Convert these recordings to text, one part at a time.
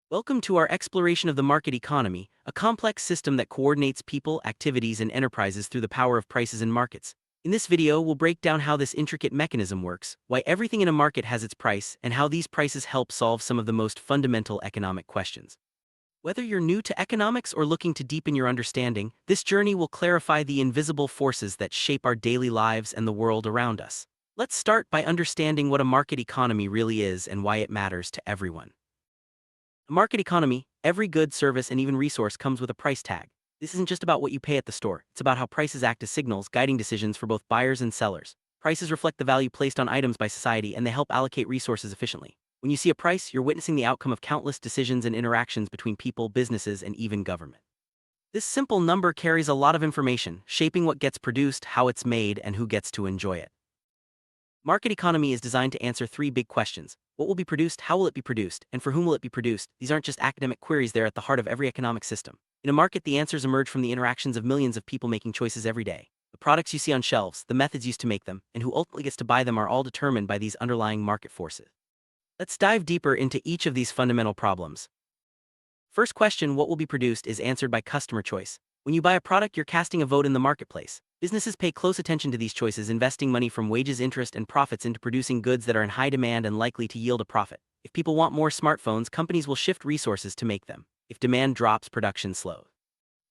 Welcome to our exploration of the market economy, a complex system that coordinates people, activities, and enterprises through the power of prices and markets. In this video, we'll break down how this intricate mechanism works, why everything in a market has its price, and how these prices help solve some of the most fundamental economic questions. Whether you're new to economics or looking to deepen your understanding, this journey will clarify the invisible forces that shape our daily lives and the world around us. Let's start by understanding what a market economy really is and why it matters to everyone. A market economy, every good, service, and even resource comes with a price tag. This isn't just about what you pay at the store, it's about how prices act as signals guiding decisions for both buyers and sellers. Prices reflect the value placed on items by society and they help allocate resources efficiently. When you see a price, you're witnessing the outcome of countless decisions and interactions between people, businesses, and even government. This simple number carries a lot of information, shaping what gets produced, how it's made, and who gets to enjoy it. Market economy is designed to answer three big questions. What will be produced, how will it be produced, and for whom will it be produced? These aren't just academic queries, they're at the heart of every economic system. In a market, the answers emerge from the interactions of millions of people making choices every day. The products you see on shelves, the methods used to make them, and who ultimately gets to buy them are all determined by these underlying market forces. Let's dive deeper into each of these fundamental problems. First question, what will be produced, is answered by customer choice. When you buy a product, you're casting a vote in the marketplace. Businesses pay close attention to these choices, investing money from wages, interest, and profits into producing goods that are in high demand and likely to yield a profit. If people want more smartphones, companies will shift resources to make them. If demand drops, production slows.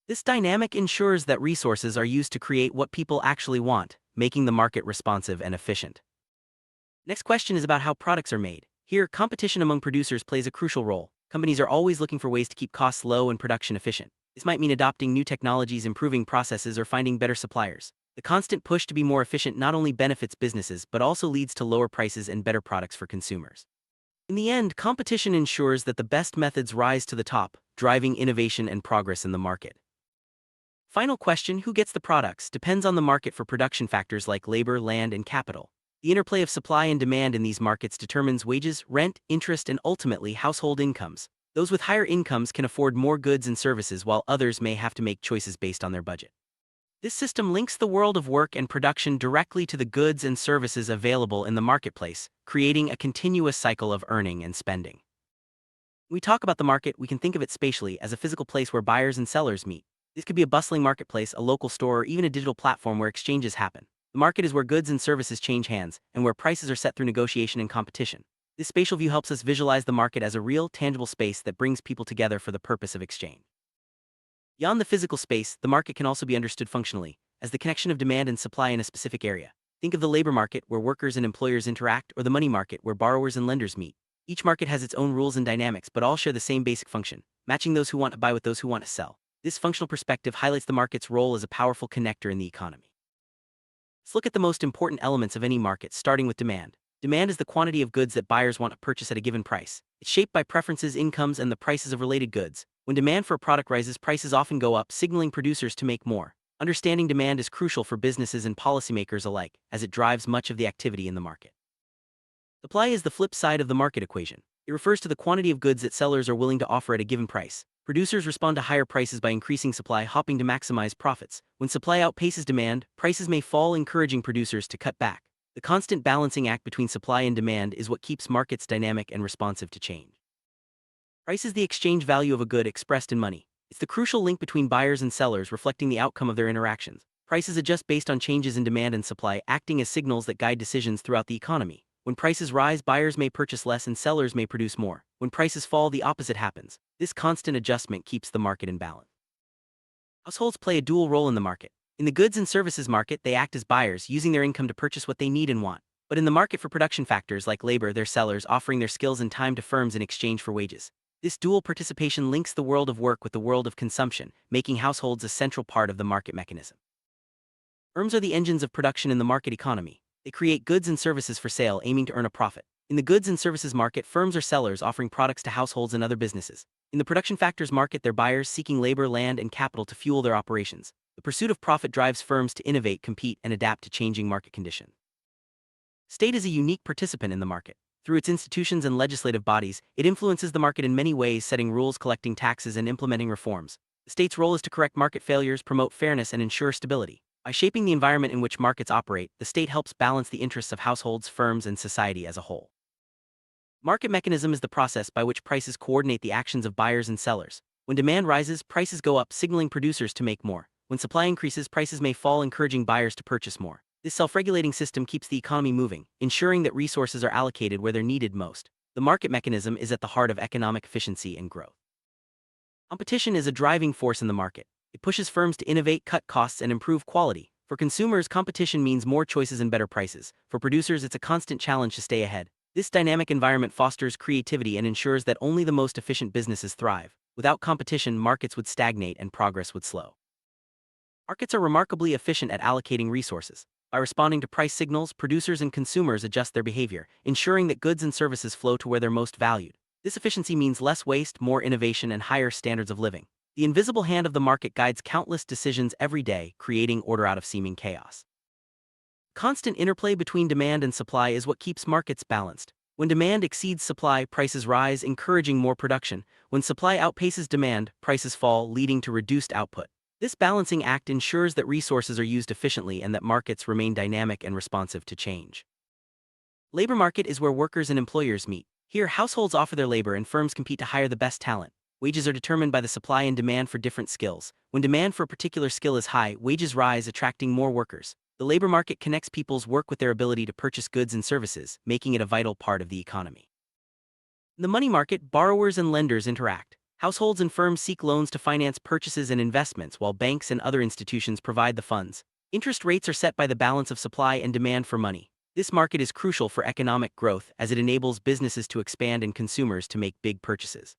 This dynamic ensures that resources are used to create what people actually want, making the market responsive and efficient. Next question is about how products are made. Here, competition among producers plays a crucial role. Companies are always looking for ways to keep costs low and production efficient. This might mean adopting new technologies, improving processes, or finding better suppliers. The constant push to be more efficient not only benefits businesses but also leads to lower prices and better products for consumers. In the end, competition ensures that the best methods rise to the top, driving innovation and progress in the market. Final question, who gets the products, depends on the market for production factors like labor, land, and capital. The interplay of supply and demand in these markets determines wages, rent, interest, and ultimately household incomes. Those with higher incomes can afford more goods and services while others may have to make choices based on their budget. This system links the world of work and production directly to the goods and services available in the marketplace, creating a continuous cycle of earning and spending. When we talk about the market, we can think of it spatially as a physical place where buyers and sellers meet. This could be a bustling marketplace, a local store, or even a digital platform where exchanges happen. The market is where goods and services change hands, and where prices are set through negotiation and competition. This spatial view helps us visualize the market as a real, tangible space that brings people together for the purpose of exchange. Beyond the physical space, the market can also be understood functionally, as the connection of demand and supply in a specific area. Think of the labor market, where workers and employers interact, or the money market, where borrowers and lenders meet. Each market has its own rules and dynamics, but all share the same basic function, matching those who want to buy with those who want to sell. This functional perspective highlights the market's role as a powerful connector in the economy. Let's look at the most important elements of any market, starting with demand. Demand is the quantity of goods that buyers want to purchase at a given price. It's shaped by preferences, incomes, and the prices of related goods. When demand for a product rises, prices often go up, signaling producers to make more. Understanding demand is crucial for businesses and policymakers alike, as it drives much of the activity in the market. Supply is the flip side of the market equation. It refers to the quantity of goods that sellers are willing to offer at a given price. Producers respond to higher prices by increasing supply, hoping to maximize profits. When supply outpaces demand, prices may fall, encouraging producers to cut back. The constant balancing act between supply and demand is what keeps markets dynamic and responsive to change. Price is the exchange value of a good expressed in money. It's the crucial link between buyers and sellers, reflecting the outcome of their interactions. Prices adjust based on changes in demand and supply, acting as signals that guide decisions throughout the economy. When prices rise, buyers may purchase less and sellers may produce more. When prices fall, the opposite happens. This constant adjustment keeps the market in balance. Households play a dual role in the market. In the goods and services market, they act as buyers, using their income to purchase what they need and want. But in the market for production factors like labor, they're sellers, offering their skills and time to firms in exchange for wages. This dual participation links the world of work with the world of consumption, making households a central part of the market mechanism. Firms are the engines of production in the market economy. They create goods and services for sale, aiming to earn a profit. In the goods and services market, firms are sellers, offering products to households and other businesses. In the production factors market, they're buyers, seeking labor, land, and capital to fuel their operations. The pursuit of profit drives firms to innovate, compete, and adapt to changing market conditions. State is a unique participant in the market. Through its institutions and legislative bodies, it influences the market in many ways, setting rules, collecting taxes, and implementing reforms. The state's role is to correct market failures, promote fairness, and ensure stability. By shaping the environment in which markets operate, the state helps balance the interests of households, firms, and society as a whole. Market mechanism is the process by which prices coordinate the actions of buyers and sellers. When demand rises, prices go up, signaling producers to make more. When supply increases, prices may fall, encouraging buyers to purchase more. This self-regulating system keeps the economy moving, ensuring that resources are allocated where they're needed most. The market mechanism is at the heart of economic efficiency and growth. Competition is a driving force in the market. It pushes firms to innovate, cut costs, and improve quality. For consumers, competition means more choices and better prices. For producers, it's a constant challenge to stay ahead. This dynamic environment fosters creativity and ensures that only the most efficient businesses thrive. Without competition, markets would stagnate and progress would slow. Markets are remarkably efficient at allocating resources. By responding to price signals, producers and consumers adjust their behavior, ensuring that goods and services flow to where they're most valued. This efficiency means less waste, more innovation, and higher standards of living. The invisible hand of the market guides countless decisions every day, creating order out of seeming chaos. Constant interplay between demand and supply is what keeps markets balanced. When demand exceeds supply, prices rise, encouraging more production. When supply outpaces demand, prices fall, leading to reduced output. This balancing act ensures that resources are used efficiently and that markets remain dynamic and responsive to change. Labor market is where workers and employers meet. Here, households offer their labor and firms compete to hire the best talent. Wages are determined by the supply and demand for different skills. When demand for a particular skill is high, wages rise, attracting more workers. The labor market connects people's work with their ability to purchase goods and services, making it a vital part of the economy. In the money market, borrowers and lenders interact. Households and firms seek loans to finance purchases and investments, while banks and other institutions provide the funds. Interest rates are set by the balance of supply and demand for money. This market is crucial for economic growth as it enables businesses to expand and consumers to make big purchases.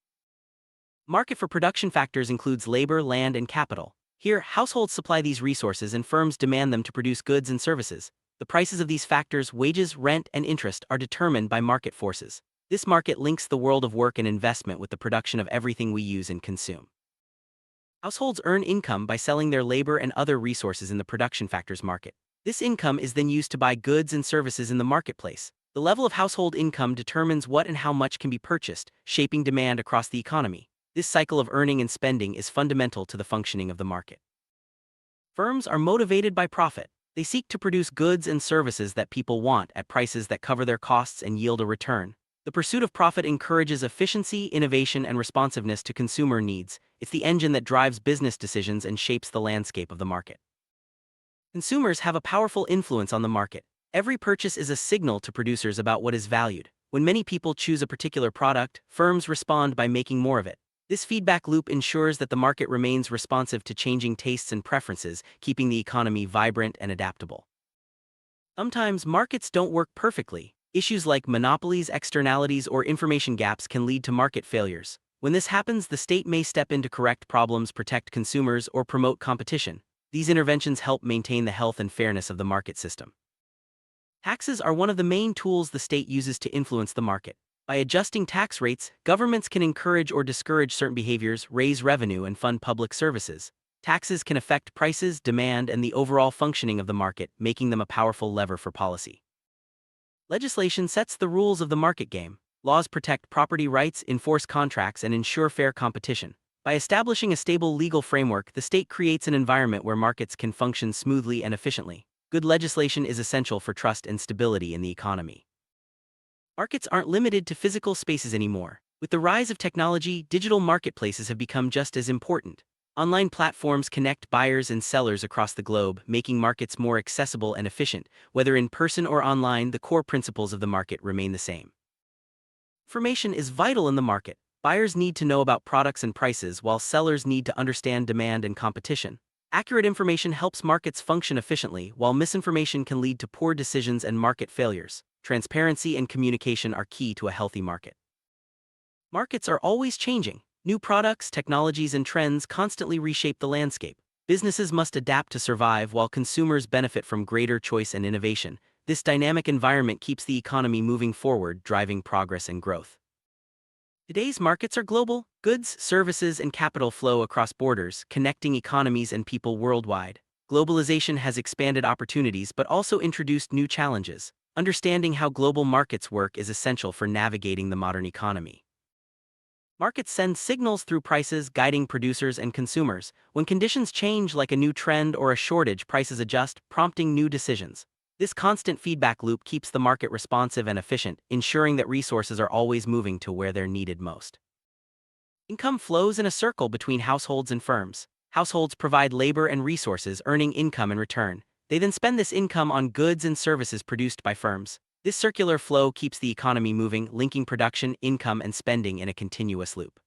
Market for production factors includes labor, land, and capital. Here, households supply these resources and firms demand them to produce goods and services. The prices of these factors, wages, rent, and interest, are determined by market forces. This market links the world of work and investment with the production of everything we use and consume. Households earn income by selling their labor and other resources in the production factors market. This income is then used to buy goods and services in the marketplace. The level of household income determines what and how much can be purchased, shaping demand across the economy. This cycle of earning and spending is fundamental to the functioning of the market. Firms are motivated by profit. They seek to produce goods and services that people want at prices that cover their costs and yield a return. The pursuit of profit encourages efficiency, innovation, and responsiveness to consumer needs. It's the engine that drives business decisions and shapes the landscape of the market. Consumers have a powerful influence on the market. Every purchase is a signal to producers about what is valued. When many people choose a particular product, firms respond by making more of it. This feedback loop ensures that the market remains responsive to changing tastes and preferences, keeping the economy vibrant and adaptable. Sometimes markets don't work perfectly. Issues like monopolies, externalities, or information gaps can lead to market failures. When this happens, the state may step in to correct problems, protect consumers, or promote competition. These interventions help maintain the health and fairness of the market system. Taxes are one of the main tools the state uses to influence the market. By adjusting tax rates, governments can encourage or discourage certain behaviors, raise revenue, and fund public services. Taxes can affect prices, demand, and the overall functioning of the market, making them a powerful lever for policy. Legislation sets the rules of the market game. Laws protect property rights, enforce contracts, and ensure fair competition. By establishing a stable legal framework, the state creates an environment where markets can function smoothly and efficiently. Good legislation is essential for trust and stability in the economy. Markets aren't limited to physical spaces anymore. With the rise of technology, digital marketplaces have become just as important. Online platforms connect buyers and sellers across the globe, making markets more accessible and efficient. Whether in person or online, the core principles of the market remain the same. Information is vital in the market. Buyers need to know about products and prices, while sellers need to understand demand and competition. Accurate information helps markets function efficiently, while misinformation can lead to poor decisions and market failures. Transparency and communication are key to a healthy market. Markets are always changing. New products, technologies, and trends constantly reshape the landscape. Businesses must adapt to survive, while consumers benefit from greater choice and innovation. This dynamic environment keeps the economy moving forward, driving progress and growth. Today's markets are global. Goods, services, and capital flow across borders, connecting economies and people worldwide. Globalization has expanded opportunities but also introduced new challenges. Understanding how global markets work is essential for navigating the modern economy. Markets send signals through prices, guiding producers and consumers. When conditions change, like a new trend or a shortage, prices adjust, prompting new decisions. This constant feedback loop keeps the market responsive and efficient, ensuring that resources are always moving to where they're needed most. Income flows in a circle between households and firms. Households provide labor and resources, earning income in return. They then spend this income on goods and services produced by firms. This circular flow keeps the economy moving, linking production, income, and spending in a continuous loop.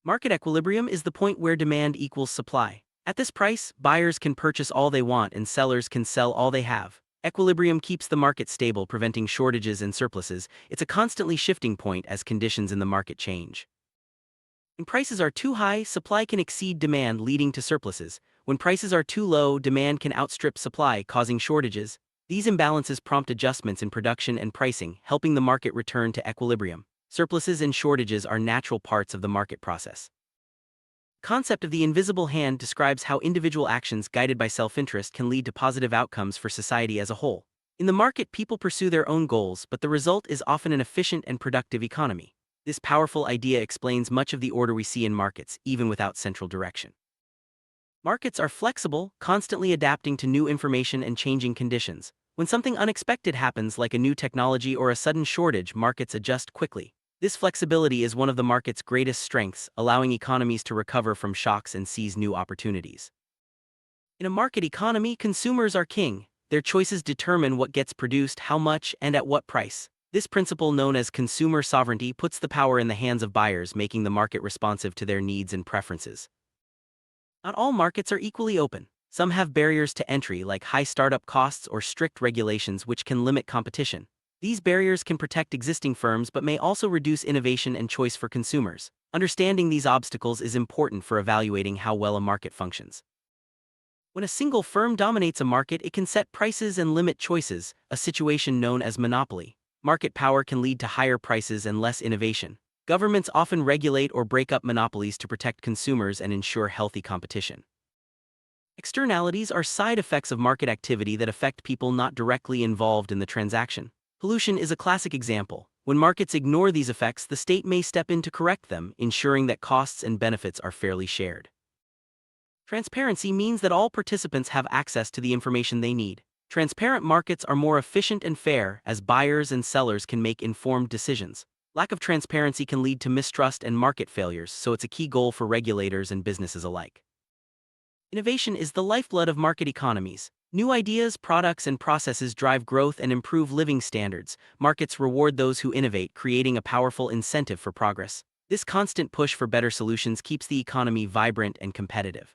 Market equilibrium is the point where demand equals supply. At this price, buyers can purchase all they want and sellers can sell all they have. Equilibrium keeps the market stable, preventing shortages and surpluses. It's a constantly shifting point as conditions in the market change. When prices are too high, supply can exceed demand, leading to surpluses. When prices are too low, demand can outstrip supply, causing shortages. These imbalances prompt adjustments in production and pricing, helping the market return to equilibrium. Surpluses and shortages are natural parts of the market process. The concept of the invisible hand describes how individual actions guided by self-interest can lead to positive outcomes for society as a whole. In the market, people pursue their own goals, but the result is often an efficient and productive economy. This powerful idea explains much of the order we see in markets, even without central direction. Markets are flexible, constantly adapting to new information and changing conditions. When something unexpected happens, like a new technology or a sudden shortage, markets adjust quickly. This flexibility is one of the market's greatest strengths, allowing economies to recover from shocks and seize new opportunities. In a market economy, consumers are king. Their choices determine what gets produced, how much, and at what price. This principle, known as consumer sovereignty, puts the power in the hands of buyers, making the market responsive to their needs and preferences. Not all markets are equally open. Some have barriers to entry, like high startup costs or strict regulations, which can limit competition. These barriers can protect existing firms but may also reduce innovation and choice for consumers. Understanding these obstacles is important for evaluating how well a market functions. When a single firm dominates a market, it can set prices and limit choices, a situation known as monopoly. Market power can lead to higher prices and less innovation. Governments often regulate or break up monopolies to protect consumers and ensure healthy competition. Externalities are side effects of market activity that affect people not directly involved in the transaction. Pollution is a classic example. When markets ignore these effects, the state may step in to correct them, ensuring that costs and benefits are fairly shared. Transparency means that all participants have access to the information they need. Transparent markets are more efficient and fair, as buyers and sellers can make informed decisions. Lack of transparency can lead to mistrust and market failures, so it's a key goal for regulators and businesses alike. Innovation is the lifeblood of market economies. New ideas, products, and processes drive growth and improve living standards. Markets reward those who innovate, creating a powerful incentive for progress. This constant push for better solutions keeps the economy vibrant and competitive.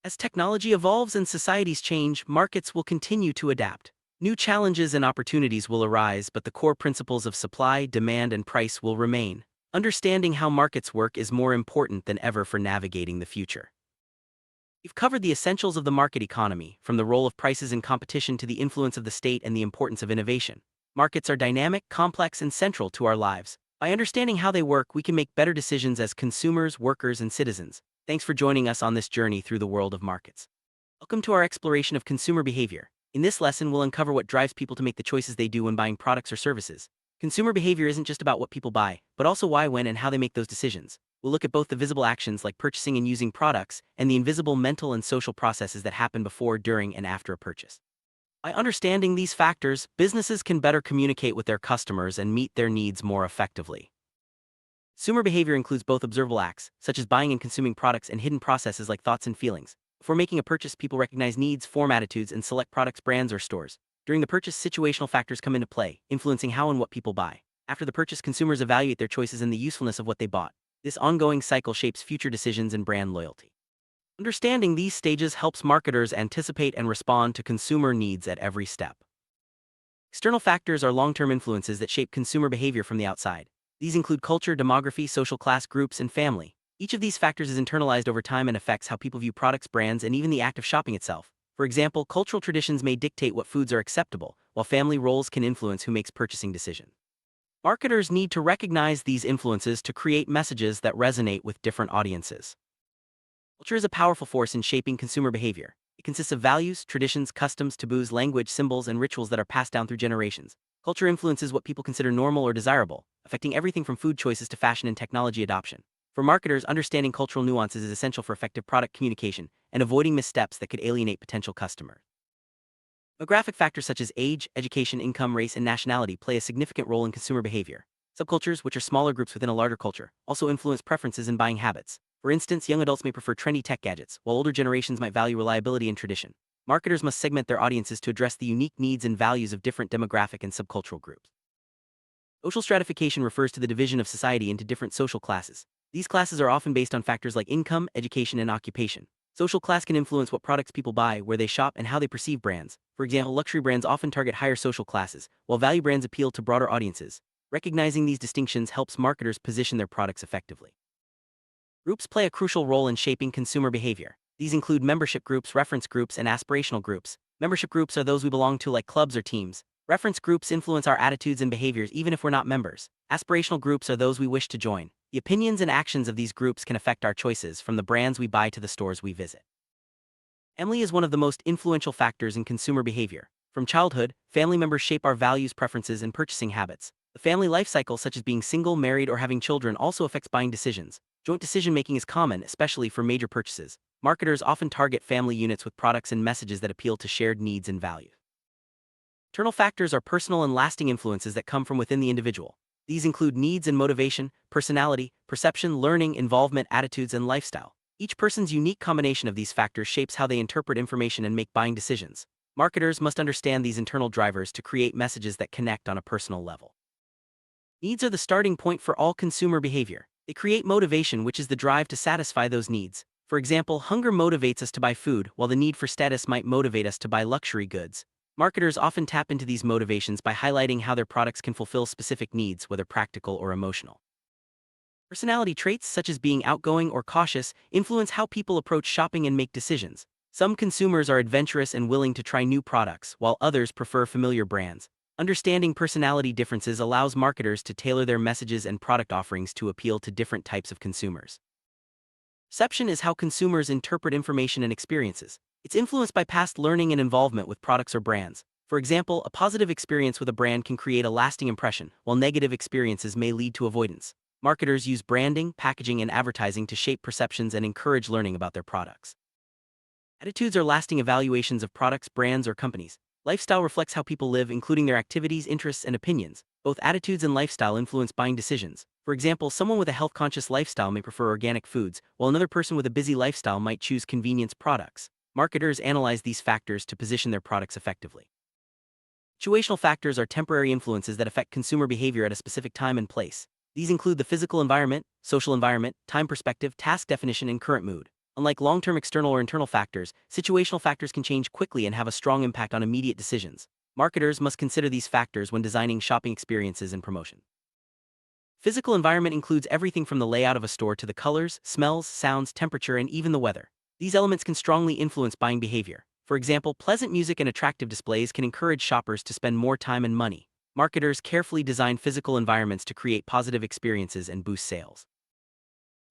As technology evolves and societies change, markets will continue to adapt. New challenges and opportunities will arise, but the core principles of supply, demand, and price will remain. Understanding how markets work is more important than ever for navigating the future. We've covered the essentials of the market economy, from the role of prices in competition to the influence of the state and the importance of innovation. Markets are dynamic, complex, and central to our lives. By understanding how they work, we can make better decisions as consumers, workers, and citizens. Thanks for joining us on this journey through the world of markets. Welcome to our exploration of consumer behavior. In this lesson, we'll uncover what drives people to make the choices they do when buying products or services. Consumer behavior isn't just about what people buy, but also why, when, and how they make those decisions. We'll look at both the visible actions like purchasing and using products, and the invisible mental and social processes that happen before, during, and after a purchase. By understanding these factors, businesses can better communicate with their customers and meet their needs more effectively. Consumer behavior includes both observable acts, such as buying and consuming products, and hidden processes like thoughts and feelings. Before making a purchase, people recognize needs, form attitudes, and select products, brands, or stores. During the purchase, situational factors come into play, influencing how and what people buy. After the purchase, consumers evaluate their choices and the usefulness of what they bought. This ongoing cycle shapes future decisions and brand loyalty. Understanding these stages helps marketers anticipate and respond to consumer needs at every step. External factors are long-term influences that shape consumer behavior from the outside. These include culture, demography, social class groups, and family. Each of these factors is internalized over time and affects how people view products, brands, and even the act of shopping itself. For example, cultural traditions may dictate what foods are acceptable, while family roles can influence who makes purchasing decisions. Marketers need to recognize these influences to create messages that resonate with different audiences. Culture is a powerful force in shaping consumer behavior. It consists of values, traditions, customs, taboos, language, symbols, and rituals that are passed down through generations. Culture influences what people consider normal or desirable, affecting everything from food choices to fashion and technology adoption. For marketers, understanding cultural nuances is essential for effective product communication and avoiding missteps that could alienate potential customers. Demographic factors such as age, education, income, race, and nationality play a significant role in consumer behavior. Subcultures, which are smaller groups within a larger culture, also influence preferences in buying habits. For instance, young adults may prefer trendy tech gadgets, while older generations might value reliability and tradition. Marketers must segment their audiences to address the unique needs and values of different demographic and subcultural groups. Social stratification refers to the division of society into different social classes. These classes are often based on factors like income, education, and occupation. Social class can influence what products people buy, where they shop, and how they perceive brands. For example, luxury brands often target higher social classes, while value brands appeal to broader audiences. Recognizing these distinctions helps marketers position their products effectively. Groups play a crucial role in shaping consumer behavior. These include membership groups, reference groups, and aspirational groups. Membership groups are those we belong to, like clubs or teams. Reference groups influence our attitudes and behaviors even if we're not members. Aspirational groups are those we wish to join. The opinions and actions of these groups can affect our choices, from the brands we buy to the stores we visit. Family is one of the most influential factors in consumer behavior. From childhood, family members shape our values, preferences, and purchasing habits. The family life cycle, such as being single, married, or having children, also affects buying decisions. Joint decision-making is common, especially for major purchases. Marketers often target family units with products and messages that appeal to shared needs and values. Internal factors are personal and lasting influences that come from within the individual. These include needs and motivation, personality, perception, learning, involvement, attitudes, and lifestyle. Each person's unique combination of these factors shapes how they interpret information and make buying decisions. Marketers must understand these internal drivers to create messages that connect on a personal level. Needs are the starting point for all consumer behavior. They create motivation, which is the drive to satisfy those needs. For example, hunger motivates us to buy food, while the need for status might motivate us to buy luxury goods. Marketers often tap into these motivations by highlighting how their products can fulfill specific needs, whether practical or emotional. Personality traits, such as being outgoing or cautious, influence how people approach shopping and make decisions. Some consumers are adventurous and willing to try new products, while others prefer familiar brands. Understanding personality differences allows marketers to tailor their messages and product offerings to appeal to different types of consumers. Perception is how consumers interpret information and experiences. It's influenced by past learning and involvement with products or brands. For example, a positive experience with a brand can create a lasting impression, while negative experiences may lead to avoidance. Marketers use branding, packaging, and advertising to shape perceptions and encourage learning about their products. Attitudes are lasting evaluations of products, brands, or companies. Lifestyle reflects how people live, including their activities, interests, and opinions. Both attitudes and lifestyle influence buying decisions. For example, someone with a health-conscious lifestyle may prefer organic foods, while another person with a busy lifestyle might choose convenience products. Marketers analyze these factors to position their products effectively. Situational factors are temporary influences that affect consumer behavior at a specific time and place. These include the physical environment, social environment, time perspective, task definition, and current mood. Unlike long-term external or internal factors, situational factors can change quickly and have a strong impact on immediate decisions. Marketers must consider these factors when designing shopping experiences and promotion. Physical environment includes everything from the layout of a store to the colors, smells, sounds, temperature, and even the weather. These elements can strongly influence buying behavior. For example, pleasant music and attractive displays can encourage shoppers to spend more time and money. Marketers carefully design physical environments to create positive experiences and boost sales.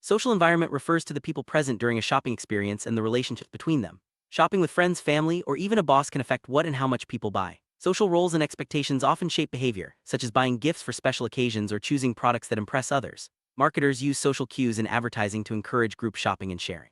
Social environment refers to the people present during a shopping experience and the relationships between them. Shopping with friends, family, or even a boss can affect what and how much people buy. Social roles and expectations often shape behavior, such as buying gifts for special occasions or choosing products that impress others. Marketers use social cues in advertising to encourage group shopping and sharing.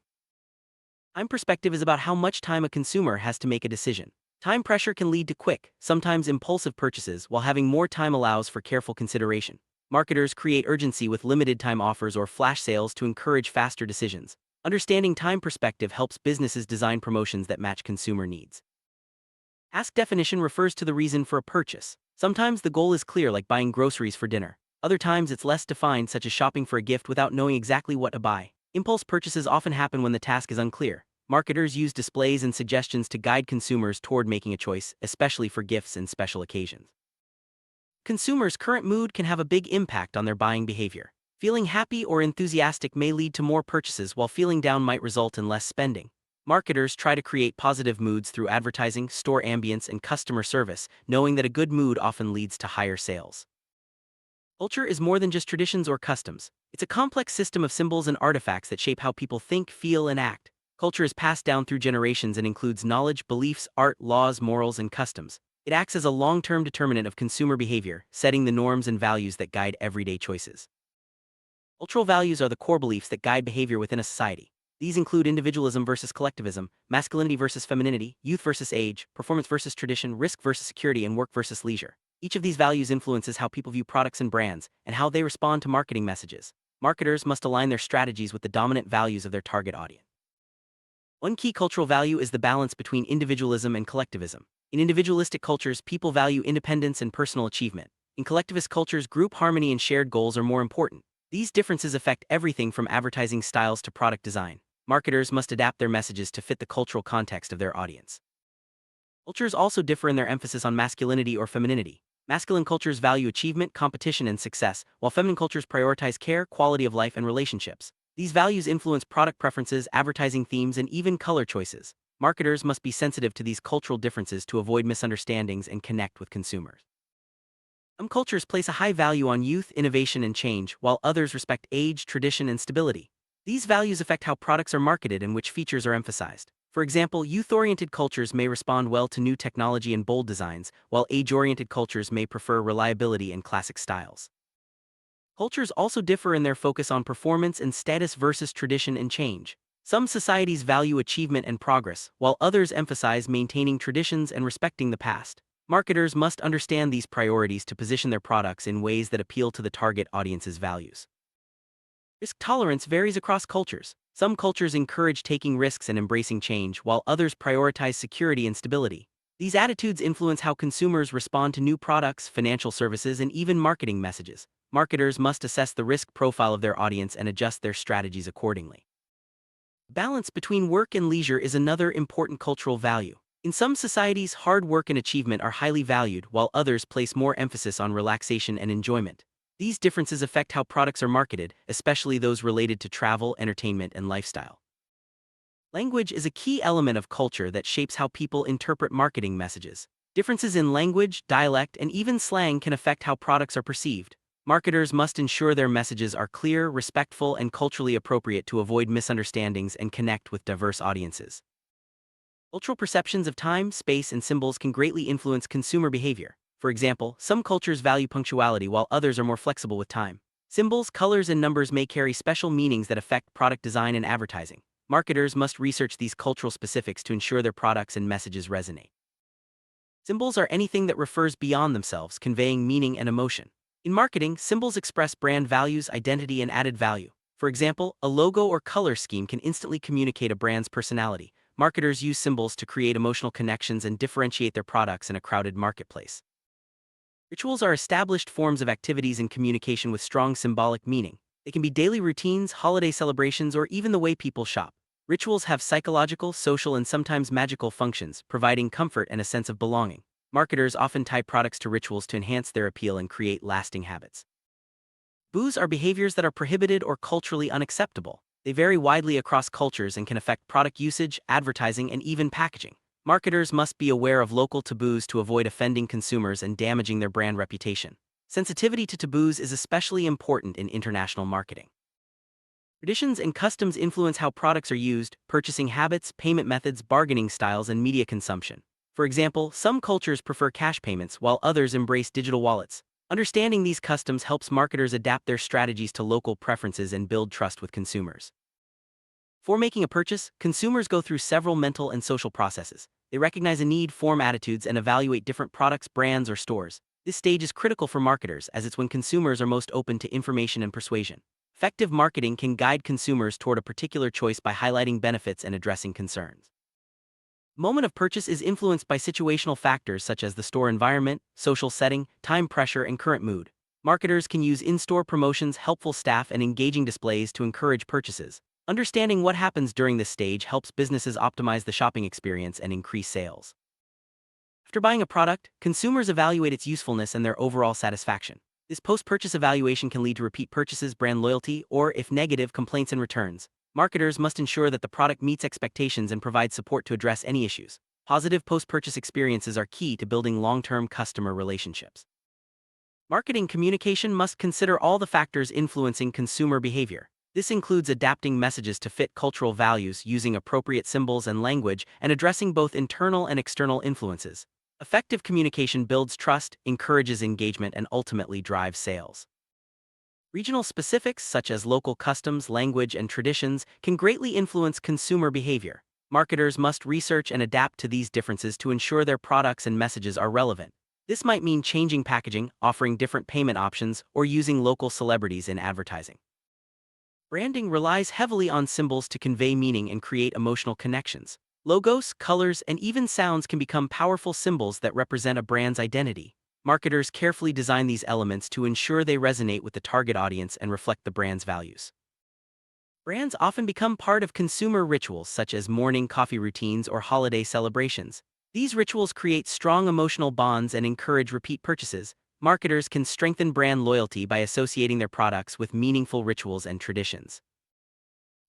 Time perspective is about how much time a consumer has to make a decision. Time pressure can lead to quick, sometimes impulsive purchases, while having more time allows for careful consideration. Marketers create urgency with limited time offers or flash sales to encourage faster decisions. Understanding time perspective helps businesses design promotions that match consumer needs. Ask definition refers to the reason for a purchase. Sometimes the goal is clear, like buying groceries for dinner. Other times it's less defined, such as shopping for a gift without knowing exactly what to buy. Impulse purchases often happen when the task is unclear. Marketers use displays and suggestions to guide consumers toward making a choice, especially for gifts and special occasions. Consumers' current mood can have a big impact on their buying behavior. Feeling happy or enthusiastic may lead to more purchases, while feeling down might result in less spending. Marketers try to create positive moods through advertising, store ambience, and customer service, knowing that a good mood often leads to higher sales. Culture is more than just traditions or customs. It's a complex system of symbols and artifacts that shape how people think, feel, and act. Culture is passed down through generations and includes knowledge, beliefs, art, laws, morals, and customs. It acts as a long-term determinant of consumer behavior, setting the norms and values that guide everyday choices. Cultural values are the core beliefs that guide behavior within a society. These include individualism versus collectivism, masculinity versus femininity, youth versus age, performance versus tradition, risk versus security, and work versus leisure. Each of these values influences how people view products and brands, and how they respond to marketing messages. Marketers must align their strategies with the dominant values of their target audience. One key cultural value is the balance between individualism and collectivism. In individualistic cultures, people value independence and personal achievement. In collectivist cultures, group harmony and shared goals are more important. These differences affect everything from advertising styles to product design. Marketers must adapt their messages to fit the cultural context of their audience. Cultures also differ in their emphasis on masculinity or femininity. Masculine cultures value achievement, competition, and success, while feminine cultures prioritize care, quality of life, and relationships. These values influence product preferences, advertising themes, and even color choices. Marketers must be sensitive to these cultural differences to avoid misunderstandings and connect with consumers. Some cultures place a high value on youth, innovation, and change, while others respect age, tradition, and stability. These values affect how products are marketed and which features are emphasized. For example, youth-oriented cultures may respond well to new technology and bold designs, while age-oriented cultures may prefer reliability and classic styles. Cultures also differ in their focus on performance and status versus tradition and change. Some societies value achievement and progress, while others emphasize maintaining traditions and respecting the past. Marketers must understand these priorities to position their products in ways that appeal to the target audience's values. Risk tolerance varies across cultures. Some cultures encourage taking risks and embracing change, while others prioritize security and stability. These attitudes influence how consumers respond to new products, financial services, and even marketing messages. Marketers must assess the risk profile of their audience and adjust their strategies accordingly. Balance between work and leisure is another important cultural value. In some societies, hard work and achievement are highly valued, while others place more emphasis on relaxation and enjoyment. These differences affect how products are marketed, especially those related to travel, entertainment, and lifestyle. Language is a key element of culture that shapes how people interpret marketing messages. Differences in language, dialect, and even slang can affect how products are perceived. Marketers must ensure their messages are clear, respectful, and culturally appropriate to avoid misunderstandings and connect with diverse audiences. Cultural perceptions of time, space, and symbols can greatly influence consumer behavior. For example, some cultures value punctuality while others are more flexible with time. Symbols, colors, and numbers may carry special meanings that affect product design and advertising. Marketers must research these cultural specifics to ensure their products and messages resonate. Symbols are anything that refers beyond themselves, conveying meaning and emotion. In marketing, symbols express brand values, identity, and added value. For example, a logo or color scheme can instantly communicate a brand's personality. Marketers use symbols to create emotional connections and differentiate their products in a crowded marketplace. Rituals are established forms of activities and communication with strong symbolic meaning. They can be daily routines, holiday celebrations, or even the way people shop. Rituals have psychological, social, and sometimes magical functions, providing comfort and a sense of belonging. Marketers often tie products to rituals to enhance their appeal and create lasting habits. Taboos are behaviors that are prohibited or culturally unacceptable. They vary widely across cultures and can affect product usage, advertising, and even packaging. Marketers must be aware of local taboos to avoid offending consumers and damaging their brand reputation. Sensitivity to taboos is especially important in international marketing. Traditions and customs influence how products are used, purchasing habits, payment methods, bargaining styles, and media consumption. For example, some cultures prefer cash payments while others embrace digital wallets. Understanding these customs helps marketers adapt their strategies to local preferences and build trust with consumers. Before making a purchase, consumers go through several mental and social processes. They recognize a need, form attitudes, and evaluate different products, brands, or stores. This stage is critical for marketers as it's when consumers are most open to information and persuasion. Effective marketing can guide consumers toward a particular choice by highlighting benefits and addressing concerns. The moment of purchase is influenced by situational factors such as the store environment, social setting, time pressure, and current mood. Marketers can use in-store promotions, helpful staff, and engaging displays to encourage purchases. Understanding what happens during this stage helps businesses optimize the shopping experience and increase sales. After buying a product, consumers evaluate its usefulness and their overall satisfaction. This post-purchase evaluation can lead to repeat purchases, brand loyalty, or, if negative, complaints and returns. Marketers must ensure that the product meets expectations and provide support to address any issues. Positive post-purchase experiences are key to building long-term customer relationships. Marketing communication must consider all the factors influencing consumer behavior. This includes adapting messages to fit cultural values, using appropriate symbols and language, and addressing both internal and external influences. Effective communication builds trust, encourages engagement, and ultimately drives sales. Regional specifics, such as local customs, language, and traditions, can greatly influence consumer behavior. Marketers must research and adapt to these differences to ensure their products and messages are relevant. This might mean changing packaging, offering different payment options, or using local celebrities in advertising. Branding relies heavily on symbols to convey meaning and create emotional connections. Logos, colors, and even sounds can become powerful symbols that represent a brand's identity. Marketers carefully design these elements to ensure they resonate with the target audience and reflect the brand's values. Brands often become part of consumer rituals such as morning coffee routines or holiday celebrations. These rituals create strong emotional bonds and encourage repeat purchases. Marketers can strengthen brand loyalty by associating their products with meaningful rituals and traditions.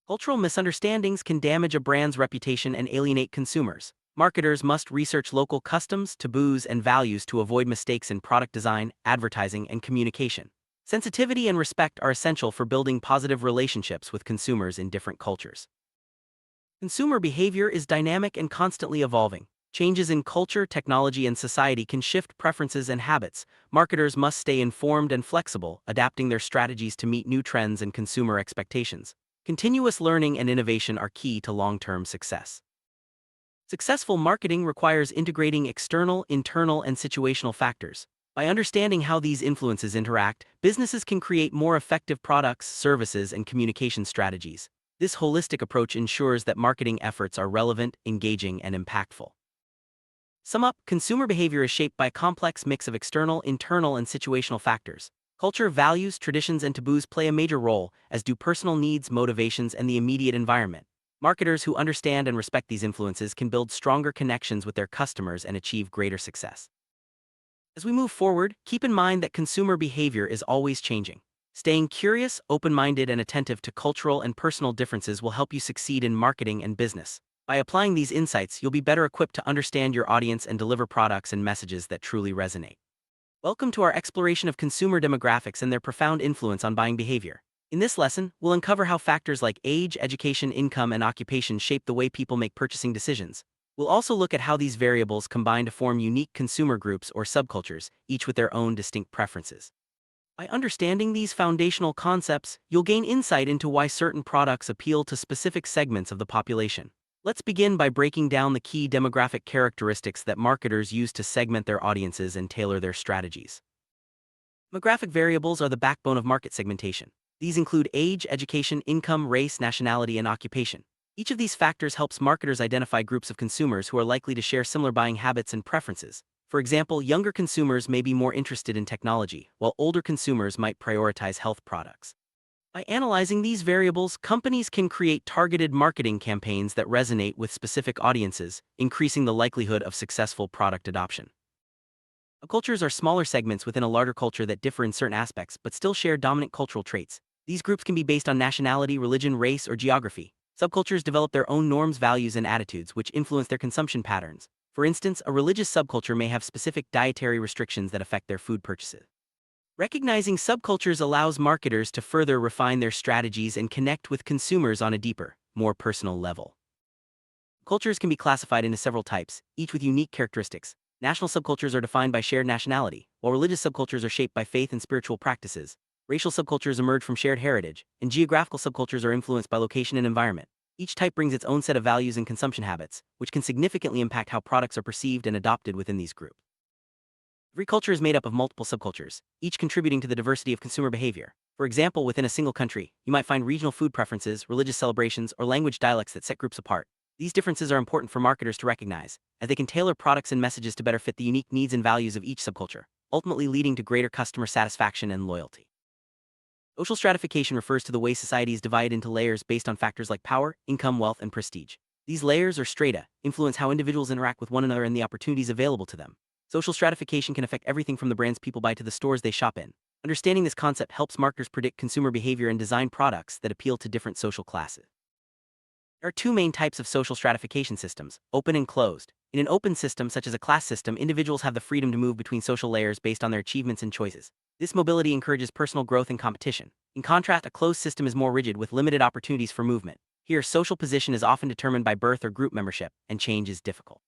Cultural misunderstandings can damage a brand's reputation and alienate consumers. Marketers must research local customs, taboos, and values to avoid mistakes in product design, advertising, and communication. Sensitivity and respect are essential for building positive relationships with consumers in different cultures. Consumer behavior is dynamic and constantly evolving. Changes in culture, technology, and society can shift preferences and habits. Marketers must stay informed and flexible, adapting their strategies to meet new trends and consumer expectations. Continuous learning and innovation are key to long-term success. Successful marketing requires integrating external, internal, and situational factors. By understanding how these influences interact, businesses can create more effective products, services, and communication strategies. This holistic approach ensures that marketing efforts are relevant, engaging, and impactful. Sum up, consumer behavior is shaped by a complex mix of external, internal, and situational factors. Culture, values, traditions, and taboos play a major role, as do personal needs, motivations, and the immediate environment. Marketers who understand and respect these influences can build stronger connections with their customers and achieve greater success. As we move forward, keep in mind that consumer behavior is always changing. Staying curious, open-minded, and attentive to cultural and personal differences will help you succeed in marketing and business. By applying these insights, you'll be better equipped to understand your audience and deliver products and messages that truly resonate. Welcome to our exploration of consumer demographics and their profound influence on buying behavior. In this lesson, we'll uncover how factors like age, education, income, and occupation shape the way people make purchasing decisions. We'll also look at how these variables combine to form unique consumer groups or subcultures, each with their own distinct preferences. By understanding these foundational concepts, you'll gain insight into why certain products appeal to specific segments of the population. Let's begin by breaking down the key demographic characteristics that marketers use to segment their audiences and tailor their strategies. Demographic variables are the backbone of market segmentation. These include age, education, income, race, nationality, and occupation. Each of these factors helps marketers identify groups of consumers who are likely to share similar buying habits and preferences. For example, younger consumers may be more interested in technology, while older consumers might prioritize health products. By analyzing these variables, companies can create targeted marketing campaigns that resonate with specific audiences, increasing the likelihood of successful product adoption. Subcultures are smaller segments within a larger culture that differ in certain aspects but still share dominant cultural traits. These groups can be based on nationality, religion, race, or geography. Subcultures develop their own norms, values, and attitudes, which influence their consumption patterns. For instance, a religious subculture may have specific dietary restrictions that affect their food purchases. Recognizing subcultures allows marketers to further refine their strategies and connect with consumers on a deeper, more personal level. Cultures can be classified into several types, each with unique characteristics. National subcultures are defined by shared nationality, while religious subcultures are shaped by faith and spiritual practices. Racial subcultures emerge from shared heritage, and geographical subcultures are influenced by location and environment. Each type brings its own set of values and consumption habits, which can significantly impact how products are perceived and adopted within these groups. Every culture is made up of multiple subcultures, each contributing to the diversity of consumer behavior. For example, within a single country, you might find regional food preferences, religious celebrations, or language dialects that set groups apart. These differences are important for marketers to recognize, as they can tailor products and messages to better fit the unique needs and values of each subculture, ultimately leading to greater customer satisfaction and loyalty. Social stratification refers to the way society is divided into layers based on factors like power, income, wealth, and prestige. These layers, or strata, influence how individuals interact with one another and the opportunities available to them. Social stratification can affect everything from the brands people buy to the stores they shop in. Understanding this concept helps marketers predict consumer behavior and design products that appeal to different social classes. There are two main types of social stratification systems, open and closed. In an open system, such as a class system, individuals have the freedom to move between social layers based on their achievements and choices. This mobility encourages personal growth and competition. In contrast, a closed system is more rigid with limited opportunities for movement. Here, social position is often determined by birth or group membership, and change is difficult.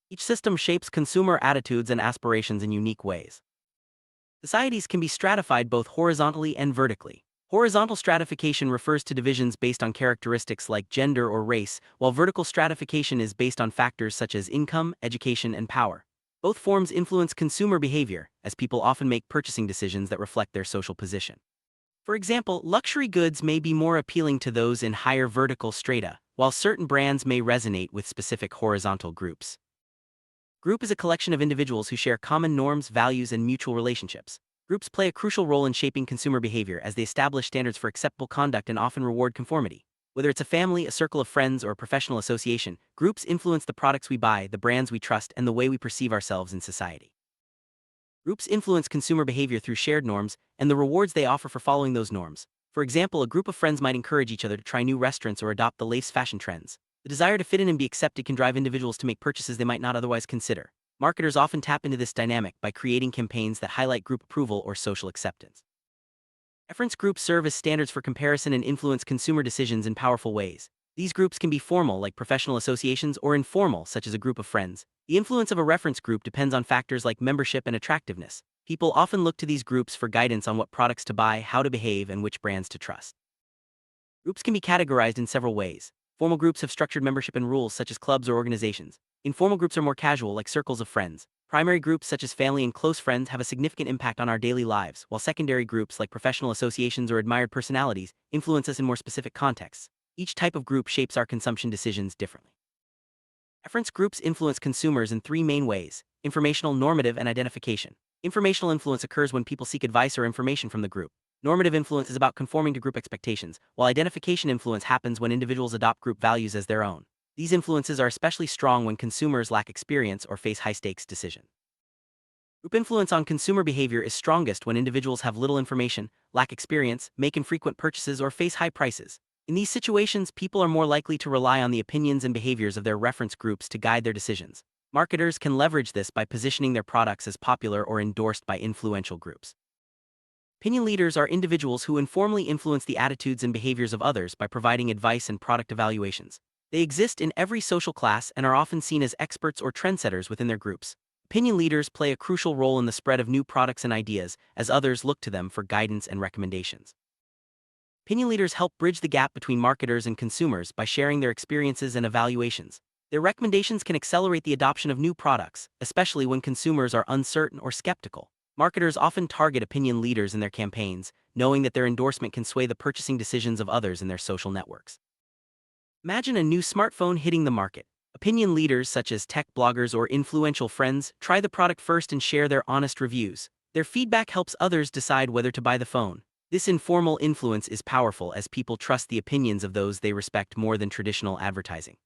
Each system shapes consumer attitudes and aspirations in unique ways. Societies can be stratified both horizontally and vertically. Horizontal stratification refers to divisions based on characteristics like gender or race, while vertical stratification is based on factors such as income, education, and power. Both forms influence consumer behavior, as people often make purchasing decisions that reflect their social position. For example, luxury goods may be more appealing to those in higher vertical strata, while certain brands may resonate with specific horizontal groups. Group is a collection of individuals who share common norms, values, and mutual relationships. Groups play a crucial role in shaping consumer behavior as they establish standards for acceptable conduct and often reward conformity. Whether it's a family, a circle of friends, or a professional association, groups influence the products we buy, the brands we trust, and the way we perceive ourselves in society. Groups influence consumer behavior through shared norms and the rewards they offer for following those norms. For example, a group of friends might encourage each other to try new restaurants or adopt the latest fashion trends. The desire to fit in and be accepted can drive individuals to make purchases they might not otherwise consider. Marketers often tap into this dynamic by creating campaigns that highlight group approval or social acceptance. Reference groups serve as standards for comparison and influence consumer decisions in powerful ways. These groups can be formal, like professional associations, or informal, such as a group of friends. The influence of a reference group depends on factors like membership and attractiveness. People often look to these groups for guidance on what products to buy, how to behave, and which brands to trust. Groups can be categorized in several ways. Formal groups have structured membership and rules, such as clubs or organizations. Informal groups are more casual, like circles of friends. Primary groups, such as family and close friends, have a significant impact on our daily lives, while secondary groups, like professional associations or admired personalities, influence us in more specific contexts. Each type of group shapes our consumption decisions differently. Reference groups influence consumers in three main ways: informational, normative, and identification. Informational influence occurs when people seek advice or information from the group. Normative influence is about conforming to group expectations, while identification influence happens when individuals adopt group values as their own. These influences are especially strong when consumers lack experience or face high-stakes decisions. Group influence on consumer behavior is strongest when individuals have little information, lack experience, make infrequent purchases, or face high prices. In these situations, people are more likely to rely on the opinions and behaviors of their reference groups to guide their decisions. Marketers can leverage this by positioning their products as popular or endorsed by influential groups. Opinion leaders are individuals who informally influence the attitudes and behaviors of others by providing advice and product evaluations. They exist in every social class and are often seen as experts or trendsetters within their groups. Opinion leaders play a crucial role in the spread of new products and ideas, as others look to them for guidance and recommendations. Opinion leaders help bridge the gap between marketers and consumers by sharing their experiences and evaluations. Their recommendations can accelerate the adoption of new products, especially when consumers are uncertain or skeptical. Marketers often target opinion leaders in their campaigns, knowing that their endorsement can sway the purchasing decisions of others in their social networks. Imagine a new smartphone hitting the market. Opinion leaders such as tech bloggers or influential friends try the product first and share their honest reviews. Their feedback helps others decide whether to buy the phone. This informal influence is powerful as people trust the opinions of those they respect more than traditional advertising.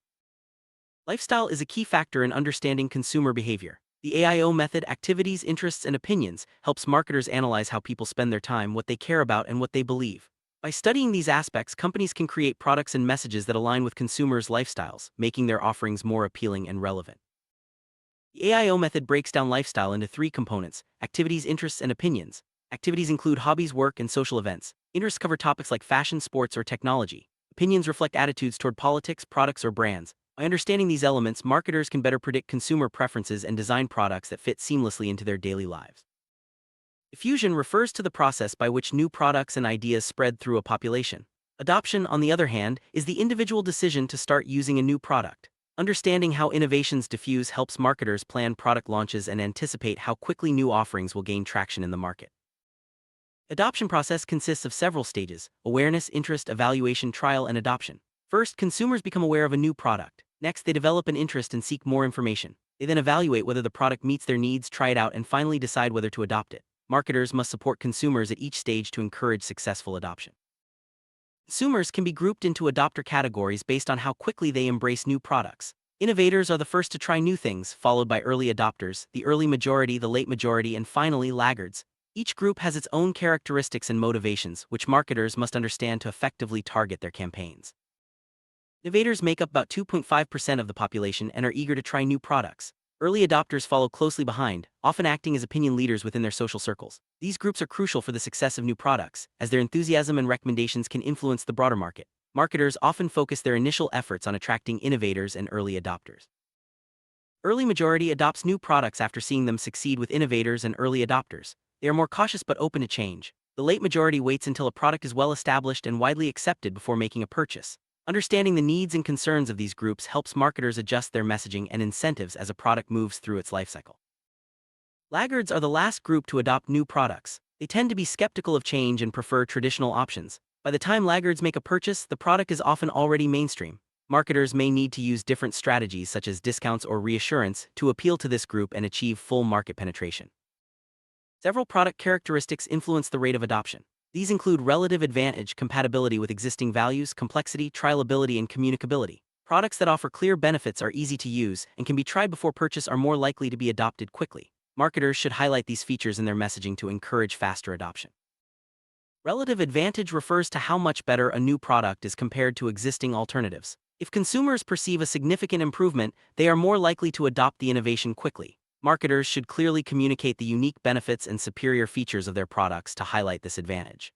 Lifestyle is a key factor in understanding consumer behavior. The AIO method, activities, interests, and opinions, helps marketers analyze how people spend their time, what they care about, and what they believe. By studying these aspects, companies can create products and messages that align with consumers' lifestyles, making their offerings more appealing and relevant. The AIO method breaks down lifestyle into three components: activities, interests, and opinions. Activities include hobbies, work, and social events. Interests cover topics like fashion, sports, or technology. Opinions reflect attitudes toward politics, products, or brands. By understanding these elements, marketers can better predict consumer preferences and design products that fit seamlessly into their daily lives. Diffusion refers to the process by which new products and ideas spread through a population. Adoption, on the other hand, is the individual decision to start using a new product. Understanding how innovations diffuse helps marketers plan product launches and anticipate how quickly new offerings will gain traction in the market. Adoption process consists of several stages: awareness, interest, evaluation, trial, and adoption. First, consumers become aware of a new product. Next, they develop an interest and seek more information. They then evaluate whether the product meets their needs, try it out, and finally decide whether to adopt it. Marketers must support consumers at each stage to encourage successful adoption. Consumers can be grouped into adopter categories based on how quickly they embrace new products. Innovators are the first to try new things, followed by early adopters, the early majority, the late majority, and finally laggards. Each group has its own characteristics and motivations, which marketers must understand to effectively target their campaigns. Innovators make up about 2.5% of the population and are eager to try new products. Early adopters follow closely behind, often acting as opinion leaders within their social circles. These groups are crucial for the success of new products, as their enthusiasm and recommendations can influence the broader market. Marketers often focus their initial efforts on attracting innovators and early adopters. Early majority adopts new products after seeing them succeed with innovators and early adopters. They are more cautious but open to change. The late majority waits until a product is well established and widely accepted before making a purchase. Understanding the needs and concerns of these groups helps marketers adjust their messaging and incentives as a product moves through its lifecycle. Laggards are the last group to adopt new products. They tend to be skeptical of change and prefer traditional options. By the time laggards make a purchase, the product is often already mainstream. Marketers may need to use different strategies such as discounts or reassurance to appeal to this group and achieve full market penetration. Several product characteristics influence the rate of adoption. These include relative advantage, compatibility with existing values, complexity, trialability, and communicability. Products that offer clear benefits are easy to use and can be tried before purchase are more likely to be adopted quickly. Marketers should highlight these features in their messaging to encourage faster adoption. Relative advantage refers to how much better a new product is compared to existing alternatives. If consumers perceive a significant improvement, they are more likely to adopt the innovation quickly. Marketers should clearly communicate the unique benefits and superior features of their products to highlight this advantage.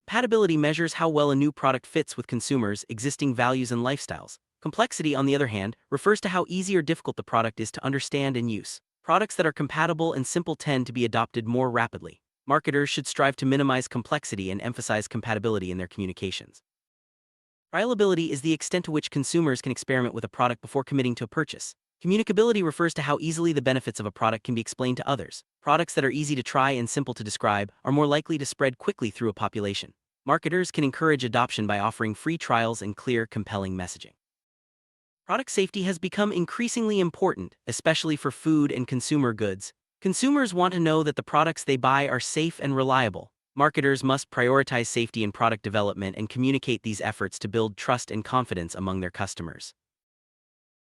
Compatibility measures how well a new product fits with consumers' existing values and lifestyles. Complexity, on the other hand, refers to how easy or difficult the product is to understand and use. Products that are compatible and simple tend to be adopted more rapidly. Marketers should strive to minimize complexity and emphasize compatibility in their communications. Trialability is the extent to which consumers can experiment with a product before committing to a purchase. Communicability refers to how easily the benefits of a product can be explained to others. Products that are easy to try and simple to describe are more likely to spread quickly through a population. Marketers can encourage adoption by offering free trials and clear, compelling messaging. Product safety has become increasingly important, especially for food and consumer goods. Consumers want to know that the products they buy are safe and reliable. Marketers must prioritize safety in product development and communicate these efforts to build trust and confidence among their customers.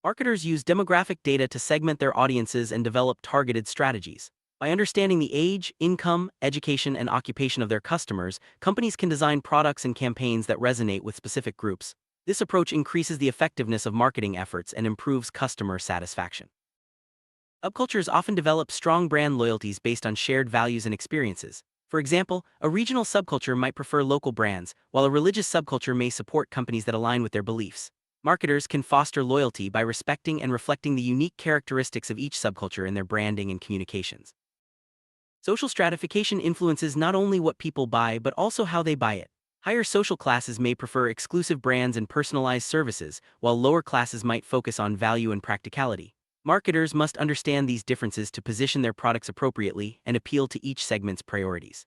Marketers use demographic data to segment their audiences and develop targeted strategies. By understanding the age, income, education, and occupation of their customers, companies can design products and campaigns that resonate with specific groups. This approach increases the effectiveness of marketing efforts and improves customer satisfaction. Subcultures often develop strong brand loyalties based on shared values and experiences. For example, a regional subculture might prefer local brands, while a religious subculture may support companies that align with their beliefs. Marketers can foster loyalty by respecting and reflecting the unique characteristics of each subculture in their branding and communications. Social stratification influences not only what people buy but also how they buy it. Higher social classes may prefer exclusive brands and personalized services, while lower classes might focus on value and practicality. Marketers must understand these differences to position their products appropriately and appeal to each segment's priorities.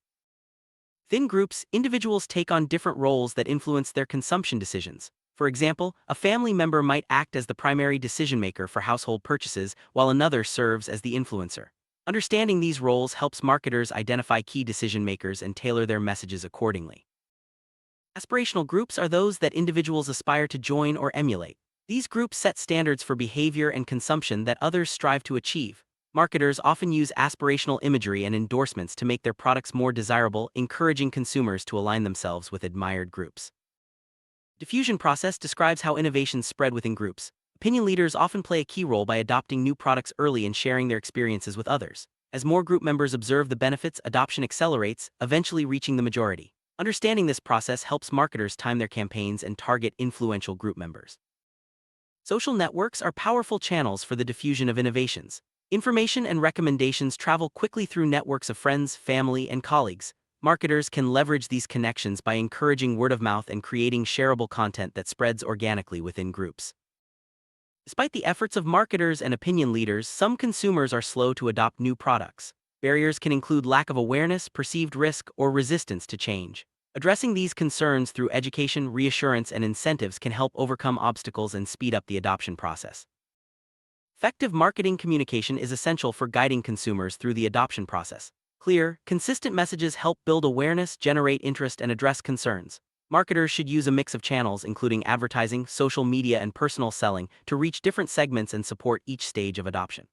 Within groups, individuals take on different roles that influence their consumption decisions. For example, a family member might act as the primary decision-maker for household purchases, while another serves as the influencer. Understanding these roles helps marketers identify key decision-makers and tailor their messages accordingly. Aspirational groups are those that individuals aspire to join or emulate. These groups set standards for behavior and consumption that others strive to achieve. Marketers often use aspirational imagery and endorsements to make their products more desirable, encouraging consumers to align themselves with admired groups. Diffusion process describes how innovations spread within groups. Opinion leaders often play a key role by adopting new products early and sharing their experiences with others. As more group members observe the benefits, adoption accelerates, eventually reaching the majority. Understanding this process helps marketers time their campaigns and target influential group members. Social networks are powerful channels for the diffusion of innovations. Information and recommendations travel quickly through networks of friends, family, and colleagues. Marketers can leverage these connections by encouraging word of mouth and creating shareable content that spreads organically within groups. Despite the efforts of marketers and opinion leaders, some consumers are slow to adopt new products. Barriers can include lack of awareness, perceived risk, or resistance to change. Addressing these concerns through education, reassurance, and incentives can help overcome obstacles and speed up the adoption process. Effective marketing communication is essential for guiding consumers through the adoption process. Clear, consistent messages help build awareness, generate interest, and address concerns. Marketers should use a mix of channels, including advertising, social media, and personal selling, to reach different segments and support each stage of adoption.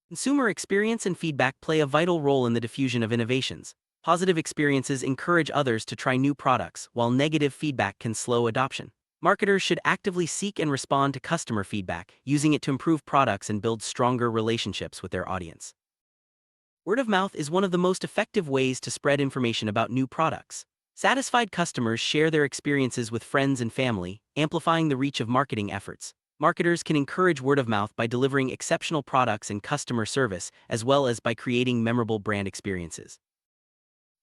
Consumer experience and feedback play a vital role in the diffusion of innovations. Positive experiences encourage others to try new products, while negative feedback can slow adoption. Marketers should actively seek and respond to customer feedback, using it to improve products and build stronger relationships with their audience. Word of mouth is one of the most effective ways to spread information about new products. Satisfied customers share their experiences with friends and family, amplifying the reach of marketing efforts. Marketers can encourage word of mouth by delivering exceptional products and customer service, as well as by creating memorable brand experiences.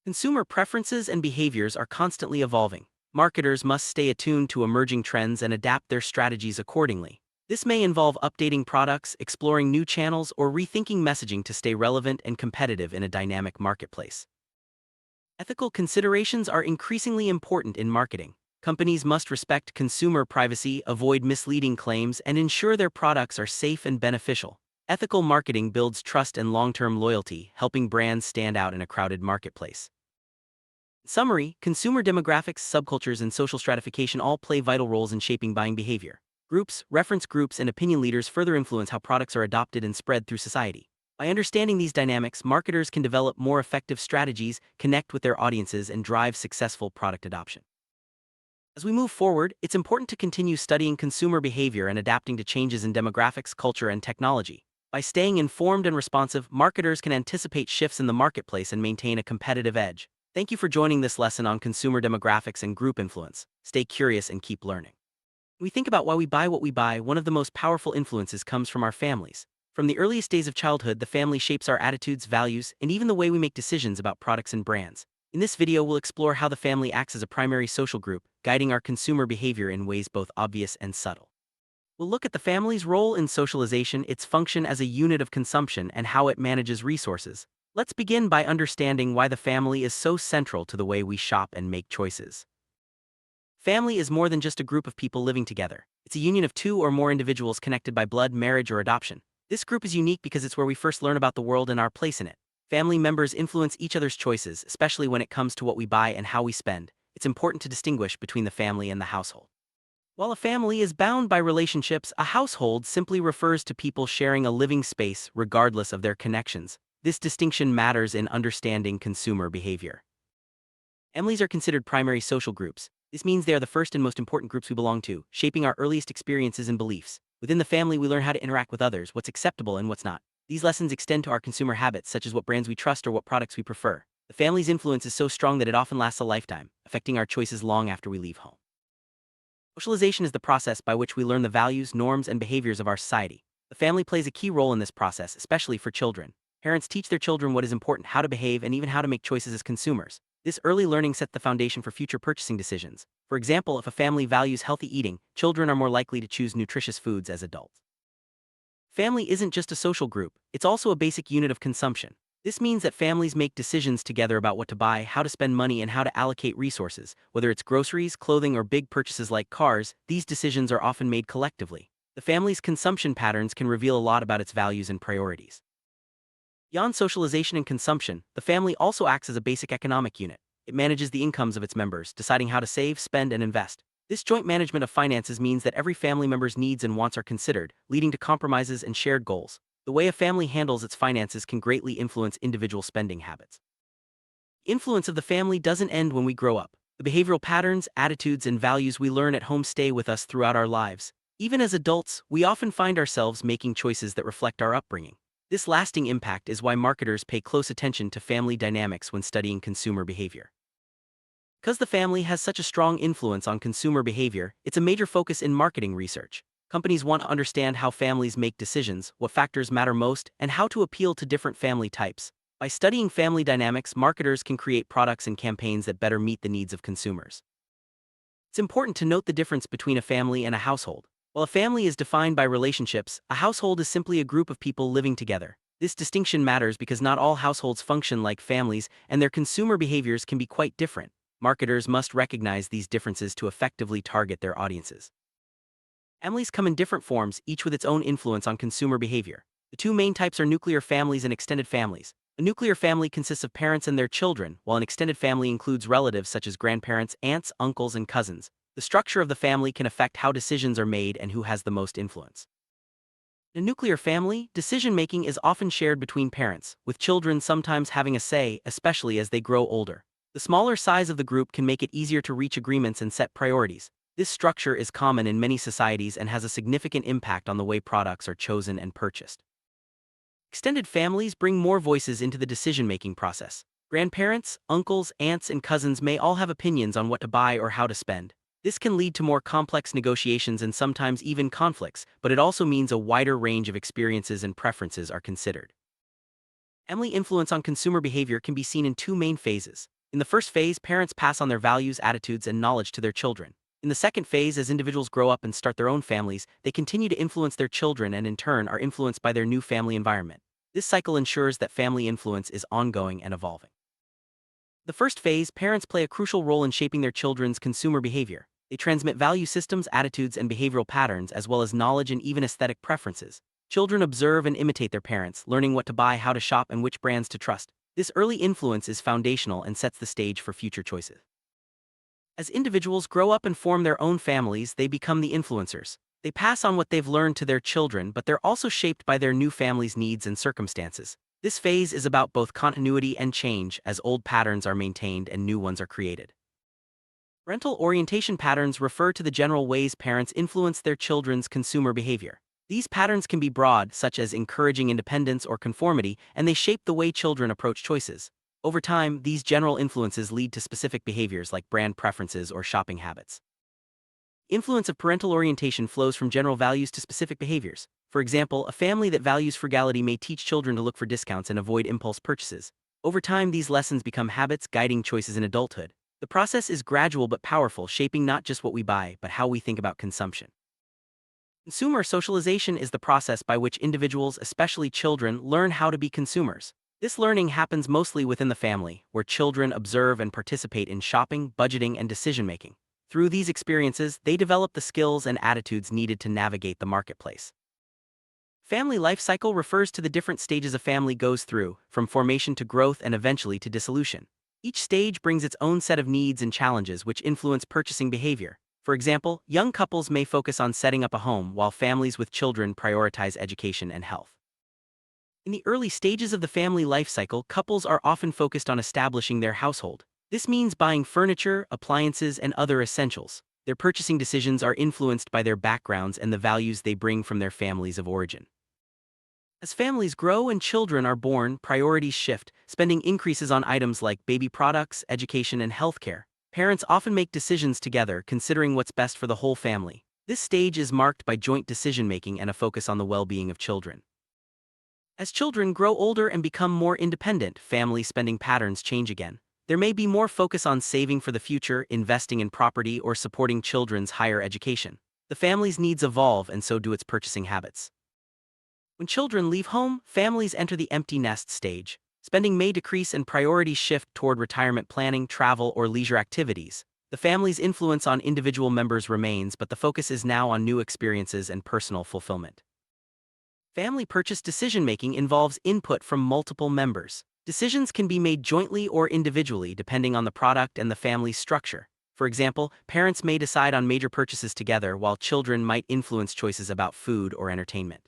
Consumer preferences and behaviors are constantly evolving. Marketers must stay attuned to emerging trends and adapt their strategies accordingly. This may involve updating products, exploring new channels, or rethinking messaging to stay relevant and competitive in a dynamic marketplace. Ethical considerations are increasingly important in marketing. Companies must respect consumer privacy, avoid misleading claims, and ensure their products are safe and beneficial. Ethical marketing builds trust and long-term loyalty, helping brands stand out in a crowded marketplace. In summary, consumer demographics, subcultures, and social stratification all play vital roles in shaping buying behavior. Groups, reference groups, and opinion leaders further influence how products are adopted and spread through society. By understanding these dynamics, marketers can develop more effective strategies, connect with their audiences, and drive successful product adoption. As we move forward, it's important to continue studying consumer behavior and adapting to changes in demographics, culture, and technology. By staying informed and responsive, marketers can anticipate shifts in the marketplace and maintain a competitive edge. Thank you for joining this lesson on consumer demographics and group influence. Stay curious and keep learning. When we think about why we buy what we buy, one of the most powerful influences comes from our families. From the earliest days of childhood, the family shapes our attitudes, values, and even the way we make decisions about products and brands. In this video, we'll explore how the family acts as a primary social group, guiding our consumer behavior in ways both obvious and subtle. We'll look at the family's role in socialization, its function as a unit of consumption, and how it manages resources. Let's begin by understanding why the family is so central to the way we shop and make choices. Family is more than just a group of people living together. It's a union of two or more individuals connected by blood, marriage, or adoption. This group is unique because it's where we first learn about the world and our place in it. Family members influence each other's choices, especially when it comes to what we buy and how we spend. It's important to distinguish between the family and the household. While a family is bound by relationships, a household simply refers to people sharing a living space regardless of their connections. This distinction matters in understanding consumer behavior. Families are considered primary social groups. This means they are the first and most important groups we belong to, shaping our earliest experiences and beliefs. Within the family, we learn how to interact with others, what's acceptable and what's not. These lessons extend to our consumer habits, such as what brands we trust or what products we prefer. The family's influence is so strong that it often lasts a lifetime, affecting our choices long after we leave home. Socialization is the process by which we learn the values, norms, and behaviors of our society. The family plays a key role in this process, especially for children. Parents teach their children what is important, how to behave, and even how to make choices as consumers. This early learning sets the foundation for future purchasing decisions. For example, if a family values healthy eating, children are more likely to choose nutritious foods as adults. Family isn't just a social group, it's also a basic unit of consumption. This means that families make decisions together about what to buy, how to spend money, and how to allocate resources. Whether it's groceries, clothing, or big purchases like cars, these decisions are often made collectively. The family's consumption patterns can reveal a lot about its values and priorities. Beyond socialization and consumption, the family also acts as a basic economic unit. It manages the incomes of its members, deciding how to save, spend, and invest. This joint management of finances means that every family member's needs and wants are considered, leading to compromises and shared goals. The way a family handles its finances can greatly influence individual spending habits. The influence of the family doesn't end when we grow up. The behavioral patterns, attitudes, and values we learn at home stay with us throughout our lives. Even as adults, we often find ourselves making choices that reflect our upbringing. This lasting impact is why marketers pay close attention to family dynamics when studying consumer behavior. Because the family has such a strong influence on consumer behavior, it's a major focus in marketing research. Companies want to understand how families make decisions, what factors matter most, and how to appeal to different family types. By studying family dynamics, marketers can create products and campaigns that better meet the needs of consumers. It's important to note the difference between a family and a household. While a family is defined by relationships, a household is simply a group of people living together. This distinction matters because not all households function like families, and their consumer behaviors can be quite different. Marketers must recognize these differences to effectively target their audiences. Families come in different forms, each with its own influence on consumer behavior. The two main types are nuclear families and extended families. A nuclear family consists of parents and their children, while an extended family includes relatives such as grandparents, aunts, uncles, and cousins. The structure of the family can affect how decisions are made and who has the most influence. In a nuclear family, decision-making is often shared between parents, with children sometimes having a say, especially as they grow older. The smaller size of the group can make it easier to reach agreements and set priorities. This structure is common in many societies and has a significant impact on the way products are chosen and purchased. Extended families bring more voices into the decision-making process. Grandparents, uncles, aunts, and cousins may all have opinions on what to buy or how to spend. This can lead to more complex negotiations and sometimes even conflicts, but it also means a wider range of experiences and preferences are considered. Family influence on consumer behavior can be seen in two main phases. In the first phase, parents pass on their values, attitudes, and knowledge to their children. In the second phase, as individuals grow up and start their own families, they continue to influence their children and in turn are influenced by their new family environment. This cycle ensures that family influence is ongoing and evolving. The first phase, parents play a crucial role in shaping their children's consumer behavior. They transmit value systems, attitudes, and behavioral patterns, as well as knowledge and even aesthetic preferences. Children observe and imitate their parents, learning what to buy, how to shop, and which brands to trust. This early influence is foundational and sets the stage for future choices. As individuals grow up and form their own families, they become the influencers. They pass on what they've learned to their children, but they're also shaped by their new family's needs and circumstances. This phase is about both continuity and change, as old patterns are maintained and new ones are created. Parental orientation patterns refer to the general ways parents influence their children's consumer behavior. These patterns can be broad, such as encouraging independence or conformity, and they shape the way children approach choices. Over time, these general influences lead to specific behaviors like brand preferences or shopping habits. Influence of parental orientation flows from general values to specific behaviors. For example, a family that values frugality may teach children to look for discounts and avoid impulse purchases. Over time, these lessons become habits, guiding choices in adulthood. The process is gradual but powerful, shaping not just what we buy, but how we think about consumption. Consumer socialization is the process by which individuals, especially children, learn how to be consumers. This learning happens mostly within the family, where children observe and participate in shopping, budgeting, and decision-making. Through these experiences, they develop the skills and attitudes needed to navigate the marketplace. Family life cycle refers to the different stages a family goes through, from formation to growth and eventually to dissolution. Each stage brings its own set of needs and challenges which influence purchasing behavior. For example, young couples may focus on setting up a home while families with children prioritize education and health. In the early stages of the family life cycle, couples are often focused on establishing their household. This means buying furniture, appliances, and other essentials. Their purchasing decisions are influenced by their backgrounds and the values they bring from their families of origin. As families grow and children are born, priorities shift. Spending increases on items like baby products, education, and healthcare. Parents often make decisions together, considering what's best for the whole family. This stage is marked by joint decision-making and a focus on the well-being of children. As children grow older and become more independent, family spending patterns change again. There may be more focus on saving for the future, investing in property, or supporting children's higher education. The family's needs evolve and so do its purchasing habits. When children leave home, families enter the empty nest stage. Spending may decrease and priorities shift toward retirement planning, travel, or leisure activities. The family's influence on individual members remains, but the focus is now on new experiences and personal fulfillment. Family purchase decision-making involves input from multiple members. Decisions can be made jointly or individually depending on the product and the family's structure. For example, parents may decide on major purchases together while children might influence choices about food or entertainment.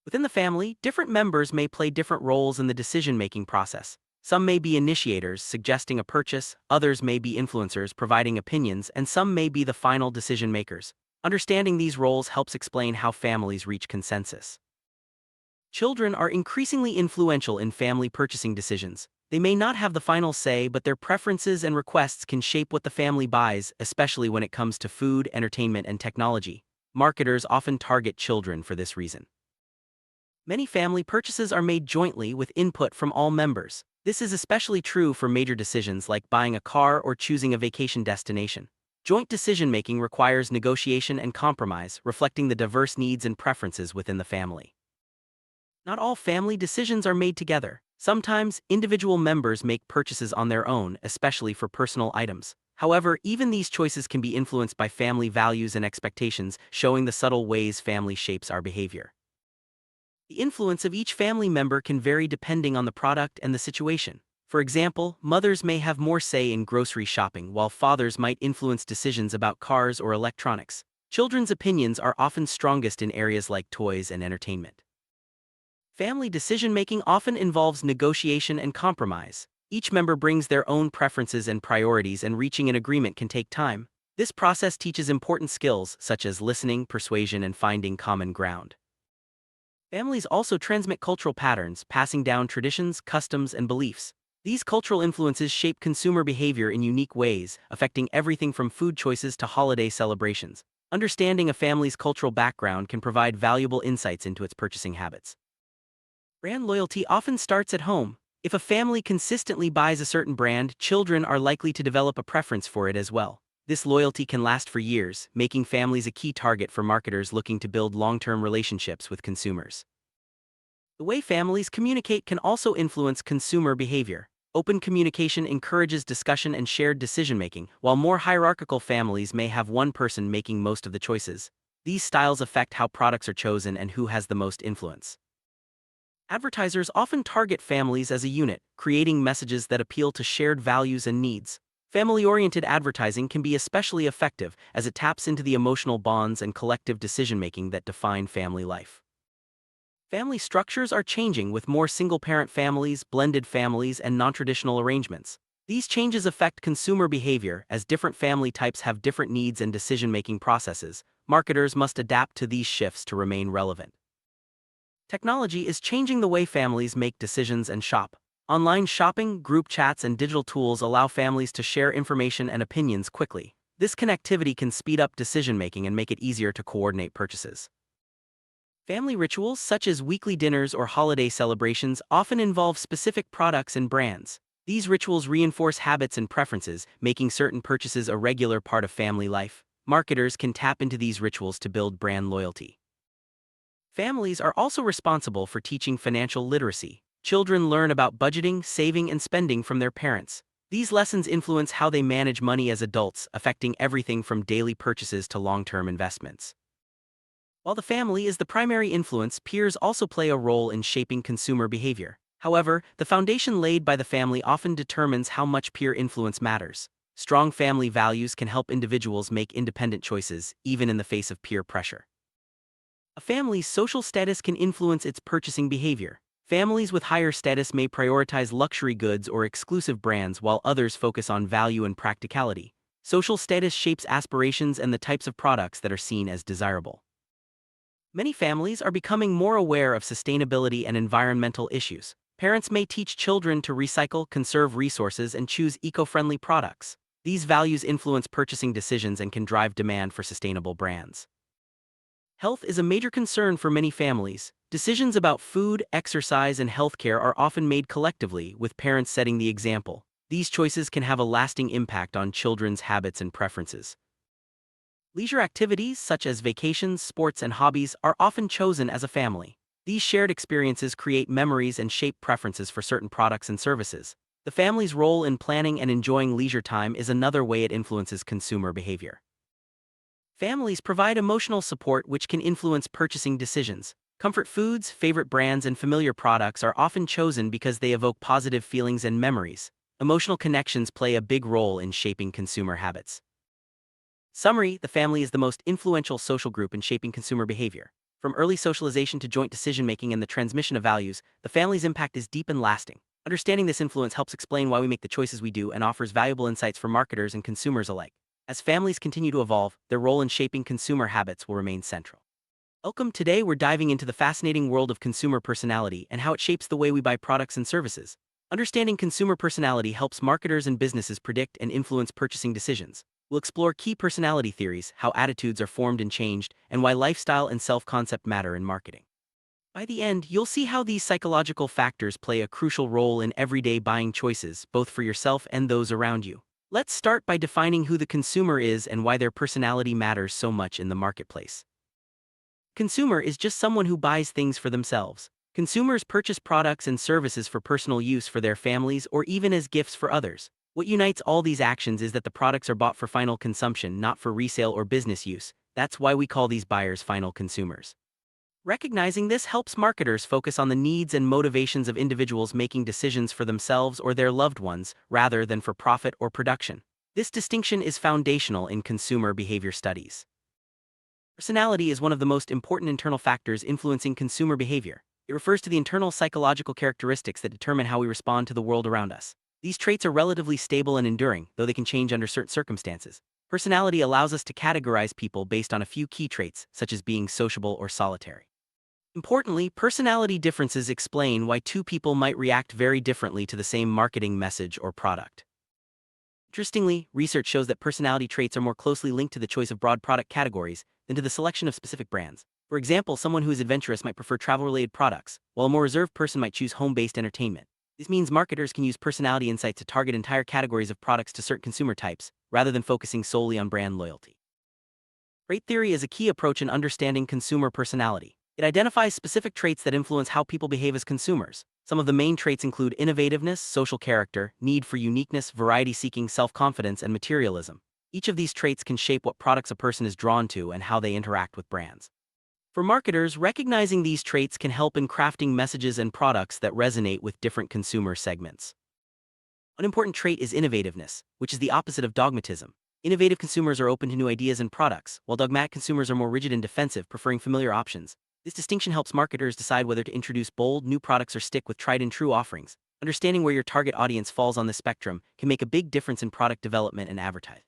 Within the family, different members may play different roles in the decision-making process. Some may be initiators, suggesting a purchase, others may be influencers, providing opinions, and some may be the final decision-makers. Understanding these roles helps explain how families reach consensus. Children are increasingly influential in family purchasing decisions. They may not have the final say, but their preferences and requests can shape what the family buys, especially when it comes to food, entertainment, and technology. Marketers often target children for this reason. Many family purchases are made jointly with input from all members. This is especially true for major decisions like buying a car or choosing a vacation destination. Joint decision-making requires negotiation and compromise, reflecting the diverse needs and preferences within the family. Not all family decisions are made together. Sometimes, individual members make purchases on their own, especially for personal items. However, even these choices can be influenced by family values and expectations, showing the subtle ways family shapes our behavior. The influence of each family member can vary depending on the product and the situation. For example, mothers may have more say in grocery shopping, while fathers might influence decisions about cars or electronics. Children's opinions are often strongest in areas like toys and entertainment. Family decision-making often involves negotiation and compromise. Each member brings their own preferences and priorities, and reaching an agreement can take time. This process teaches important skills such as listening, persuasion, and finding common ground. Families also transmit cultural patterns, passing down traditions, customs, and beliefs. These cultural influences shape consumer behavior in unique ways, affecting everything from food choices to holiday celebrations. Understanding a family's cultural background can provide valuable insights into its purchasing habits. Brand loyalty often starts at home. If a family consistently buys a certain brand, children are likely to develop a preference for it as well. This loyalty can last for years, making families a key target for marketers looking to build long-term relationships with consumers. The way families communicate can also influence consumer behavior. Open communication encourages discussion and shared decision-making, while more hierarchical families may have one person making most of the choices. These styles affect how products are chosen and who has the most influence. Advertisers often target families as a unit, creating messages that appeal to shared values and needs. Family-oriented advertising can be especially effective as it taps into the emotional bonds and collective decision-making that define family life. Family structures are changing with more single-parent families, blended families, and non-traditional arrangements. These changes affect consumer behavior as different family types have different needs and decision-making processes. Marketers must adapt to these shifts to remain relevant. Technology is changing the way families make decisions and shop. Online shopping, group chats, and digital tools allow families to share information and opinions quickly. This connectivity can speed up decision-making and make it easier to coordinate purchases. Family rituals such as weekly dinners or holiday celebrations often involve specific products and brands. These rituals reinforce habits and preferences, making certain purchases a regular part of family life. Marketers can tap into these rituals to build brand loyalty. Families are also responsible for teaching financial literacy. Children learn about budgeting, saving, and spending from their parents. These lessons influence how they manage money as adults, affecting everything from daily purchases to long-term investments. While the family is the primary influence, peers also play a role in shaping consumer behavior. However, the foundation laid by the family often determines how much peer influence matters. Strong family values can help individuals make independent choices, even in the face of peer pressure. A family's social status can influence its purchasing behavior. Families with higher status may prioritize luxury goods or exclusive brands while others focus on value and practicality. Social status shapes aspirations and the types of products that are seen as desirable. Many families are becoming more aware of sustainability and environmental issues. Parents may teach children to recycle, conserve resources, and choose eco-friendly products. These values influence purchasing decisions and can drive demand for sustainable brands. Health is a major concern for many families. Decisions about food, exercise, and healthcare are often made collectively, with parents setting the example. These choices can have a lasting impact on children's habits and preferences. Leisure activities such as vacations, sports, and hobbies are often chosen as a family. These shared experiences create memories and shape preferences for certain products and services. The family's role in planning and enjoying leisure time is another way it influences consumer behavior. Families provide emotional support which can influence purchasing decisions. Comfort foods, favorite brands, and familiar products are often chosen because they evoke positive feelings and memories. Emotional connections play a big role in shaping consumer habits. Summary: the family is the most influential social group in shaping consumer behavior. From early socialization to joint decision-making and the transmission of values, the family's impact is deep and lasting. Understanding this influence helps explain why we make the choices we do and offers valuable insights for marketers and consumers alike. As families continue to evolve, their role in shaping consumer habits will remain central. Welcome. Today we're diving into the fascinating world of consumer personality and how it shapes the way we buy products and services. Understanding consumer personality helps marketers and businesses predict and influence purchasing decisions. We'll explore key personality theories, how attitudes are formed and changed, and why lifestyle and self-concept matter in marketing. By the end, you'll see how these psychological factors play a crucial role in everyday buying choices, both for yourself and those around you. Let's start by defining who the consumer is and why their personality matters so much in the marketplace. Consumer is just someone who buys things for themselves. Consumers purchase products and services for personal use for their families or even as gifts for others. What unites all these actions is that the products are bought for final consumption, not for resale or business use. That's why we call these buyers final consumers. Recognizing this helps marketers focus on the needs and motivations of individuals making decisions for themselves or their loved ones, rather than for profit or production. This distinction is foundational in consumer behavior studies. Personality is one of the most important internal factors influencing consumer behavior. It refers to the internal psychological characteristics that determine how we respond to the world around us. These traits are relatively stable and enduring, though they can change under certain circumstances. Personality allows us to categorize people based on a few key traits, such as being sociable or solitary. Importantly, personality differences explain why two people might react very differently to the same marketing message or product. Interestingly, research shows that personality traits are more closely linked to the choice of broad product categories than to the selection of specific brands. For example, someone who is adventurous might prefer travel-related products, while a more reserved person might choose home-based entertainment. This means marketers can use personality insights to target entire categories of products to certain consumer types, rather than focusing solely on brand loyalty. Trait theory is a key approach in understanding consumer personality. It identifies specific traits that influence how people behave as consumers. Some of the main traits include innovativeness, social character, need for uniqueness, variety-seeking, self-confidence, and materialism. Each of these traits can shape what products a person is drawn to and how they interact with brands. For marketers, recognizing these traits can help in crafting messages and products that resonate with different consumer segments. An important trait is innovativeness, which is the opposite of dogmatism. Innovative consumers are open to new ideas and products, while dogmatic consumers are more rigid and defensive, preferring familiar options. This distinction helps marketers decide whether to introduce bold, new products or stick with tried-and-true offerings. Understanding where your target audience falls on this spectrum can make a big difference in product development and advertising.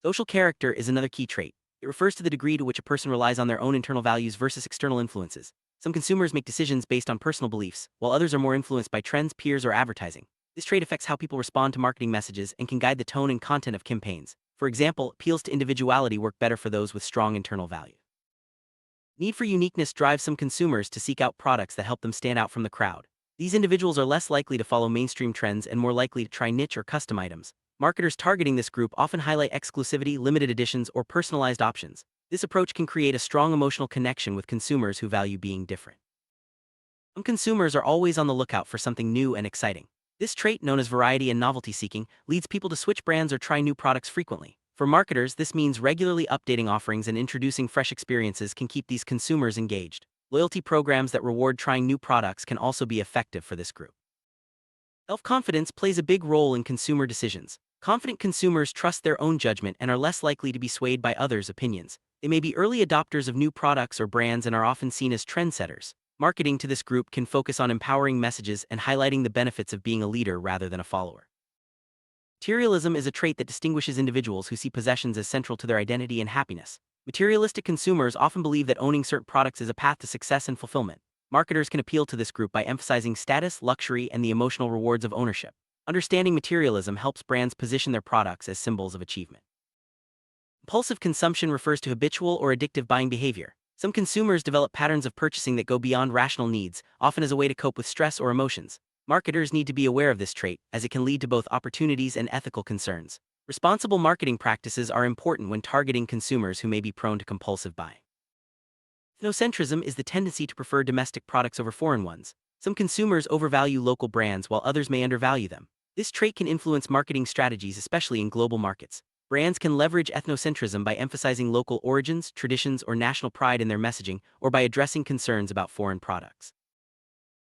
Social character is another key trait. It refers to the degree to which a person relies on their own internal values versus external influences. Some consumers make decisions based on personal beliefs, while others are more influenced by trends, peers, or advertising. This trait affects how people respond to marketing messages and can guide the tone and content of campaigns. For example, appeals to individuality work better for those with strong internal value. Need for uniqueness drives some consumers to seek out products that help them stand out from the crowd. These individuals are less likely to follow mainstream trends and more likely to try niche or custom items. Marketers targeting this group often highlight exclusivity, limited editions, or personalized options. This approach can create a strong emotional connection with consumers who value being different. Some consumers are always on the lookout for something new and exciting. This trait, known as variety and novelty seeking, leads people to switch brands or try new products frequently. For marketers, this means regularly updating offerings and introducing fresh experiences can keep these consumers engaged. Loyalty programs that reward trying new products can also be effective for this group. Self-confidence plays a big role in consumer decisions. Confident consumers trust their own judgment and are less likely to be swayed by others' opinions. They may be early adopters of new products or brands and are often seen as trendsetters. Marketing to this group can focus on empowering messages and highlighting the benefits of being a leader rather than a follower. Materialism is a trait that distinguishes individuals who see possessions as central to their identity and happiness. Materialistic consumers often believe that owning certain products is a path to success and fulfillment. Marketers can appeal to this group by emphasizing status, luxury, and the emotional rewards of ownership. Understanding materialism helps brands position their products as symbols of achievement. Impulsive consumption refers to habitual or addictive buying behavior. Some consumers develop patterns of purchasing that go beyond rational needs, often as a way to cope with stress or emotions. Marketers need to be aware of this trait, as it can lead to both opportunities and ethical concerns. Responsible marketing practices are important when targeting consumers who may be prone to compulsive buying. Ethnocentrism is the tendency to prefer domestic products over foreign ones. Some consumers overvalue local brands while others may undervalue them. This trait can influence marketing strategies, especially in global markets. Brands can leverage ethnocentrism by emphasizing local origins, traditions, or national pride in their messaging, or by addressing concerns about foreign products.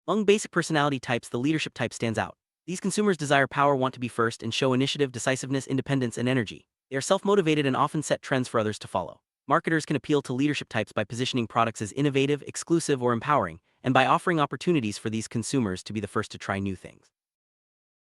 Among basic personality types, the leadership type stands out. These consumers desire power, want to be first, and show initiative, decisiveness, independence, and energy. They are self-motivated and often set trends for others to follow. Marketers can appeal to leadership types by positioning products as innovative, exclusive, or empowering, and by offering opportunities for these consumers to be the first to try new things.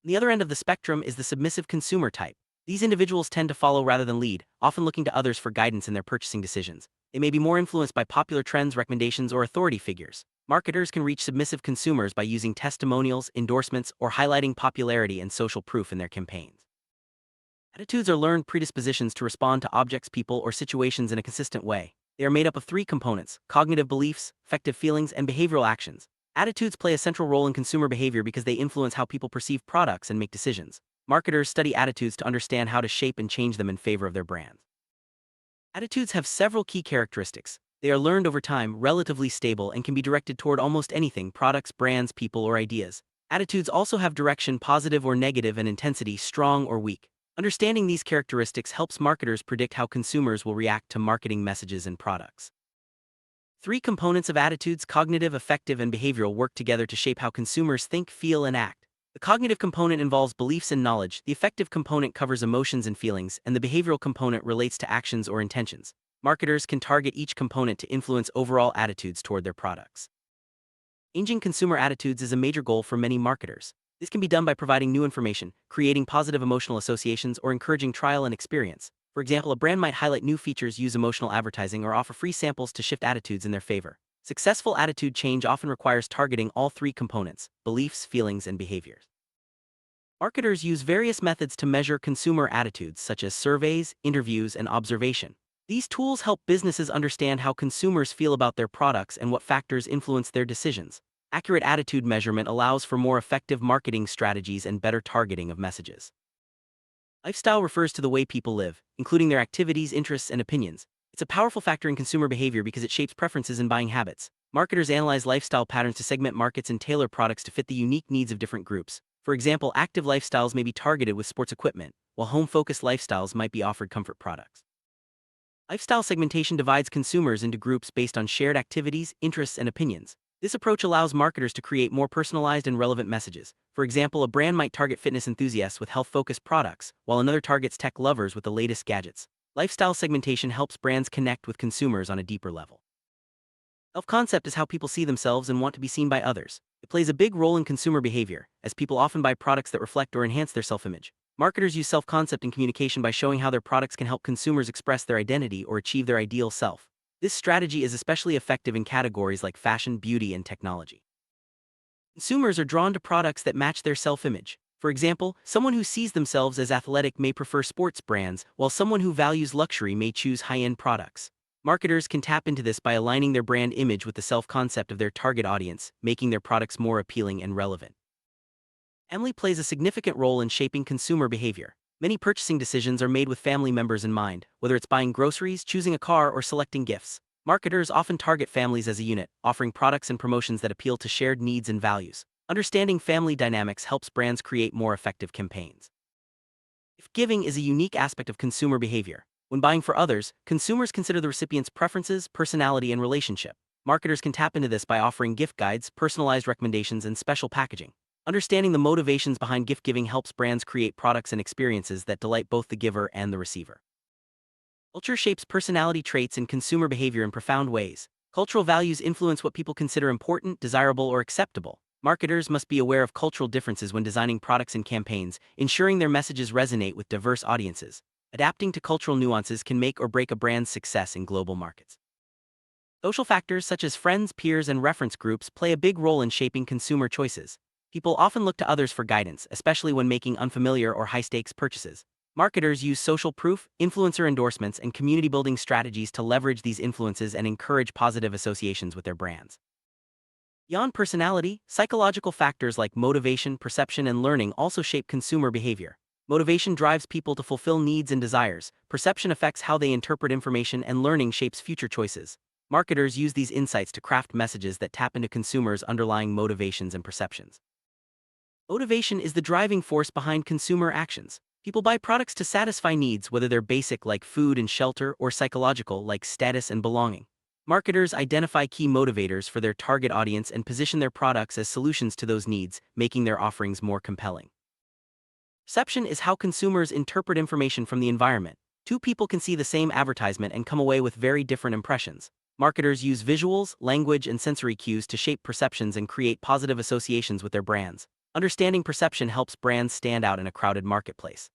On the other end of the spectrum is the submissive consumer type. These individuals tend to follow rather than lead, often looking to others for guidance in their purchasing decisions. They may be more influenced by popular trends, recommendations, or authority figures. Marketers can reach submissive consumers by using testimonials, endorsements, or highlighting popularity and social proof in their campaigns. Attitudes are learned predispositions to respond to objects, people, or situations in a consistent way. They are made up of three components: cognitive beliefs, affective feelings, and behavioral actions. Attitudes play a central role in consumer behavior because they influence how people perceive products and make decisions. Marketers study attitudes to understand how to shape and change them in favor of their brands. Attitudes have several key characteristics. They are learned over time, relatively stable, and can be directed toward almost anything: products, brands, people, or ideas. Attitudes also have direction, positive or negative, and intensity, strong or weak. Understanding these characteristics helps marketers predict how consumers will react to marketing messages and products. Three components of attitudes: cognitive, affective, and behavioral work together to shape how consumers think, feel, and act. The cognitive component involves beliefs and knowledge, the affective component covers emotions and feelings, and the behavioral component relates to actions or intentions. Marketers can target each component to influence overall attitudes toward their products. Changing consumer attitudes is a major goal for many marketers. This can be done by providing new information, creating positive emotional associations, or encouraging trial and experience. For example, a brand might highlight new features, use emotional advertising, or offer free samples to shift attitudes in their favor. Successful attitude change often requires targeting all three components: beliefs, feelings, and behaviors. Marketers use various methods to measure consumer attitudes, such as surveys, interviews, and observation. These tools help businesses understand how consumers feel about their products and what factors influence their decisions. Accurate attitude measurement allows for more effective marketing strategies and better targeting of messages. Lifestyle refers to the way people live, including their activities, interests, and opinions. It's a powerful factor in consumer behavior because it shapes preferences and buying habits. Marketers analyze lifestyle patterns to segment markets and tailor products to fit the unique needs of different groups. For example, active lifestyles may be targeted with sports equipment, while home-focused lifestyles might be offered comfort products. Lifestyle segmentation divides consumers into groups based on shared activities, interests, and opinions. This approach allows marketers to create more personalized and relevant messages. For example, a brand might target fitness enthusiasts with health-focused products, while another targets tech lovers with the latest gadgets. Lifestyle segmentation helps brands connect with consumers on a deeper level. Self-concept is how people see themselves and want to be seen by others. It plays a big role in consumer behavior, as people often buy products that reflect or enhance their self-image. Marketers use self-concept in communication by showing how their products can help consumers express their identity or achieve their ideal self. This strategy is especially effective in categories like fashion, beauty, and technology. Consumers are drawn to products that match their self-image. For example, someone who sees themselves as athletic may prefer sports brands, while someone who values luxury may choose high-end products. Marketers can tap into this by aligning their brand image with the self-concept of their target audience, making their products more appealing and relevant. Family plays a significant role in shaping consumer behavior. Many purchasing decisions are made with family members in mind, whether it's buying groceries, choosing a car, or selecting gifts. Marketers often target families as a unit, offering products and promotions that appeal to shared needs and values. Understanding family dynamics helps brands create more effective campaigns. Gift giving is a unique aspect of consumer behavior. When buying for others, consumers consider the recipient's preferences, personality, and relationship. Marketers can tap into this by offering gift guides, personalized recommendations, and special packaging. Understanding the motivations behind gift giving helps brands create products and experiences that delight both the giver and the receiver. Culture shapes personality traits and consumer behavior in profound ways. Cultural values influence what people consider important, desirable, or acceptable. Marketers must be aware of cultural differences when designing products and campaigns, ensuring their messages resonate with diverse audiences. Adapting to cultural nuances can make or break a brand's success in global markets. Social factors such as friends, peers, and reference groups play a big role in shaping consumer choices. People often look to others for guidance, especially when making unfamiliar or high-stakes purchases. Marketers use social proof, influencer endorsements, and community-building strategies to leverage these influences and encourage positive associations with their brands. Beyond personality, psychological factors like motivation, perception, and learning also shape consumer behavior. Motivation drives people to fulfill needs and desires, perception affects how they interpret information, and learning shapes future choices. Marketers use these insights to craft messages that tap into consumers' underlying motivations and perceptions. Motivation is the driving force behind consumer actions. People buy products to satisfy needs, whether they're basic like food and shelter or psychological like status and belonging. Marketers identify key motivators for their target audience and position their products as solutions to those needs, making their offerings more compelling. Perception is how consumers interpret information from the environment. Two people can see the same advertisement and come away with very different impressions. Marketers use visuals, language, and sensory cues to shape perceptions and create positive associations with their brands. Understanding perception helps brands stand out in a crowded marketplace.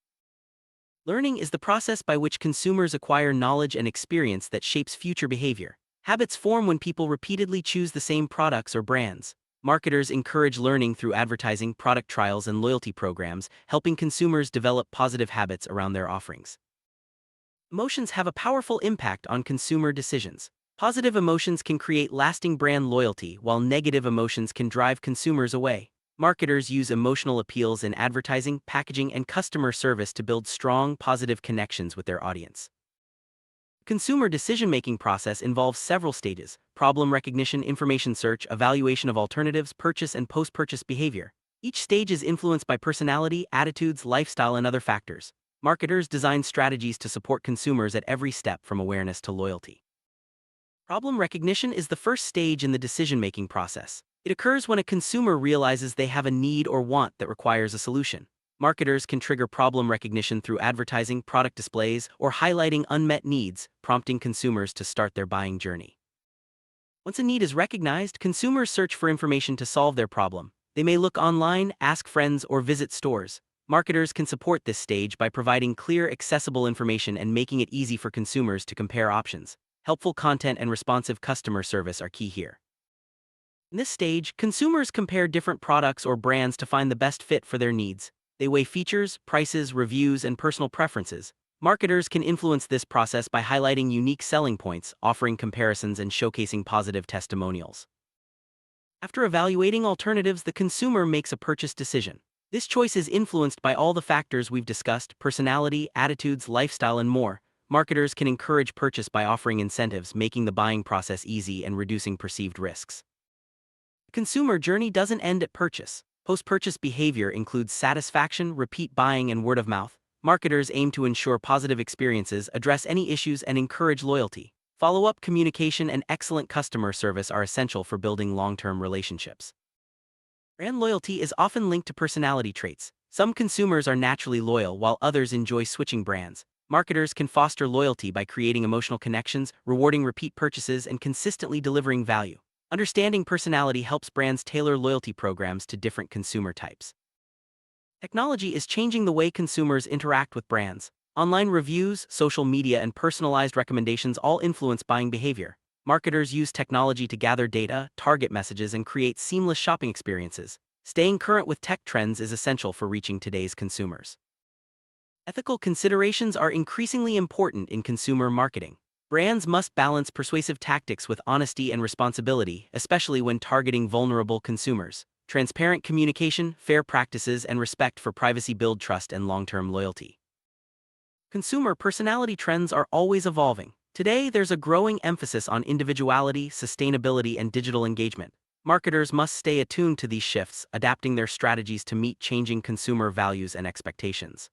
Learning is the process by which consumers acquire knowledge and experience that shapes future behavior. Habits form when people repeatedly choose the same products or brands. Marketers encourage learning through advertising, product trials, and loyalty programs, helping consumers develop positive habits around their offerings. Emotions have a powerful impact on consumer decisions. Positive emotions can create lasting brand loyalty, while negative emotions can drive consumers away. Marketers use emotional appeals in advertising, packaging, and customer service to build strong, positive connections with their audience. The consumer decision-making process involves several stages: problem recognition, information search, evaluation of alternatives, purchase, and post-purchase behavior. Each stage is influenced by personality, attitudes, lifestyle, and other factors. Marketers design strategies to support consumers at every step, from awareness to loyalty. Problem recognition is the first stage in the decision-making process. It occurs when a consumer realizes they have a need or want that requires a solution. Marketers can trigger problem recognition through advertising, product displays, or highlighting unmet needs, prompting consumers to start their buying journey. Once a need is recognized, consumers search for information to solve their problem. They may look online, ask friends, or visit stores. Marketers can support this stage by providing clear, accessible information and making it easy for consumers to compare options. Helpful content and responsive customer service are key here. In this stage, consumers compare different products or brands to find the best fit for their needs. They weigh features, prices, reviews, and personal preferences. Marketers can influence this process by highlighting unique selling points, offering comparisons, and showcasing positive testimonials. After evaluating alternatives, the consumer makes a purchase decision. This choice is influenced by all the factors we've discussed: personality, attitudes, lifestyle, and more. Marketers can encourage purchase by offering incentives, making the buying process easy and reducing perceived risks. The consumer journey doesn't end at purchase. Post-purchase behavior includes satisfaction, repeat buying, and word of mouth. Marketers aim to ensure positive experiences, address any issues, and encourage loyalty. Follow-up communication and excellent customer service are essential for building long-term relationships. Brand loyalty is often linked to personality traits. Some consumers are naturally loyal while others enjoy switching brands. Marketers can foster loyalty by creating emotional connections, rewarding repeat purchases, and consistently delivering value. Understanding personality helps brands tailor loyalty programs to different consumer types. Technology is changing the way consumers interact with brands. Online reviews, social media, and personalized recommendations all influence buying behavior. Marketers use technology to gather data, target messages, and create seamless shopping experiences. Staying current with tech trends is essential for reaching today's consumers. Ethical considerations are increasingly important in consumer marketing. Brands must balance persuasive tactics with honesty and responsibility, especially when targeting vulnerable consumers. Transparent communication, fair practices, and respect for privacy build trust and long-term loyalty. Consumer personality trends are always evolving. Today, there's a growing emphasis on individuality, sustainability, and digital engagement. Marketers must stay attuned to these shifts, adapting their strategies to meet changing consumer values and expectations.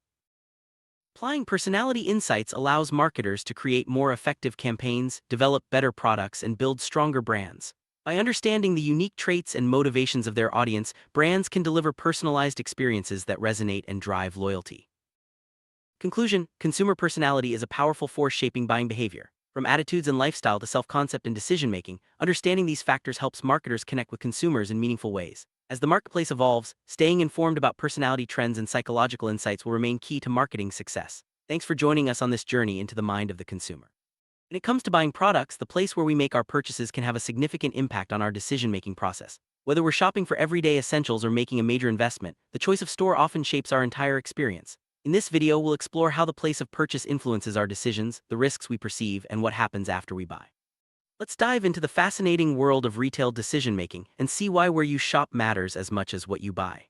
Applying personality insights allows marketers to create more effective campaigns, develop better products, and build stronger brands. By understanding the unique traits and motivations of their audience, brands can deliver personalized experiences that resonate and drive loyalty. Conclusion: consumer personality is a powerful force shaping buying behavior. From attitudes and lifestyle to self-concept and decision-making, understanding these factors helps marketers connect with consumers in meaningful ways. As the marketplace evolves, staying informed about personality trends and psychological insights will remain key to marketing success. Thanks for joining us on this journey into the mind of the consumer. When it comes to buying products, the place where we make our purchases can have a significant impact on our decision-making process. Whether we're shopping for everyday essentials or making a major investment, the choice of store often shapes our entire experience. In this video, we'll explore how the place of purchase influences our decisions, the risks we perceive, and what happens after we buy. Let's dive into the fascinating world of retail decision-making and see why where you shop matters as much as what you buy.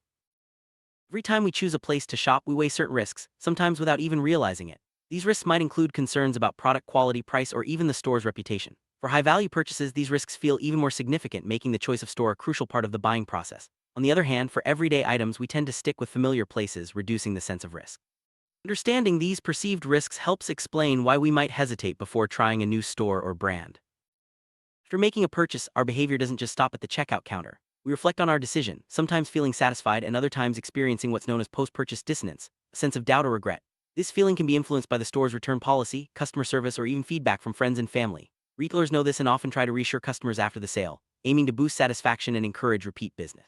Every time we choose a place to shop, we weigh certain risks, sometimes without even realizing it. These risks might include concerns about product quality, price, or even the store's reputation. For high-value purchases, these risks feel even more significant, making the choice of store a crucial part of the buying process. On the other hand, for everyday items, we tend to stick with familiar places, reducing the sense of risk. Understanding these perceived risks helps explain why we might hesitate before trying a new store or brand. After making a purchase, our behavior doesn't just stop at the checkout counter. We reflect on our decision, sometimes feeling satisfied and other times experiencing what's known as post-purchase dissonance, a sense of doubt or regret. This feeling can be influenced by the store's return policy, customer service, or even feedback from friends and family. Retailers know this and often try to reassure customers after the sale, aiming to boost satisfaction and encourage repeat business.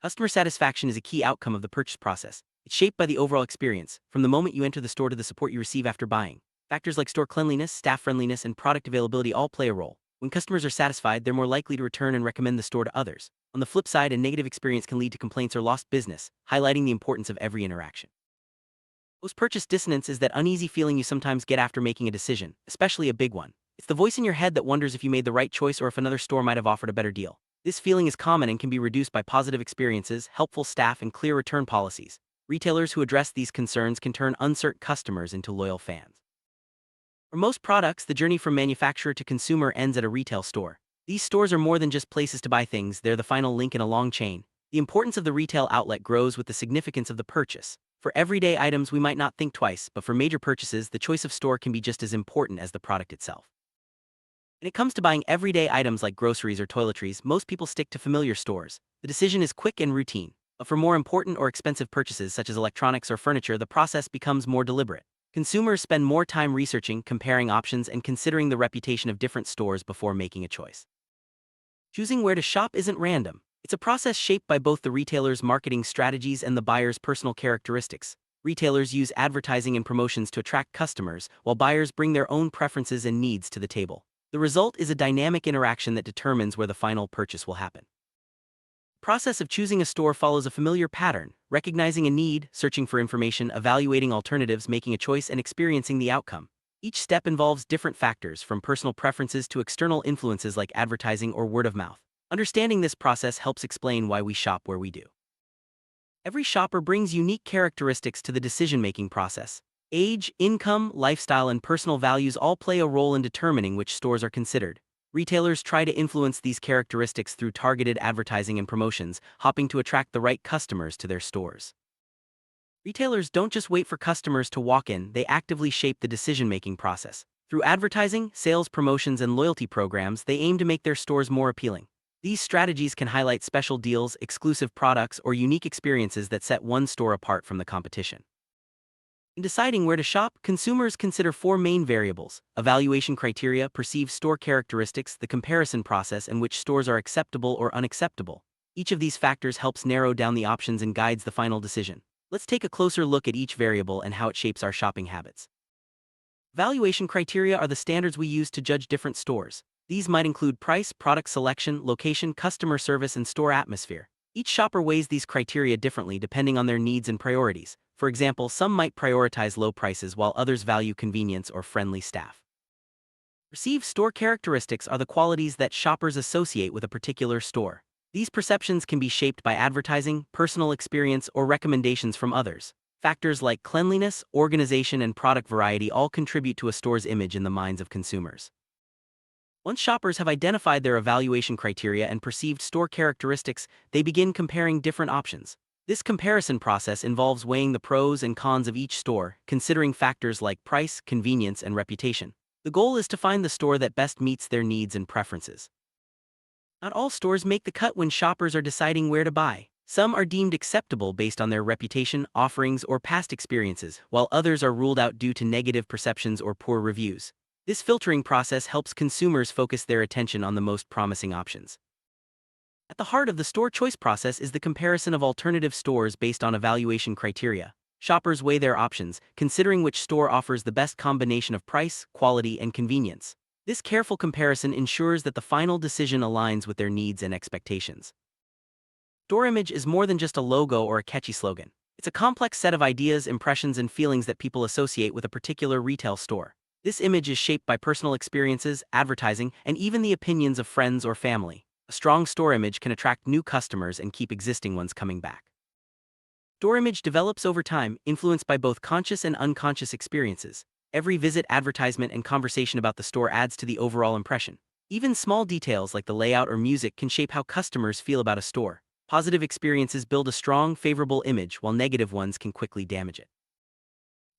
Customer satisfaction is a key outcome of the purchase process. It's shaped by the overall experience, from the moment you enter the store to the support you receive after buying. Factors like store cleanliness, staff friendliness, and product availability all play a role. When customers are satisfied, they're more likely to return and recommend the store to others. On the flip side, a negative experience can lead to complaints or lost business, highlighting the importance of every interaction. Post-purchase dissonance is that uneasy feeling you sometimes get after making a decision, especially a big one. It's the voice in your head that wonders if you made the right choice or if another store might have offered a better deal. This feeling is common and can be reduced by positive experiences, helpful staff, and clear return policies. Retailers who address these concerns can turn uncertain customers into loyal fans. For most products, the journey from manufacturer to consumer ends at a retail store. These stores are more than just places to buy things, they're the final link in a long chain. The importance of the retail outlet grows with the significance of the purchase. For everyday items, we might not think twice, but for major purchases, the choice of store can be just as important as the product itself. When it comes to buying everyday items like groceries or toiletries, most people stick to familiar stores. The decision is quick and routine. But for more important or expensive purchases such as electronics or furniture, the process becomes more deliberate. Consumers spend more time researching, comparing options, and considering the reputation of different stores before making a choice. Choosing where to shop isn't random. It's a process shaped by both the retailer's marketing strategies and the buyer's personal characteristics. retailers use advertising and promotions to attract customers, while buyers bring their own preferences and needs to the table. The result is a dynamic interaction that determines where the final purchase will happen. The process of choosing a store follows a familiar pattern: recognizing a need, searching for information, evaluating alternatives, making a choice, and experiencing the outcome. Each step involves different factors, from personal preferences to external influences like advertising or word of mouth. Understanding this process helps explain why we shop where we do. Every shopper brings unique characteristics to the decision-making process. Age, income, lifestyle, and personal values all play a role in determining which stores are considered. Retailers try to influence these characteristics through targeted advertising and promotions, hoping to attract the right customers to their stores. Retailers don't just wait for customers to walk in, they actively shape the decision-making process. Through advertising, sales promotions, and loyalty programs, they aim to make their stores more appealing. These strategies can highlight special deals, exclusive products, or unique experiences that set one store apart from the competition. In deciding where to shop, consumers consider four main variables: evaluation criteria, perceived store characteristics, the comparison process, and which stores are acceptable or unacceptable. Each of these factors helps narrow down the options and guides the final decision. Let's take a closer look at each variable and how it shapes our shopping habits. Valuation criteria are the standards we use to judge different stores. These might include price, product selection, location, customer service, and store atmosphere. Each shopper weighs these criteria differently depending on their needs and priorities. For example, some might prioritize low prices while others value convenience or friendly staff. Perceived store characteristics are the qualities that shoppers associate with a particular store. These perceptions can be shaped by advertising, personal experience, or recommendations from others. Factors like cleanliness, organization, and product variety all contribute to a store's image in the minds of consumers. Once shoppers have identified their evaluation criteria and perceived store characteristics, they begin comparing different options. This comparison process involves weighing the pros and cons of each store, considering factors like price, convenience, and reputation. The goal is to find the store that best meets their needs and preferences. Not all stores make the cut when shoppers are deciding where to buy. Some are deemed acceptable based on their reputation, offerings, or past experiences, while others are ruled out due to negative perceptions or poor reviews. This filtering process helps consumers focus their attention on the most promising options. At the heart of the store choice process is the comparison of alternative stores based on evaluation criteria. Shoppers weigh their options, considering which store offers the best combination of price, quality, and convenience. This careful comparison ensures that the final decision aligns with their needs and expectations. Store image is more than just a logo or a catchy slogan. It's a complex set of ideas, impressions, and feelings that people associate with a particular retail store. This image is shaped by personal experiences, advertising, and even the opinions of friends or family. A strong store image can attract new customers and keep existing ones coming back. Store image develops over time, influenced by both conscious and unconscious experiences. Every visit, advertisement, and conversation about the store adds to the overall impression. Even small details like the layout or music can shape how customers feel about a store. Positive experiences build a strong, favorable image, while negative ones can quickly damage it.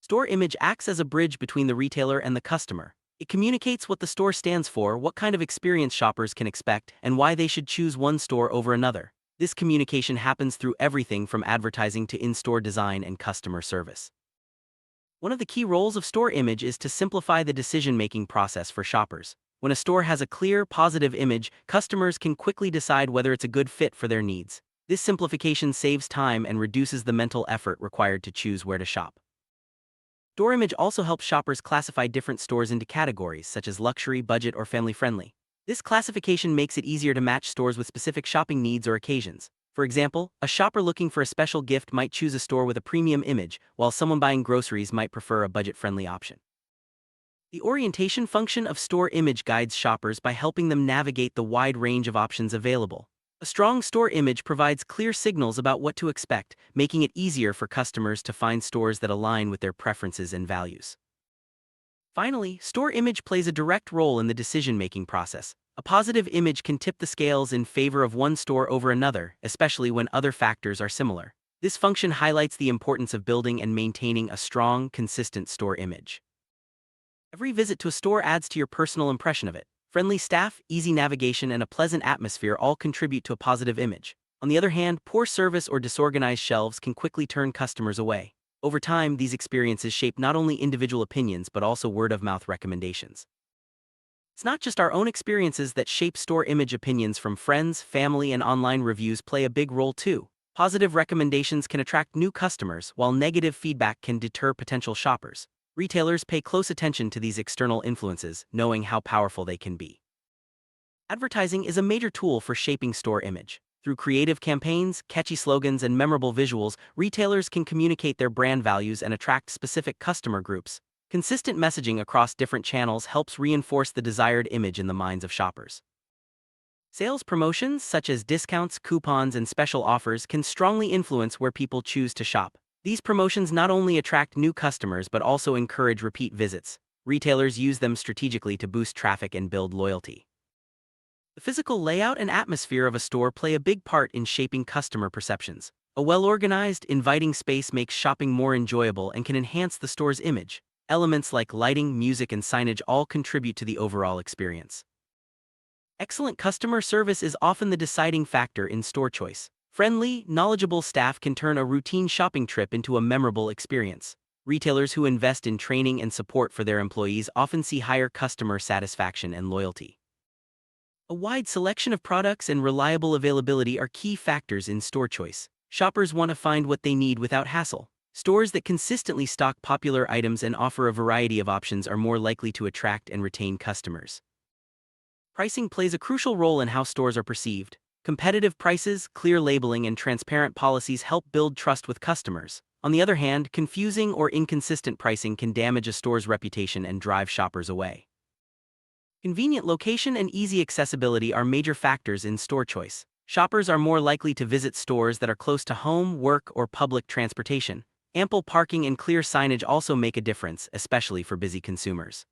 Store image acts as a bridge between the retailer and the customer. It communicates what the store stands for, what kind of experience shoppers can expect, and why they should choose one store over another. This communication happens through everything from advertising to in-store design and customer service. One of the key roles of store image is to simplify the decision-making process for shoppers. When a store has a clear, positive image, customers can quickly decide whether it's a good fit for their needs. This simplification saves time and reduces the mental effort required to choose where to shop. Store image also helps shoppers classify different stores into categories such as luxury, budget, or family-friendly. This classification makes it easier to match stores with specific shopping needs or occasions. For example, a shopper looking for a special gift might choose a store with a premium image, while someone buying groceries might prefer a budget-friendly option. The orientation function of store image guides shoppers by helping them navigate the wide range of options available. A strong store image provides clear signals about what to expect, making it easier for customers to find stores that align with their preferences and values. Finally, store image plays a direct role in the decision-making process. A positive image can tip the scales in favor of one store over another, especially when other factors are similar. This function highlights the importance of building and maintaining a strong, consistent store image. Every visit to a store adds to your personal impression of it. Friendly staff, easy navigation, and a pleasant atmosphere all contribute to a positive image. On the other hand, poor service or disorganized shelves can quickly turn customers away. Over time, these experiences shape not only individual opinions but also word-of-mouth recommendations. It's not just our own experiences that shape store image. Opinions from friends, family, and online reviews play a big role too. Positive recommendations can attract new customers, while negative feedback can deter potential shoppers. Retailers pay close attention to these external influences, knowing how powerful they can be. Advertising is a major tool for shaping store image. Through creative campaigns, catchy slogans, and memorable visuals, retailers can communicate their brand values and attract specific customer groups. Consistent messaging across different channels helps reinforce the desired image in the minds of shoppers. Sales promotions, such as discounts, coupons, and special offers, can strongly influence where people choose to shop. These promotions not only attract new customers but also encourage repeat visits. Retailers use them strategically to boost traffic and build loyalty. The physical layout and atmosphere of a store play a big part in shaping customer perceptions. A well-organized, inviting space makes shopping more enjoyable and can enhance the store's image. Elements like lighting, music, and signage all contribute to the overall experience. Excellent customer service is often the deciding factor in store choice. Friendly, knowledgeable staff can turn a routine shopping trip into a memorable experience. Retailers who invest in training and support for their employees often see higher customer satisfaction and loyalty. A wide selection of products and reliable availability are key factors in store choice. Shoppers want to find what they need without hassle. Stores that consistently stock popular items and offer a variety of options are more likely to attract and retain customers. Pricing plays a crucial role in how stores are perceived. Competitive prices, clear labeling, and transparent policies help build trust with customers. On the other hand, confusing or inconsistent pricing can damage a store's reputation and drive shoppers away. Convenient location and easy accessibility are major factors in store choice. Shoppers are more likely to visit stores that are close to home, work, or public transportation. Ample parking and clear signage also make a difference, especially for busy consumers.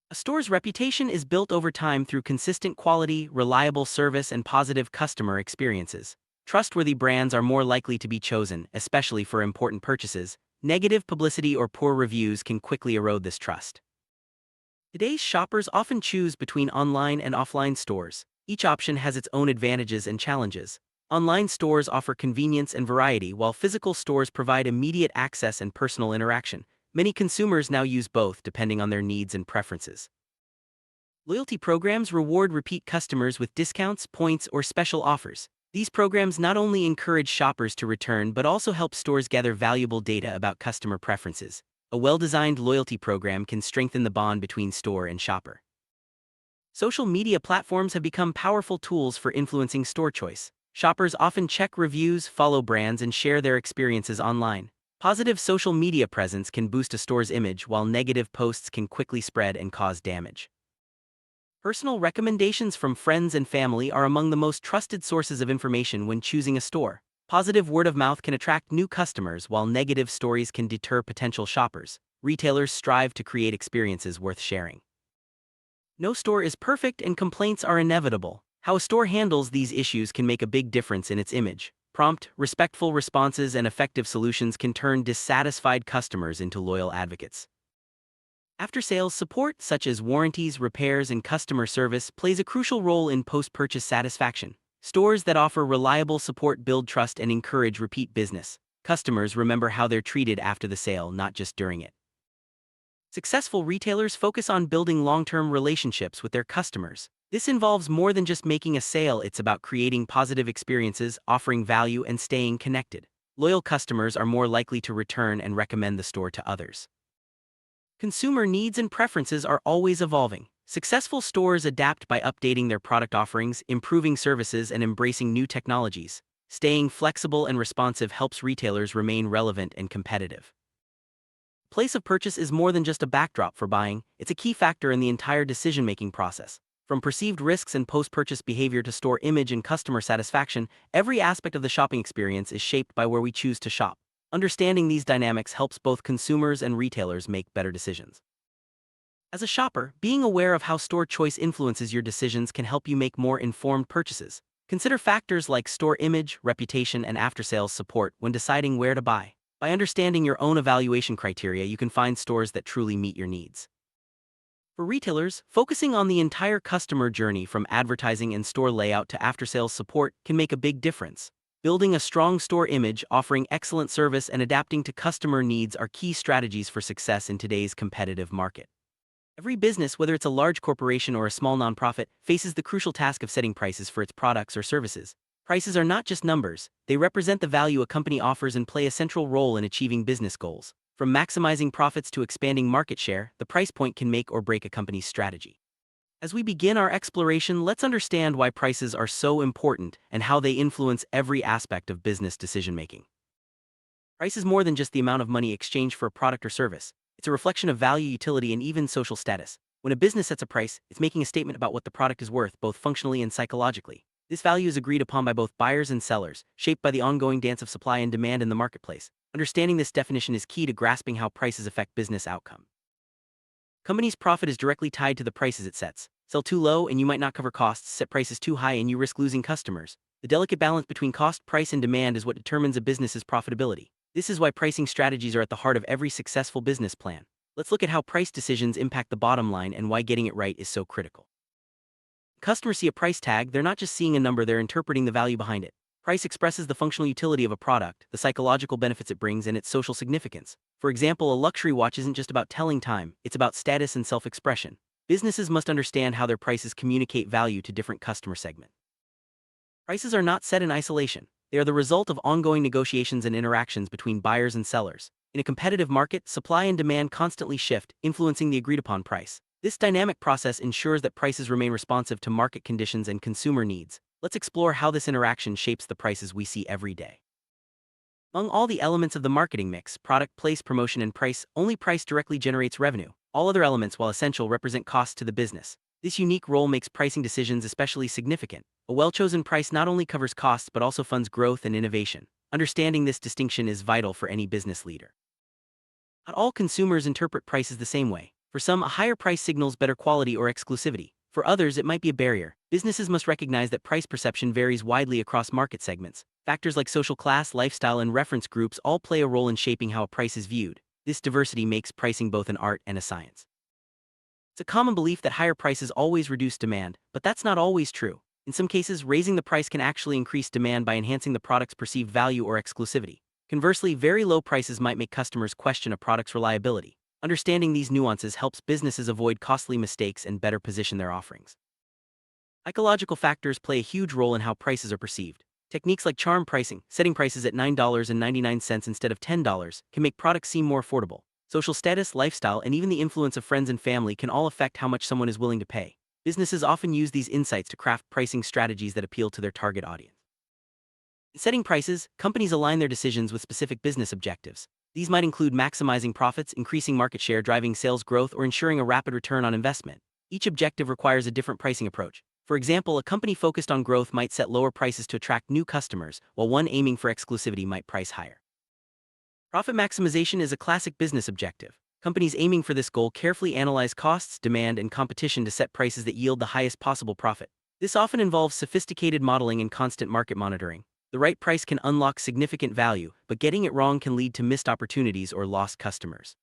A store's reputation is built over time through consistent quality, reliable service, and positive customer experiences. Trustworthy brands are more likely to be chosen, especially for important purchases. Negative publicity or poor reviews can quickly erode this trust. Today's shoppers often choose between online and offline stores. Each option has its own advantages and challenges. Online stores offer convenience and variety, while physical stores provide immediate access and personal interaction. Many consumers now use both depending on their needs and preferences. Loyalty programs reward repeat customers with discounts, points, or special offers. These programs not only encourage shoppers to return but also help stores gather valuable data about customer preferences. A well-designed loyalty program can strengthen the bond between store and shopper. Social media platforms have become powerful tools for influencing store choice. Shoppers often check reviews, follow brands, and share their experiences online. Positive social media presence can boost a store's image, while negative posts can quickly spread and cause damage. Personal recommendations from friends and family are among the most trusted sources of information when choosing a store. Positive word of mouth can attract new customers, while negative stories can deter potential shoppers. Retailers strive to create experiences worth sharing. No store is perfect and complaints are inevitable. How a store handles these issues can make a big difference in its image. Prompt, respectful responses and effective solutions can turn dissatisfied customers into loyal advocates. After-sales support, such as warranties, repairs, and customer service, plays a crucial role in post-purchase satisfaction. Stores that offer reliable support build trust and encourage repeat business. Customers remember how they're treated after the sale, not just during it. Successful retailers focus on building long-term relationships with their customers. This involves more than just making a sale. It's about creating positive experiences, offering value, and staying connected. Loyal customers are more likely to return and recommend the store to others. Consumer needs and preferences are always evolving. Successful stores adapt by updating their product offerings, improving services, and embracing new technologies. Staying flexible and responsive helps retailers remain relevant and competitive. Place of purchase is more than just a backdrop for buying, it's a key factor in the entire decision-making process. From perceived risks and post-purchase behavior to store image and customer satisfaction, every aspect of the shopping experience is shaped by where we choose to shop. Understanding these dynamics helps both consumers and retailers make better decisions. As a shopper, being aware of how store choice influences your decisions can help you make more informed purchases. Consider factors like store image, reputation, and after-sales support when deciding where to buy. By understanding your own evaluation criteria, you can find stores that truly meet your needs. For retailers, focusing on the entire customer journey from advertising and store layout to after-sales support can make a big difference. Building a strong store image, offering excellent service, and adapting to customer needs are key strategies for success in today's competitive market. Every business, whether it's a large corporation or a small nonprofit, faces the crucial task of setting prices for its products or services. Prices are not just numbers, they represent the value a company offers and play a central role in achieving business goals. From maximizing profits to expanding market share, the price point can make or break a company's strategy. As we begin our exploration, let's understand why prices are so important and how they influence every aspect of business decision-making. Price is more than just the amount of money exchanged for a product or service. It's a reflection of value, utility, and even social status. When a business sets a price, it's making a statement about what the product is worth, both functionally and psychologically. This value is agreed upon by both buyers and sellers, shaped by the ongoing dance of supply and demand in the marketplace. Understanding this definition is key to grasping how prices affect business outcome. Company's profit is directly tied to the prices it sets. Sell too low and you might not cover costs, set prices too high and you risk losing customers. The delicate balance between cost, price, and demand is what determines a business's profitability. This is why pricing strategies are at the heart of every successful business plan. Let's look at how price decisions impact the bottom line and why getting it right is so critical. Customers see a price tag, they're not just seeing a number, they're interpreting the value behind it. Price expresses the functional utility of a product, the psychological benefits it brings, and its social significance. For example, a luxury watch isn't just about telling time, it's about status and self-expression. Businesses must understand how their prices communicate value to different customer segments. Prices are not set in isolation. They are the result of ongoing negotiations and interactions between buyers and sellers. In a competitive market, supply and demand constantly shift, influencing the agreed-upon price. This dynamic process ensures that prices remain responsive to market conditions and consumer needs. Let's explore how this interaction shapes the prices we see every day. Among all the elements of the marketing mix, product, place, promotion, and price, only price directly generates revenue. All other elements, while essential, represent costs to the business. This unique role makes pricing decisions especially significant. A well-chosen price not only covers costs but also funds growth and innovation. Understanding this distinction is vital for any business leader. Not all consumers interpret prices the same way. For some, a higher price signals better quality or exclusivity. For others, it might be a barrier. Businesses must recognize that price perception varies widely across market segments. Factors like social class, lifestyle, and reference groups all play a role in shaping how a price is viewed. This diversity makes pricing both an art and a science. It's a common belief that higher prices always reduce demand, but that's not always true. In some cases, raising the price can actually increase demand by enhancing the product's perceived value or exclusivity. Conversely, very low prices might make customers question a product's reliability. Understanding these nuances helps businesses avoid costly mistakes and better position their offerings. Psychological factors play a huge role in how prices are perceived. Techniques like charm pricing, setting prices at $9.99 instead of $10, can make products seem more affordable. Social status, lifestyle, and even the influence of friends and family can all affect how much someone is willing to pay. Businesses often use these insights to craft pricing strategies that appeal to their target audience. In setting prices, companies align their decisions with specific business objectives. These might include maximizing profits, increasing market share, driving sales growth, or ensuring a rapid return on investment. Each objective requires a different pricing approach. For example, a company focused on growth might set lower prices to attract new customers, while one aiming for exclusivity might price higher. Profit maximization is a classic business objective. Companies aiming for this goal carefully analyze costs, demand, and competition to set prices that yield the highest possible profit. This often involves sophisticated modeling and constant market monitoring. The right price can unlock significant value, but getting it wrong can lead to missed opportunities or lost customers.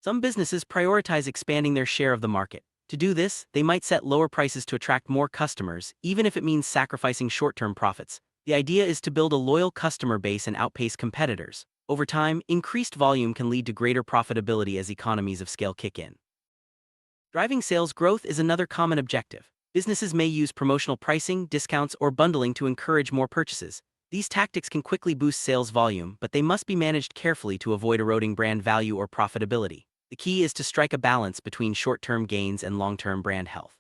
Some businesses prioritize expanding their share of the market. To do this, they might set lower prices to attract more customers, even if it means sacrificing short-term profits. The idea is to build a loyal customer base and outpace competitors. Over time, increased volume can lead to greater profitability as economies of scale kick in. Driving sales growth is another common objective. Businesses may use promotional pricing, discounts, or bundling to encourage more purchases. These tactics can quickly boost sales volume, but they must be managed carefully to avoid eroding brand value or profitability. The key is to strike a balance between short-term gains and long-term brand health.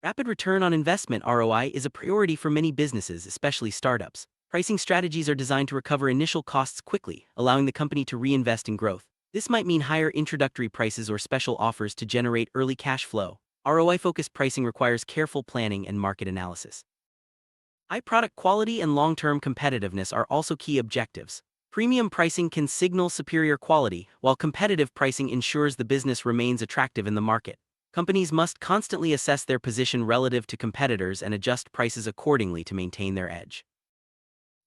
Rapid return on investment (ROI) is a priority for many businesses, especially startups. Pricing strategies are designed to recover initial costs quickly, allowing the company to reinvest in growth. This might mean higher introductory prices or special offers to generate early cash flow. ROI-focused pricing requires careful planning and market analysis. High product quality and long-term competitiveness are also key objectives. Premium pricing can signal superior quality, while competitive pricing ensures the business remains attractive in the market. Companies must constantly assess their position relative to competitors and adjust prices accordingly to maintain their edge.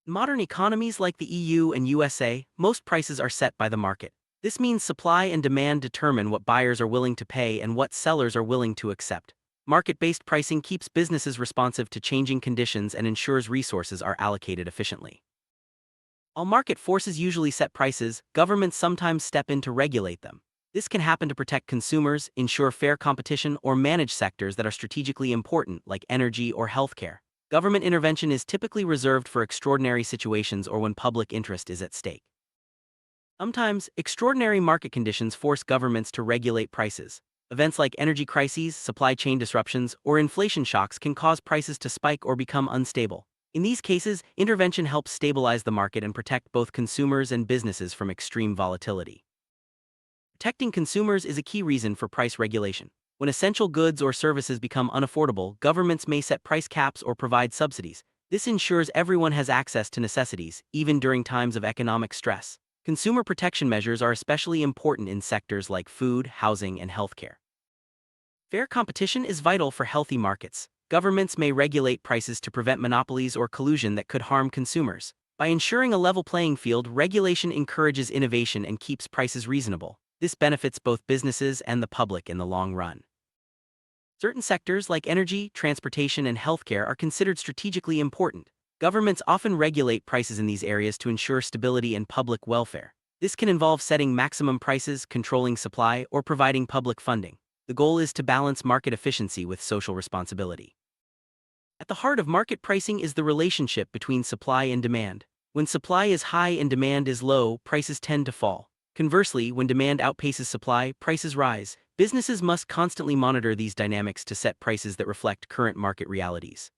In modern economies like the EU and USA, most prices are set by the market. This means supply and demand determine what buyers are willing to pay and what sellers are willing to accept. Market-based pricing keeps businesses responsive to changing conditions and ensures resources are allocated efficiently. While market forces usually set prices, governments sometimes step in to regulate them. This can happen to protect consumers, ensure fair competition, or manage sectors that are strategically important, like energy or healthcare. Government intervention is typically reserved for extraordinary situations or when public interest is at stake. Sometimes, extraordinary market conditions force governments to regulate prices. Events like energy crises, supply chain disruptions, or inflation shocks can cause prices to spike or become unstable. In these cases, intervention helps stabilize the market and protect both consumers and businesses from extreme volatility. Protecting consumers is a key reason for price regulation. When essential goods or services become unaffordable, governments may set price caps or provide subsidies. This ensures everyone has access to necessities, even during times of economic stress. Consumer protection measures are especially important in sectors like food, housing, and healthcare. Fair competition is vital for healthy markets. Governments may regulate prices to prevent monopolies or collusion that could harm consumers. By ensuring a level playing field, regulation encourages innovation and keeps prices reasonable. This benefits both businesses and the public in the long run. Certain sectors like energy, transportation, and healthcare are considered strategically important. Governments often regulate prices in these areas to ensure stability and public welfare. This can involve setting maximum prices, controlling supply, or providing public funding. The goal is to balance market efficiency with social responsibility. At the heart of market pricing is the relationship between supply and demand. When supply is high and demand is low, prices tend to fall. Conversely, when demand outpaces supply, prices rise. Businesses must constantly monitor these dynamics to set prices that reflect current market realities.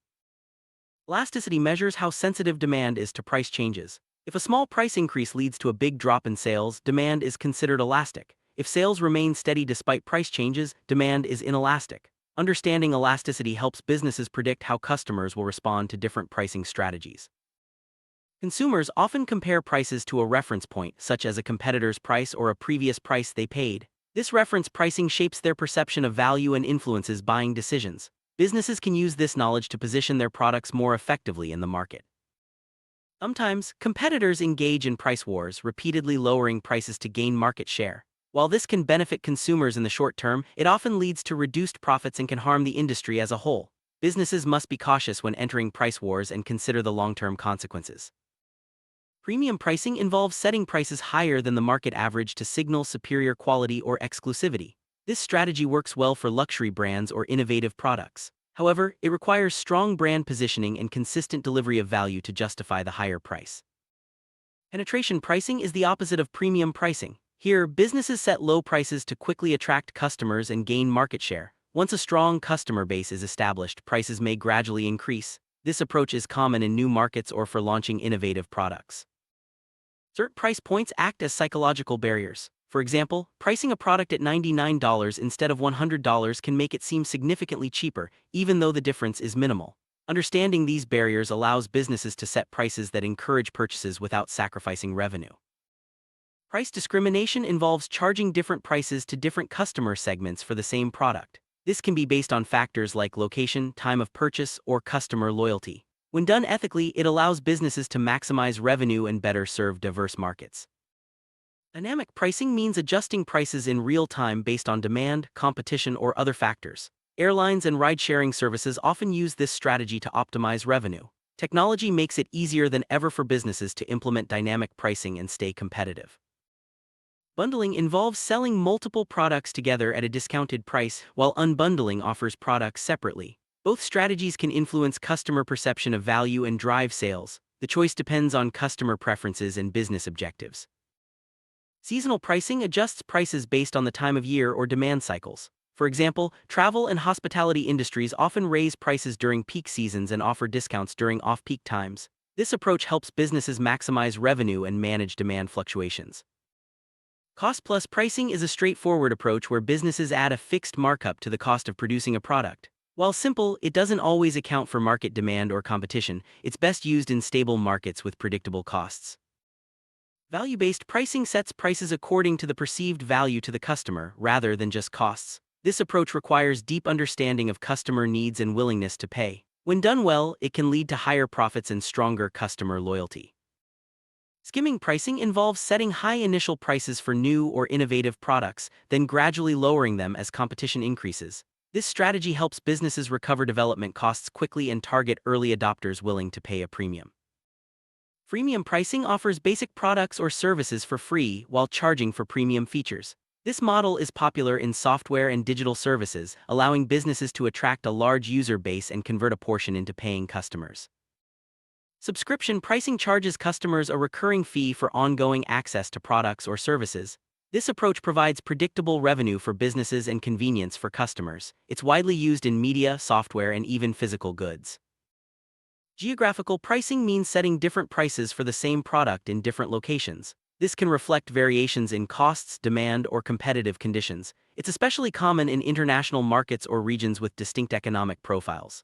Elasticity measures how sensitive demand is to price changes. If a small price increase leads to a big drop in sales, demand is considered elastic. If sales remain steady despite price changes, demand is inelastic. Understanding elasticity helps businesses predict how customers will respond to different pricing strategies. Consumers often compare prices to a reference point, such as a competitor's price or a previous price they paid. This reference pricing shapes their perception of value and influences buying decisions. Businesses can use this knowledge to position their products more effectively in the market. Sometimes, competitors engage in price wars, repeatedly lowering prices to gain market share. While this can benefit consumers in the short term, it often leads to reduced profits and can harm the industry as a whole. Businesses must be cautious when entering price wars and consider the long-term consequences. Premium pricing involves setting prices higher than the market average to signal superior quality or exclusivity. This strategy works well for luxury brands or innovative products. However, it requires strong brand positioning and consistent delivery of value to justify the higher price. Penetration pricing is the opposite of premium pricing. Here, businesses set low prices to quickly attract customers and gain market share. Once a strong customer base is established, prices may gradually increase. This approach is common in new markets or for launching innovative products. Certain price points act as psychological barriers. For example, pricing a product at $99 instead of $100 can make it seem significantly cheaper, even though the difference is minimal. Understanding these barriers allows businesses to set prices that encourage purchases without sacrificing revenue. Price discrimination involves charging different prices to different customer segments for the same product. This can be based on factors like location, time of purchase, or customer loyalty. When done ethically, it allows businesses to maximize revenue and better serve diverse markets. Dynamic pricing means adjusting prices in real time based on demand, competition, or other factors. Airlines and ride-sharing services often use this strategy to optimize revenue. Technology makes it easier than ever for businesses to implement dynamic pricing and stay competitive. Bundling involves selling multiple products together at a discounted price, while unbundling offers products separately. Both strategies can influence customer perception of value and drive sales. The choice depends on customer preferences and business objectives. Seasonal pricing adjusts prices based on the time of year or demand cycles. For example, travel and hospitality industries often raise prices during peak seasons and offer discounts during off-peak times. This approach helps businesses maximize revenue and manage demand fluctuations. Cost-plus pricing is a straightforward approach where businesses add a fixed markup to the cost of producing a product. While simple, it doesn't always account for market demand or competition. It's best used in stable markets with predictable costs. Value-based pricing sets prices according to the perceived value to the customer, rather than just costs. This approach requires deep understanding of customer needs and willingness to pay. When done well, it can lead to higher profits and stronger customer loyalty. Skimming pricing involves setting high initial prices for new or innovative products, then gradually lowering them as competition increases. This strategy helps businesses recover development costs quickly and target early adopters willing to pay a premium. Freemium pricing offers basic products or services for free while charging for premium features. This model is popular in software and digital services, allowing businesses to attract a large user base and convert a portion into paying customers. Subscription pricing charges customers a recurring fee for ongoing access to products or services. This approach provides predictable revenue for businesses and convenience for customers. It's widely used in media, software, and even physical goods. Geographical pricing means setting different prices for the same product in different locations. This can reflect variations in costs, demand, or competitive conditions. It's especially common in international markets or regions with distinct economic profiles.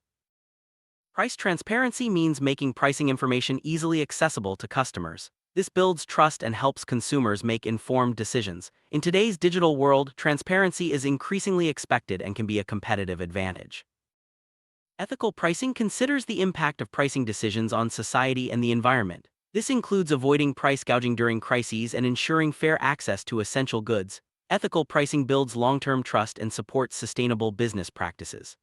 Price transparency means making pricing information easily accessible to customers. This builds trust and helps consumers make informed decisions. In today's digital world, transparency is increasingly expected and can be a competitive advantage. Ethical pricing considers the impact of pricing decisions on society and the environment. This includes avoiding price gouging during crises and ensuring fair access to essential goods. Ethical pricing builds long-term trust and supports sustainable business practices.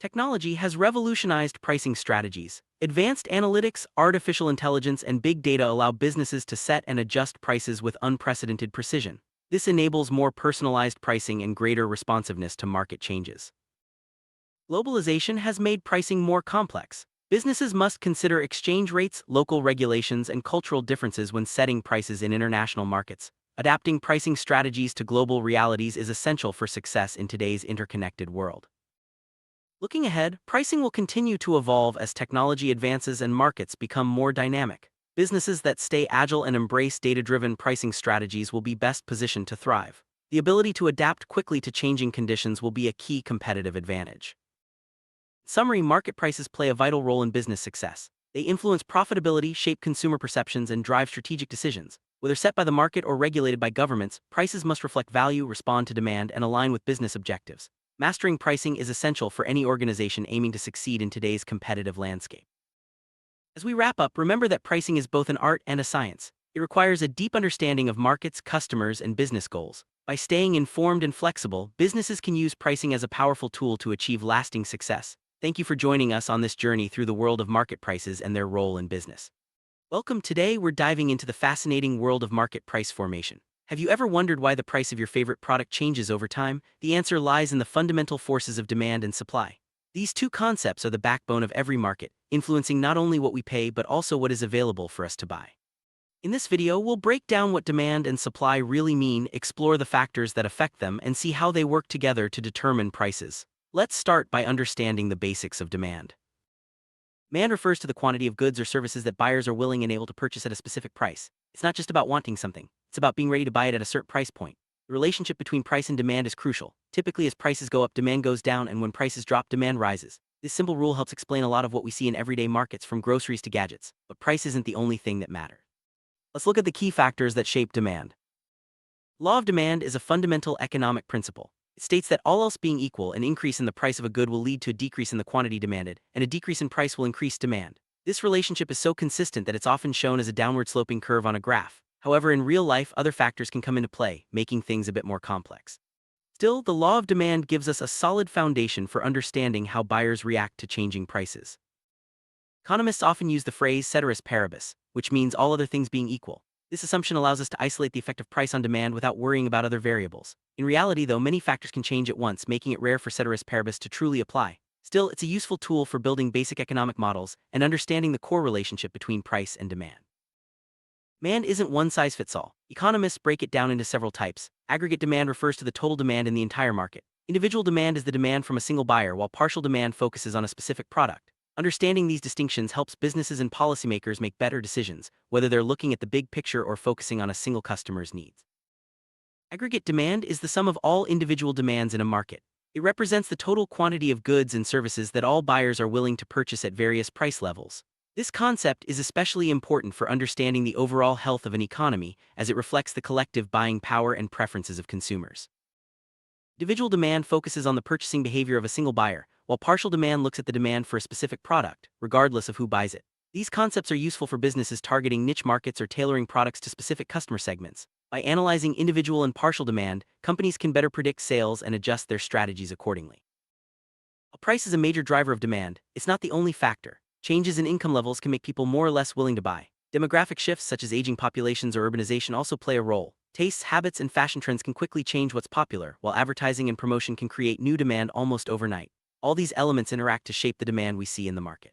Technology has revolutionized pricing strategies. Advanced analytics, artificial intelligence, and big data allow businesses to set and adjust prices with unprecedented precision. This enables more personalized pricing and greater responsiveness to market changes. Globalization has made pricing more complex. Businesses must consider exchange rates, local regulations, and cultural differences when setting prices in international markets. Adapting pricing strategies to global realities is essential for success in today's interconnected world. Looking ahead, pricing will continue to evolve as technology advances and markets become more dynamic. Businesses that stay agile and embrace data-driven pricing strategies will be best positioned to thrive. The ability to adapt quickly to changing conditions will be a key competitive advantage. In summary, market prices play a vital role in business success. They influence profitability, shape consumer perceptions, and drive strategic decisions. Whether set by the market or regulated by governments, prices must reflect value, respond to demand, and align with business objectives. Mastering pricing is essential for any organization aiming to succeed in today's competitive landscape. As we wrap up, remember that pricing is both an art and a science. It requires a deep understanding of markets, customers, and business goals. By staying informed and flexible, businesses can use pricing as a powerful tool to achieve lasting success. Thank you for joining us on this journey through the world of market prices and their role in business. Welcome. Today, we're diving into the fascinating world of market price formation. Have you ever wondered why the price of your favorite product changes over time? The answer lies in the fundamental forces of demand and supply. These two concepts are the backbone of every market, influencing not only what we pay but also what is available for us to buy. In this video, we'll break down what demand and supply really mean, explore the factors that affect them, and see how they work together to determine prices. Let's start by understanding the basics of demand. Demand refers to the quantity of goods or services that buyers are willing and able to purchase at a specific price. It's not just about wanting something. It's about being ready to buy it at a certain price point. The relationship between price and demand is crucial. Typically, as prices go up, demand goes down, and when prices drop, demand rises. This simple rule helps explain a lot of what we see in everyday markets, from groceries to gadgets. But price isn't the only thing that matters. Let's look at the key factors that shape demand. Law of demand is a fundamental economic principle. It states that all else being equal, an increase in the price of a good will lead to a decrease in the quantity demanded, and a decrease in price will increase demand. This relationship is so consistent that it's often shown as a downward sloping curve on a graph. However, in real life, other factors can come into play, making things a bit more complex. Still, the law of demand gives us a solid foundation for understanding how buyers react to changing prices. Economists often use the phrase ceteris paribus, which means all other things being equal. This assumption allows us to isolate the effect of price on demand without worrying about other variables. In reality, though, many factors can change at once, making it rare for ceteris paribus to truly apply. Still, it's a useful tool for building basic economic models and understanding the core relationship between price and demand. Demand isn't one size fits all. Economists break it down into several types. Aggregate demand refers to the total demand in the entire market. Individual demand is the demand from a single buyer, while partial demand focuses on a specific product. Understanding these distinctions helps businesses and policymakers make better decisions, whether they're looking at the big picture or focusing on a single customer's needs. Aggregate demand is the sum of all individual demands in a market. It represents the total quantity of goods and services that all buyers are willing to purchase at various price levels. This concept is especially important for understanding the overall health of an economy, as it reflects the collective buying power and preferences of consumers. Individual demand focuses on the purchasing behavior of a single buyer, while partial demand looks at the demand for a specific product, regardless of who buys it. These concepts are useful for businesses targeting niche markets or tailoring products to specific customer segments. By analyzing individual and partial demand, companies can better predict sales and adjust their strategies accordingly. While price is a major driver of demand, it's not the only factor. Changes in income levels can make people more or less willing to buy. Demographic shifts such as aging populations or urbanization also play a role. Tastes, habits, and fashion trends can quickly change what's popular, while advertising and promotion can create new demand almost overnight. All these elements interact to shape the demand we see in the market.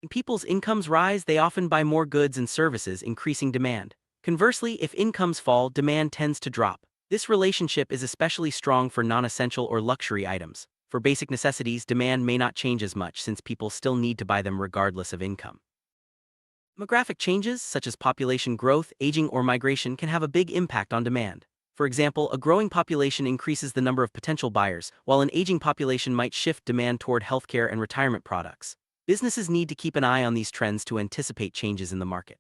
When people's incomes rise, they often buy more goods and services, increasing demand. Conversely, if incomes fall, demand tends to drop. This relationship is especially strong for non-essential or luxury items. For basic necessities, demand may not change as much since people still need to buy them regardless of income. Demographic changes, such as population growth, aging, or migration, can have a big impact on demand. For example, a growing population increases the number of potential buyers, while an aging population might shift demand toward healthcare and retirement products. Businesses need to keep an eye on these trends to anticipate changes in the market.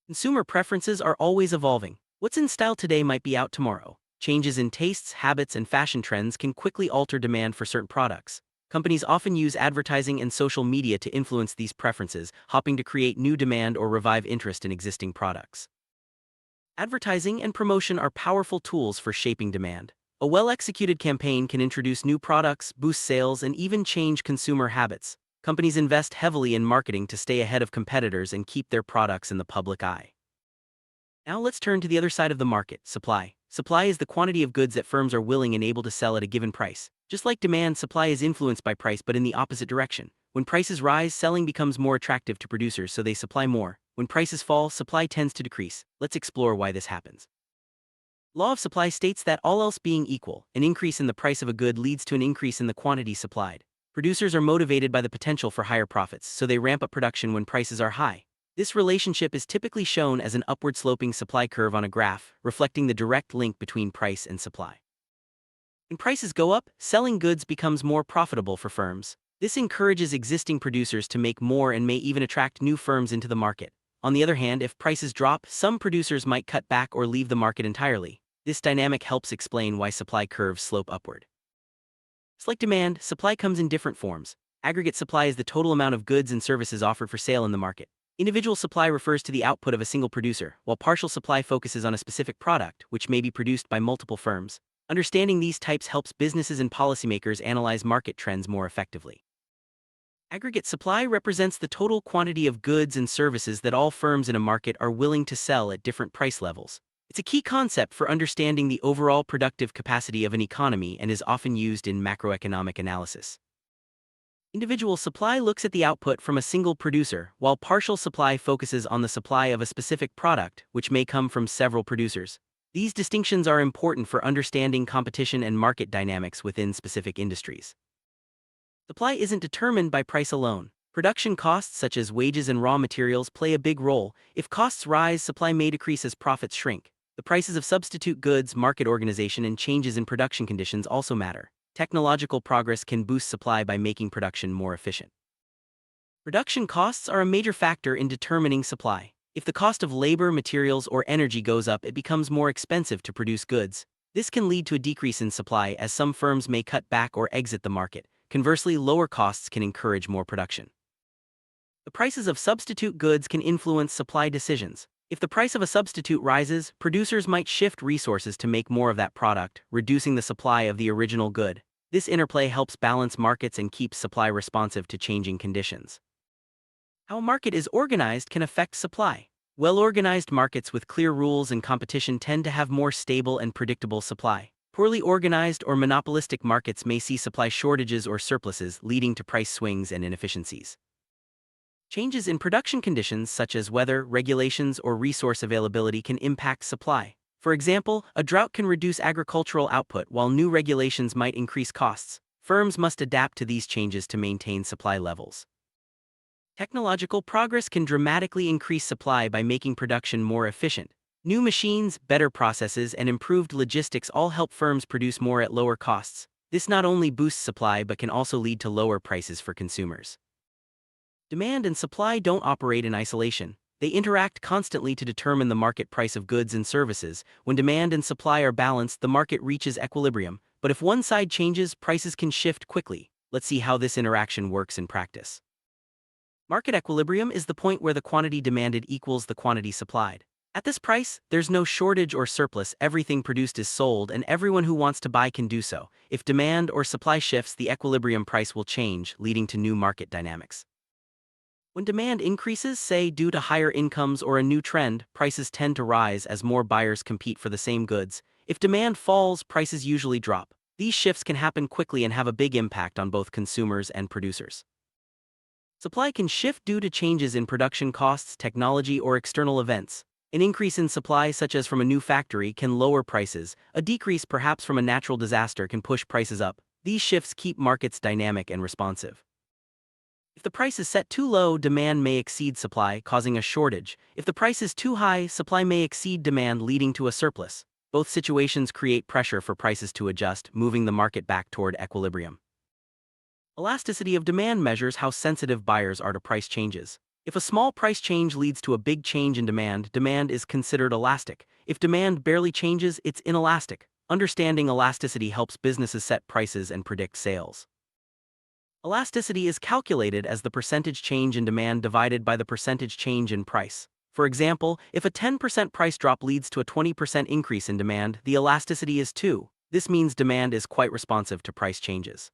Consumer preferences are always evolving. What's in style today might be out tomorrow. Changes in tastes, habits, and fashion trends can quickly alter demand for certain products. Companies often use advertising and social media to influence these preferences, hoping to create new demand or revive interest in existing products. Advertising and promotion are powerful tools for shaping demand. A well-executed campaign can introduce new products, boost sales, and even change consumer habits. Companies invest heavily in marketing to stay ahead of competitors and keep their products in the public eye. Now let's turn to the other side of the market, supply. Supply is the quantity of goods that firms are willing and able to sell at a given price. Just like demand, supply is influenced by price but in the opposite direction. When prices rise, selling becomes more attractive to producers, so they supply more. When prices fall, supply tends to decrease. Let's explore why this happens. Law of supply states that all else being equal, an increase in the price of a good leads to an increase in the quantity supplied. Producers are motivated by the potential for higher profits, so they ramp up production when prices are high. This relationship is typically shown as an upward-sloping supply curve on a graph, reflecting the direct link between price and supply. When prices go up, selling goods becomes more profitable for firms. This encourages existing producers to make more and may even attract new firms into the market. On the other hand, if prices drop, some producers might cut back or leave the market entirely. This dynamic helps explain why supply curves slope upward. Just like demand, supply comes in different forms. Aggregate supply is the total amount of goods and services offered for sale in the market. Individual supply refers to the output of a single producer, while partial supply focuses on a specific product, which may be produced by multiple firms. Understanding these types helps businesses and policymakers analyze market trends more effectively. Aggregate supply represents the total quantity of goods and services that all firms in a market are willing to sell at different price levels. It's a key concept for understanding the overall productive capacity of an economy and is often used in macroeconomic analysis. Individual supply looks at the output from a single producer, while partial supply focuses on the supply of a specific product, which may come from several producers. These distinctions are important for understanding competition and market dynamics within specific industries. Supply isn't determined by price alone. Production costs such as wages and raw materials play a big role. If costs rise, supply may decrease as profits shrink. The prices of substitute goods, market organization, and changes in production conditions also matter. Technological progress can boost supply by making production more efficient. Production costs are a major factor in determining supply. If the cost of labor, materials, or energy goes up, it becomes more expensive to produce goods. This can lead to a decrease in supply as some firms may cut back or exit the market. Conversely, lower costs can encourage more production. The prices of substitute goods can influence supply decisions. If the price of a substitute rises, producers might shift resources to make more of that product, reducing the supply of the original good. This interplay helps balance markets and keeps supply responsive to changing conditions. How a market is organized can affect supply. Well-organized markets with clear rules and competition tend to have more stable and predictable supply. Poorly organized or monopolistic markets may see supply shortages or surpluses, leading to price swings and inefficiencies. Changes in production conditions such as weather, regulations, or resource availability can impact supply. For example, a drought can reduce agricultural output while new regulations might increase costs. Firms must adapt to these changes to maintain supply levels. Technological progress can dramatically increase supply by making production more efficient. New machines, better processes, and improved logistics all help firms produce more at lower costs. This not only boosts supply but can also lead to lower prices for consumers. Demand and supply don't operate in isolation. They interact constantly to determine the market price of goods and services. When demand and supply are balanced, the market reaches equilibrium. But if one side changes, prices can shift quickly. Let's see how this interaction works in practice. Market equilibrium is the point where the quantity demanded equals the quantity supplied. At this price, there's no shortage or surplus, everything produced is sold and everyone who wants to buy can do so. If demand or supply shifts, the equilibrium price will change, leading to new market dynamics. When demand increases, say due to higher incomes or a new trend, prices tend to rise as more buyers compete for the same goods. If demand falls, prices usually drop. These shifts can happen quickly and have a big impact on both consumers and producers. Supply can shift due to changes in production costs, technology, or external events. An increase in supply, such as from a new factory, can lower prices. A decrease, perhaps from a natural disaster, can push prices up. These shifts keep markets dynamic and responsive. If the price is set too low, demand may exceed supply, causing a shortage. If the price is too high, supply may exceed demand, leading to a surplus. Both situations create pressure for prices to adjust, moving the market back toward equilibrium. Elasticity of demand measures how sensitive buyers are to price changes. If a small price change leads to a big change in demand, demand is considered elastic. If demand barely changes, it's inelastic. Understanding elasticity helps businesses set prices and predict sales. Elasticity is calculated as the percentage change in demand divided by the percentage change in price. For example, if a 10% price drop leads to a 20% increase in demand, the elasticity is 2. This means demand is quite responsive to price changes.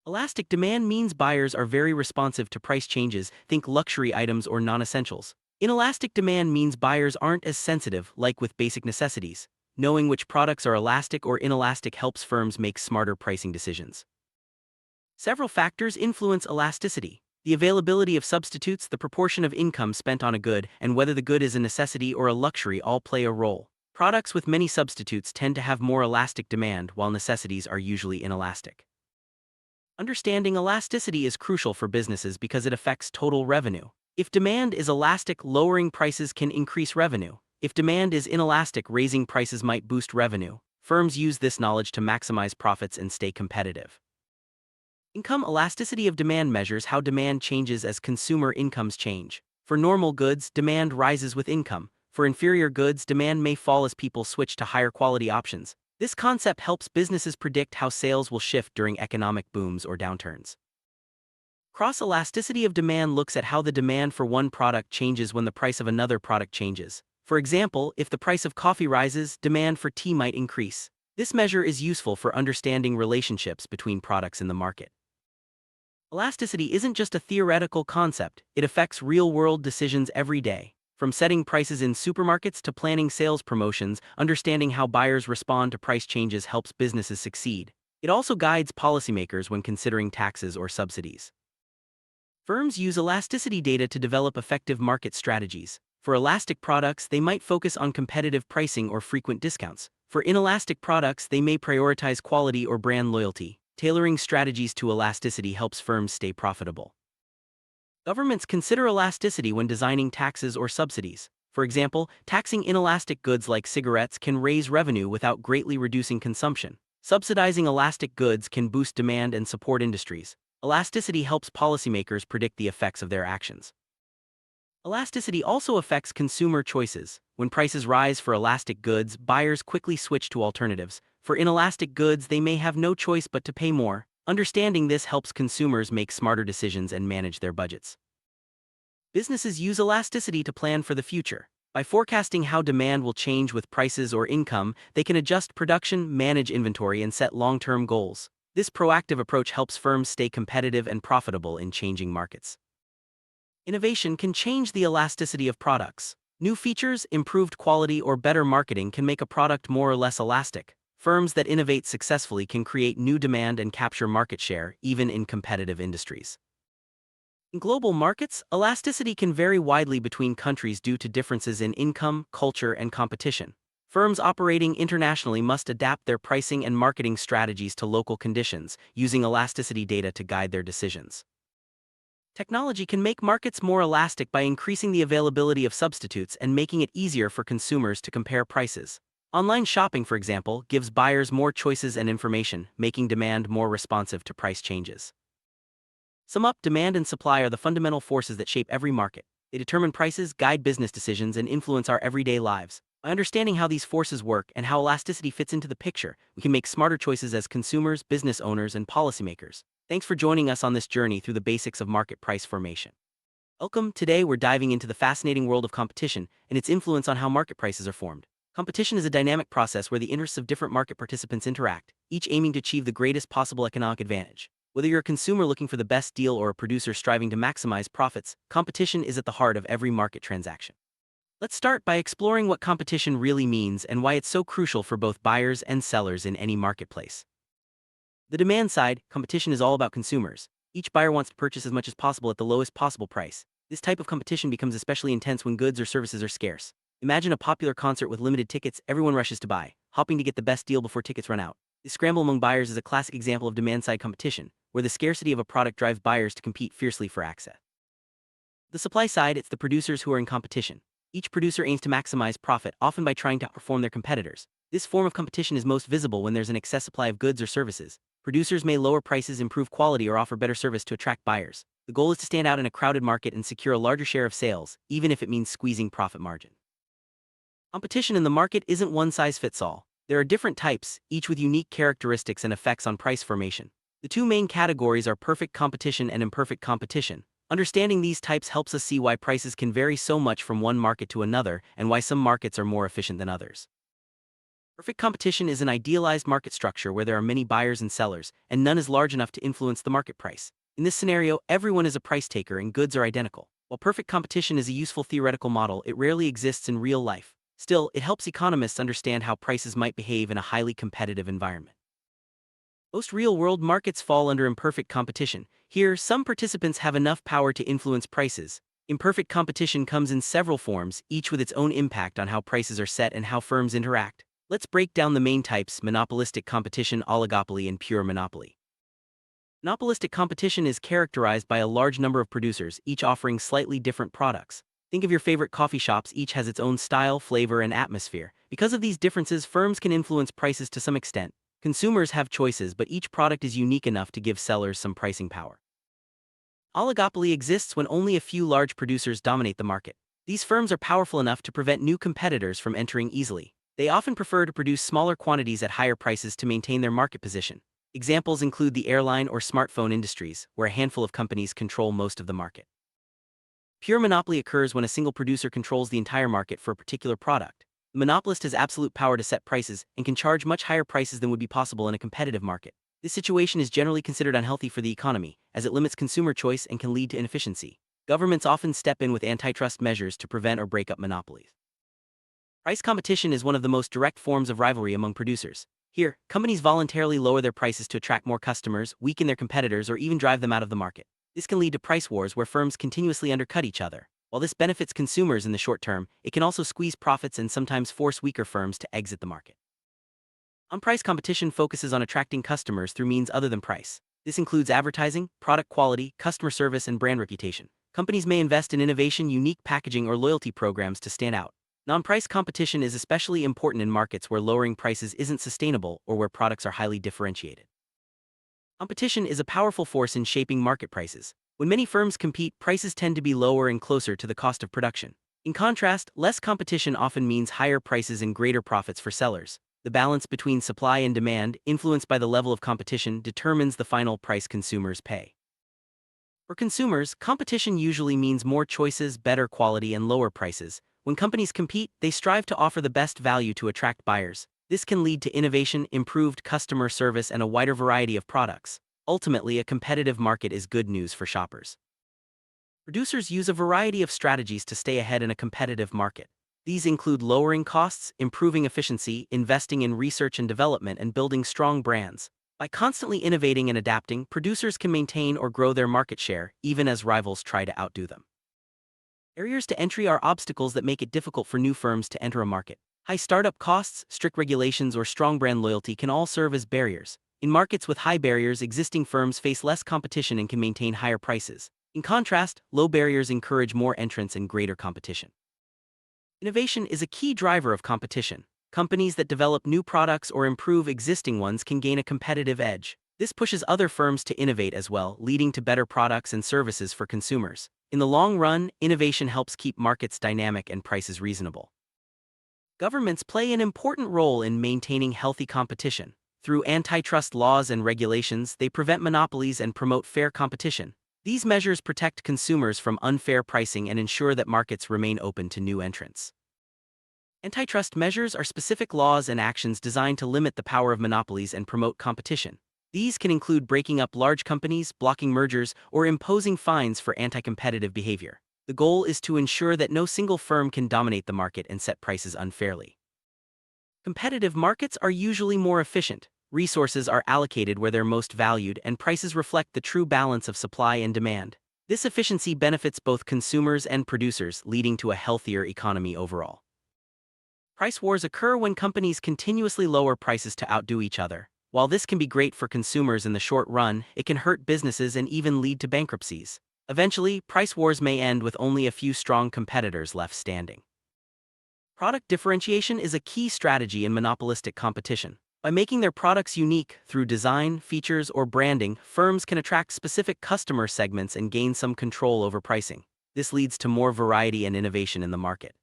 Elastic demand means buyers are very responsive to price changes, think luxury items or non-essentials. Inelastic demand means buyers aren't as sensitive, like with basic necessities. Knowing which products are elastic or inelastic helps firms make smarter pricing decisions. Several factors influence elasticity: the availability of substitutes, the proportion of income spent on a good, and whether the good is a necessity or a luxury all play a role. Products with many substitutes tend to have more elastic demand, while necessities are usually inelastic. Understanding elasticity is crucial for businesses because it affects total revenue. If demand is elastic, lowering prices can increase revenue. If demand is inelastic, raising prices might boost revenue. Firms use this knowledge to maximize profits and stay competitive. Income elasticity of demand measures how demand changes as consumer incomes change. For normal goods, demand rises with income. For inferior goods, demand may fall as people switch to higher quality options. This concept helps businesses predict how sales will shift during economic booms or downturns. Cross-elasticity of demand looks at how the demand for one product changes when the price of another product changes. For example, if the price of coffee rises, demand for tea might increase. This measure is useful for understanding relationships between products in the market. Elasticity isn't just a theoretical concept, it affects real-world decisions every day. From setting prices in supermarkets to planning sales promotions, understanding how buyers respond to price changes helps businesses succeed. It also guides policymakers when considering taxes or subsidies. Firms use elasticity data to develop effective market strategies. For elastic products, they might focus on competitive pricing or frequent discounts. For inelastic products, they may prioritize quality or brand loyalty. Tailoring strategies to elasticity helps firms stay profitable. Governments consider elasticity when designing taxes or subsidies. For example, taxing inelastic goods like cigarettes can raise revenue without greatly reducing consumption. Subsidizing elastic goods can boost demand and support industries. Elasticity helps policymakers predict the effects of their actions. Elasticity also affects consumer choices. When prices rise for elastic goods, buyers quickly switch to alternatives. For inelastic goods, they may have no choice but to pay more. Understanding this helps consumers make smarter decisions and manage their budgets. Businesses use elasticity to plan for the future. By forecasting how demand will change with prices or income, they can adjust production, manage inventory, and set long-term goals. This proactive approach helps firms stay competitive and profitable in changing markets. Innovation can change the elasticity of products. New features, improved quality, or better marketing can make a product more or less elastic. Firms that innovate successfully can create new demand and capture market share, even in competitive industries. In global markets, elasticity can vary widely between countries due to differences in income, culture, and competition. Firms operating internationally must adapt their pricing and marketing strategies to local conditions, using elasticity data to guide their decisions. Technology can make markets more elastic by increasing the availability of substitutes and making it easier for consumers to compare prices. Online shopping, for example, gives buyers more choices and information, making demand more responsive to price changes. Sum up: demand and supply are the fundamental forces that shape every market. They determine prices, guide business decisions, and influence our everyday lives. By understanding how these forces work and how elasticity fits into the picture, we can make smarter choices as consumers, business owners, and policymakers. Thanks for joining us on this journey through the basics of market price formation. Welcome. Today we're diving into the fascinating world of competition and its influence on how market prices are formed. Competition is a dynamic process where the interests of different market participants interact, each aiming to achieve the greatest possible economic advantage. Whether you're a consumer looking for the best deal or a producer striving to maximize profits, competition is at the heart of every market transaction. Let's start by exploring what competition really means and why it's so crucial for both buyers and sellers in any marketplace. The demand side, competition is all about consumers. Each buyer wants to purchase as much as possible at the lowest possible price. This type of competition becomes especially intense when goods or services are scarce. Imagine a popular concert with limited tickets, everyone rushes to buy, hoping to get the best deal before tickets run out. This scramble among buyers is a classic example of demand-side competition, where the scarcity of a product drives buyers to compete fiercely for access. The supply side, it's the producers who are in competition. Each producer aims to maximize profit, often by trying to outperform their competitors. This form of competition is most visible when there's an excess supply of goods or services. Producers may lower prices, improve quality, or offer better service to attract buyers. The goal is to stand out in a crowded market and secure a larger share of sales, even if it means squeezing profit margin. Competition in the market isn't one size fits all. There are different types, each with unique characteristics and effects on price formation. The two main categories are perfect competition and imperfect competition. Understanding these types helps us see why prices can vary so much from one market to another and why some markets are more efficient than others. Perfect competition is an idealized market structure where there are many buyers and sellers, and none is large enough to influence the market price. In this scenario, everyone is a price taker and goods are identical. While perfect competition is a useful theoretical model, it rarely exists in real life. Still, it helps economists understand how prices might behave in a highly competitive environment. Most real-world markets fall under imperfect competition. Here, some participants have enough power to influence prices. Imperfect competition comes in several forms, each with its own impact on how prices are set and how firms interact. Let's break down the main types: monopolistic competition, oligopoly, and pure monopoly. Monopolistic competition is characterized by a large number of producers, each offering slightly different products. Think of your favorite coffee shops, each has its own style, flavor, and atmosphere. Because of these differences, firms can influence prices to some extent. Consumers have choices, but each product is unique enough to give sellers some pricing power. Oligopoly exists when only a few large producers dominate the market. These firms are powerful enough to prevent new competitors from entering easily. They often prefer to produce smaller quantities at higher prices to maintain their market position. Examples include the airline or smartphone industries, where a handful of companies control most of the market. Pure monopoly occurs when a single producer controls the entire market for a particular product. The monopolist has absolute power to set prices and can charge much higher prices than would be possible in a competitive market. This situation is generally considered unhealthy for the economy, as it limits consumer choice and can lead to inefficiency. Governments often step in with antitrust measures to prevent or break up monopolies. Price competition is one of the most direct forms of rivalry among producers. Here, companies voluntarily lower their prices to attract more customers, weaken their competitors, or even drive them out of the market. This can lead to price wars where firms continuously undercut each other. While this benefits consumers in the short term, it can also squeeze profits and sometimes force weaker firms to exit the market. On-price competition focuses on attracting customers through means other than price. This includes advertising, product quality, customer service, and brand reputation. Companies may invest in innovation, unique packaging, or loyalty programs to stand out. Non-price competition is especially important in markets where lowering prices isn't sustainable or where products are highly differentiated. Competition is a powerful force in shaping market prices. When many firms compete, prices tend to be lower and closer to the cost of production. In contrast, less competition often means higher prices and greater profits for sellers. The balance between supply and demand, influenced by the level of competition, determines the final price consumers pay. For consumers, competition usually means more choices, better quality, and lower prices. When companies compete, they strive to offer the best value to attract buyers. This can lead to innovation, improved customer service, and a wider variety of products. Ultimately, a competitive market is good news for shoppers. Producers use a variety of strategies to stay ahead in a competitive market. These include lowering costs, improving efficiency, investing in research and development, and building strong brands. By constantly innovating and adapting, producers can maintain or grow their market share, even as rivals try to outdo them. Barriers to entry are obstacles that make it difficult for new firms to enter a market. High startup costs, strict regulations, or strong brand loyalty can all serve as barriers. In markets with high barriers, existing firms face less competition and can maintain higher prices. In contrast, low barriers encourage more entrants and greater competition. Innovation is a key driver of competition. Companies that develop new products or improve existing ones can gain a competitive edge. This pushes other firms to innovate as well, leading to better products and services for consumers. In the long run, innovation helps keep markets dynamic and prices reasonable. Governments play an important role in maintaining healthy competition. Through antitrust laws and regulations, they prevent monopolies and promote fair competition. These measures protect consumers from unfair pricing and ensure that markets remain open to new entrants. Antitrust measures are specific laws and actions designed to limit the power of monopolies and promote competition. These can include breaking up large companies, blocking mergers, or imposing fines for anti-competitive behavior. The goal is to ensure that no single firm can dominate the market and set prices unfairly. Competitive markets are usually more efficient. Resources are allocated where they're most valued, and prices reflect the true balance of supply and demand. This efficiency benefits both consumers and producers, leading to a healthier economy overall. Price wars occur when companies continuously lower prices to outdo each other. While this can be great for consumers in the short run, it can hurt businesses and even lead to bankruptcies. Eventually, price wars may end with only a few strong competitors left standing. Product differentiation is a key strategy in monopolistic competition. By making their products unique through design, features, or branding, firms can attract specific customer segments and gain some control over pricing. This leads to more variety and innovation in the market.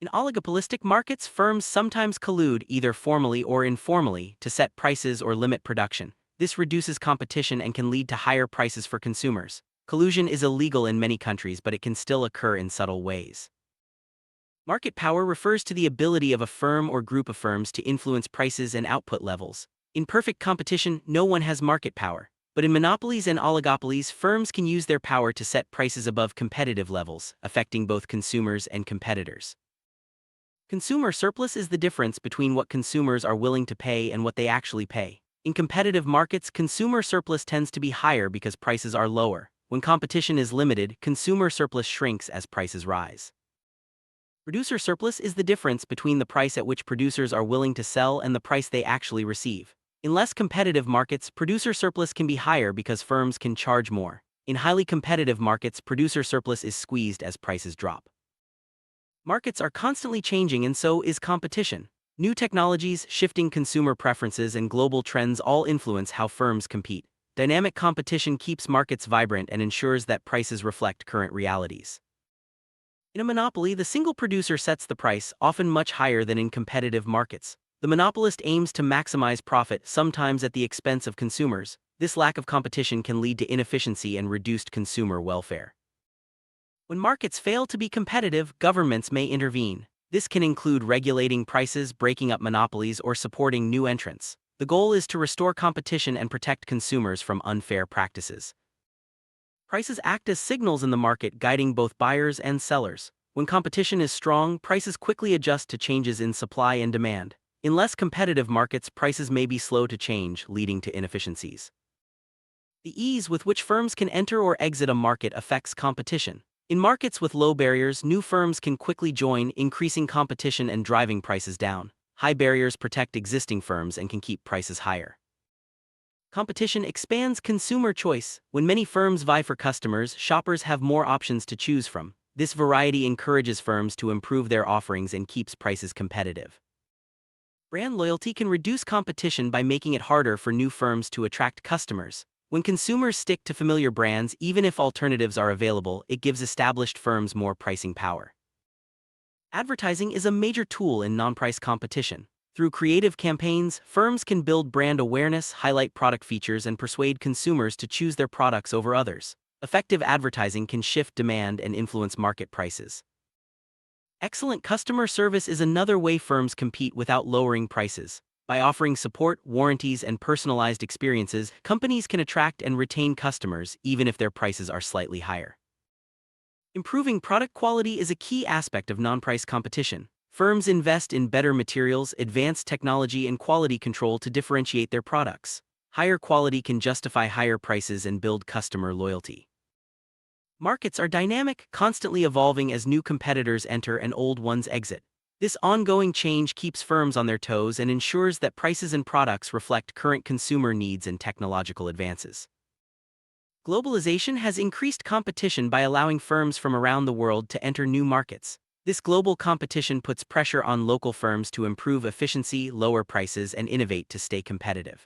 In oligopolistic markets, firms sometimes collude, either formally or informally, to set prices or limit production. This reduces competition and can lead to higher prices for consumers. Collusion is illegal in many countries, but it can still occur in subtle ways. Market power refers to the ability of a firm or group of firms to influence prices and output levels. In perfect competition, no one has market power. But in monopolies and oligopolies, firms can use their power to set prices above competitive levels, affecting both consumers and competitors. Consumer surplus is the difference between what consumers are willing to pay and what they actually pay. In competitive markets, consumer surplus tends to be higher because prices are lower. When competition is limited, consumer surplus shrinks as prices rise. Producer surplus is the difference between the price at which producers are willing to sell and the price they actually receive. In less competitive markets, producer surplus can be higher because firms can charge more. In highly competitive markets, producer surplus is squeezed as prices drop. Markets are constantly changing, and so is competition. New technologies, shifting consumer preferences, and global trends all influence how firms compete. Dynamic competition keeps markets vibrant and ensures that prices reflect current realities. In a monopoly, the single producer sets the price, often much higher than in competitive markets. The monopolist aims to maximize profit, sometimes at the expense of consumers. This lack of competition can lead to inefficiency and reduced consumer welfare. When markets fail to be competitive, governments may intervene. This can include regulating prices, breaking up monopolies, or supporting new entrants. The goal is to restore competition and protect consumers from unfair practices. Prices act as signals in the market, guiding both buyers and sellers. When competition is strong, prices quickly adjust to changes in supply and demand. In less competitive markets, prices may be slow to change, leading to inefficiencies. The ease with which firms can enter or exit a market affects competition. In markets with low barriers, new firms can quickly join, increasing competition and driving prices down. High barriers protect existing firms and can keep prices higher. Competition expands consumer choice. When many firms vie for customers, shoppers have more options to choose from. This variety encourages firms to improve their offerings and keeps prices competitive. Brand loyalty can reduce competition by making it harder for new firms to attract customers. When consumers stick to familiar brands, even if alternatives are available, it gives established firms more pricing power. Advertising is a major tool in non-price competition. Through creative campaigns, firms can build brand awareness, highlight product features, and persuade consumers to choose their products over others. Effective advertising can shift demand and influence market prices. Excellent customer service is another way firms compete without lowering prices. By offering support, warranties, and personalized experiences, companies can attract and retain customers, even if their prices are slightly higher. Improving product quality is a key aspect of non-price competition. Firms invest in better materials, advanced technology, and quality control to differentiate their products. Higher quality can justify higher prices and build customer loyalty. Markets are dynamic, constantly evolving as new competitors enter and old ones exit. This ongoing change keeps firms on their toes and ensures that prices and products reflect current consumer needs and technological advances. Globalization has increased competition by allowing firms from around the world to enter new markets. This global competition puts pressure on local firms to improve efficiency, lower prices, and innovate to stay competitive.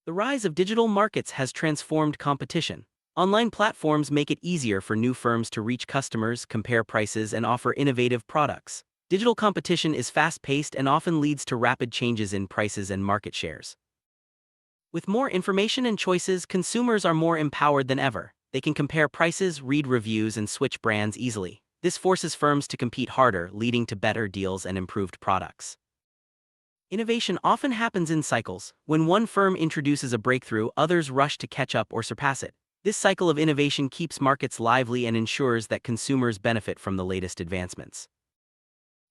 The rise of digital markets has transformed competition. Online platforms make it easier for new firms to reach customers, compare prices, and offer innovative products. Digital competition is fast-paced and often leads to rapid changes in prices and market shares. With more information and choices, consumers are more empowered than ever. They can compare prices, read reviews, and switch brands easily. This forces firms to compete harder, leading to better deals and improved products. Innovation often happens in cycles. When one firm introduces a breakthrough, others rush to catch up or surpass it. This cycle of innovation keeps markets lively and ensures that consumers benefit from the latest advancements.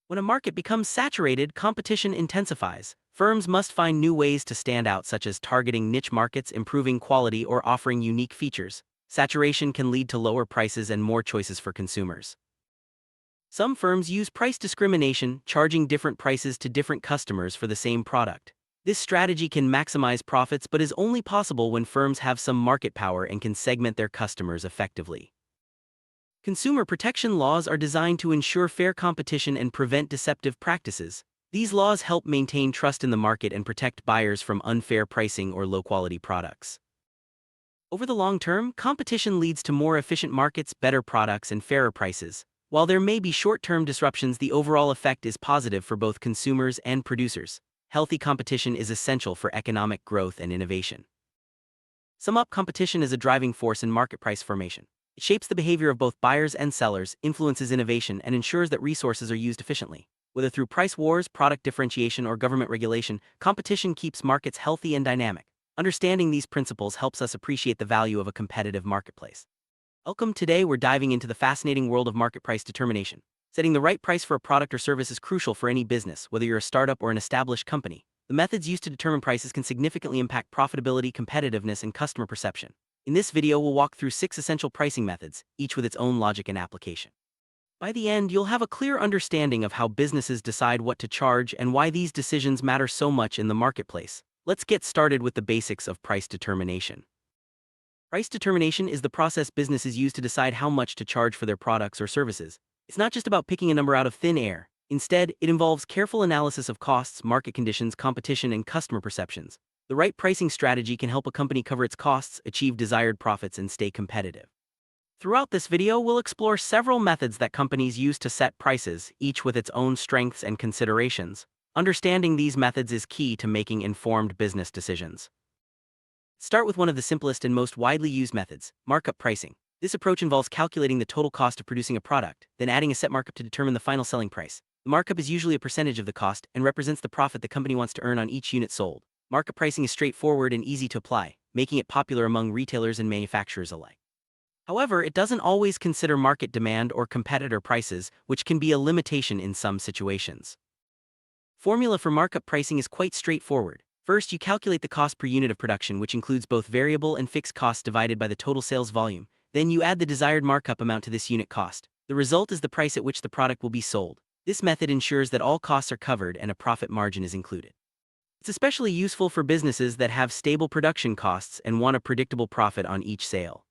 When a market becomes saturated, competition intensifies. Firms must find new ways to stand out, such as targeting niche markets, improving quality, or offering unique features. Saturation can lead to lower prices and more choices for consumers. Some firms use price discrimination, charging different prices to different customers for the same product. This strategy can maximize profits but is only possible when firms have some market power and can segment their customers effectively. Consumer protection laws are designed to ensure fair competition and prevent deceptive practices. These laws help maintain trust in the market and protect buyers from unfair pricing or low-quality products. Over the long term, competition leads to more efficient markets, better products, and fairer prices. While there may be short-term disruptions, the overall effect is positive for both consumers and producers. Healthy competition is essential for economic growth and innovation. Sum up: competition is a driving force in market price formation. It shapes the behavior of both buyers and sellers, influences innovation, and ensures that resources are used efficiently. Whether through price wars, product differentiation, or government regulation, competition keeps markets healthy and dynamic. Understanding these principles helps us appreciate the value of a competitive marketplace. Welcome. Today we're diving into the fascinating world of market price determination. Setting the right price for a product or service is crucial for any business, whether you're a startup or an established company. The methods used to determine prices can significantly impact profitability, competitiveness, and customer perception. In this video, we'll walk through 6 essential pricing methods, each with its own logic and application. By the end, you'll have a clear understanding of how businesses decide what to charge and why these decisions matter so much in the marketplace. Let's get started with the basics of price determination. Price determination is the process businesses use to decide how much to charge for their products or services. It's not just about picking a number out of thin air. Instead, it involves careful analysis of costs, market conditions, competition, and customer perceptions. The right pricing strategy can help a company cover its costs, achieve desired profits, and stay competitive. Throughout this video, we'll explore several methods that companies use to set prices, each with its own strengths and considerations. Understanding these methods is key to making informed business decisions. Start with one of the simplest and most widely used methods: markup pricing. This approach involves calculating the total cost of producing a product, then adding a set markup to determine the final selling price. The markup is usually a percentage of the cost and represents the profit the company wants to earn on each unit sold. Markup pricing is straightforward and easy to apply, making it popular among retailers and manufacturers alike. However, it doesn't always consider market demand or competitor prices, which can be a limitation in some situations. Formula for markup pricing is quite straightforward. First, you calculate the cost per unit of production, which includes both variable and fixed costs divided by the total sales volume. Then you add the desired markup amount to this unit cost. The result is the price at which the product will be sold. This method ensures that all costs are covered and a profit margin is included. It's especially useful for businesses that have stable production costs and want a predictable profit on each sale.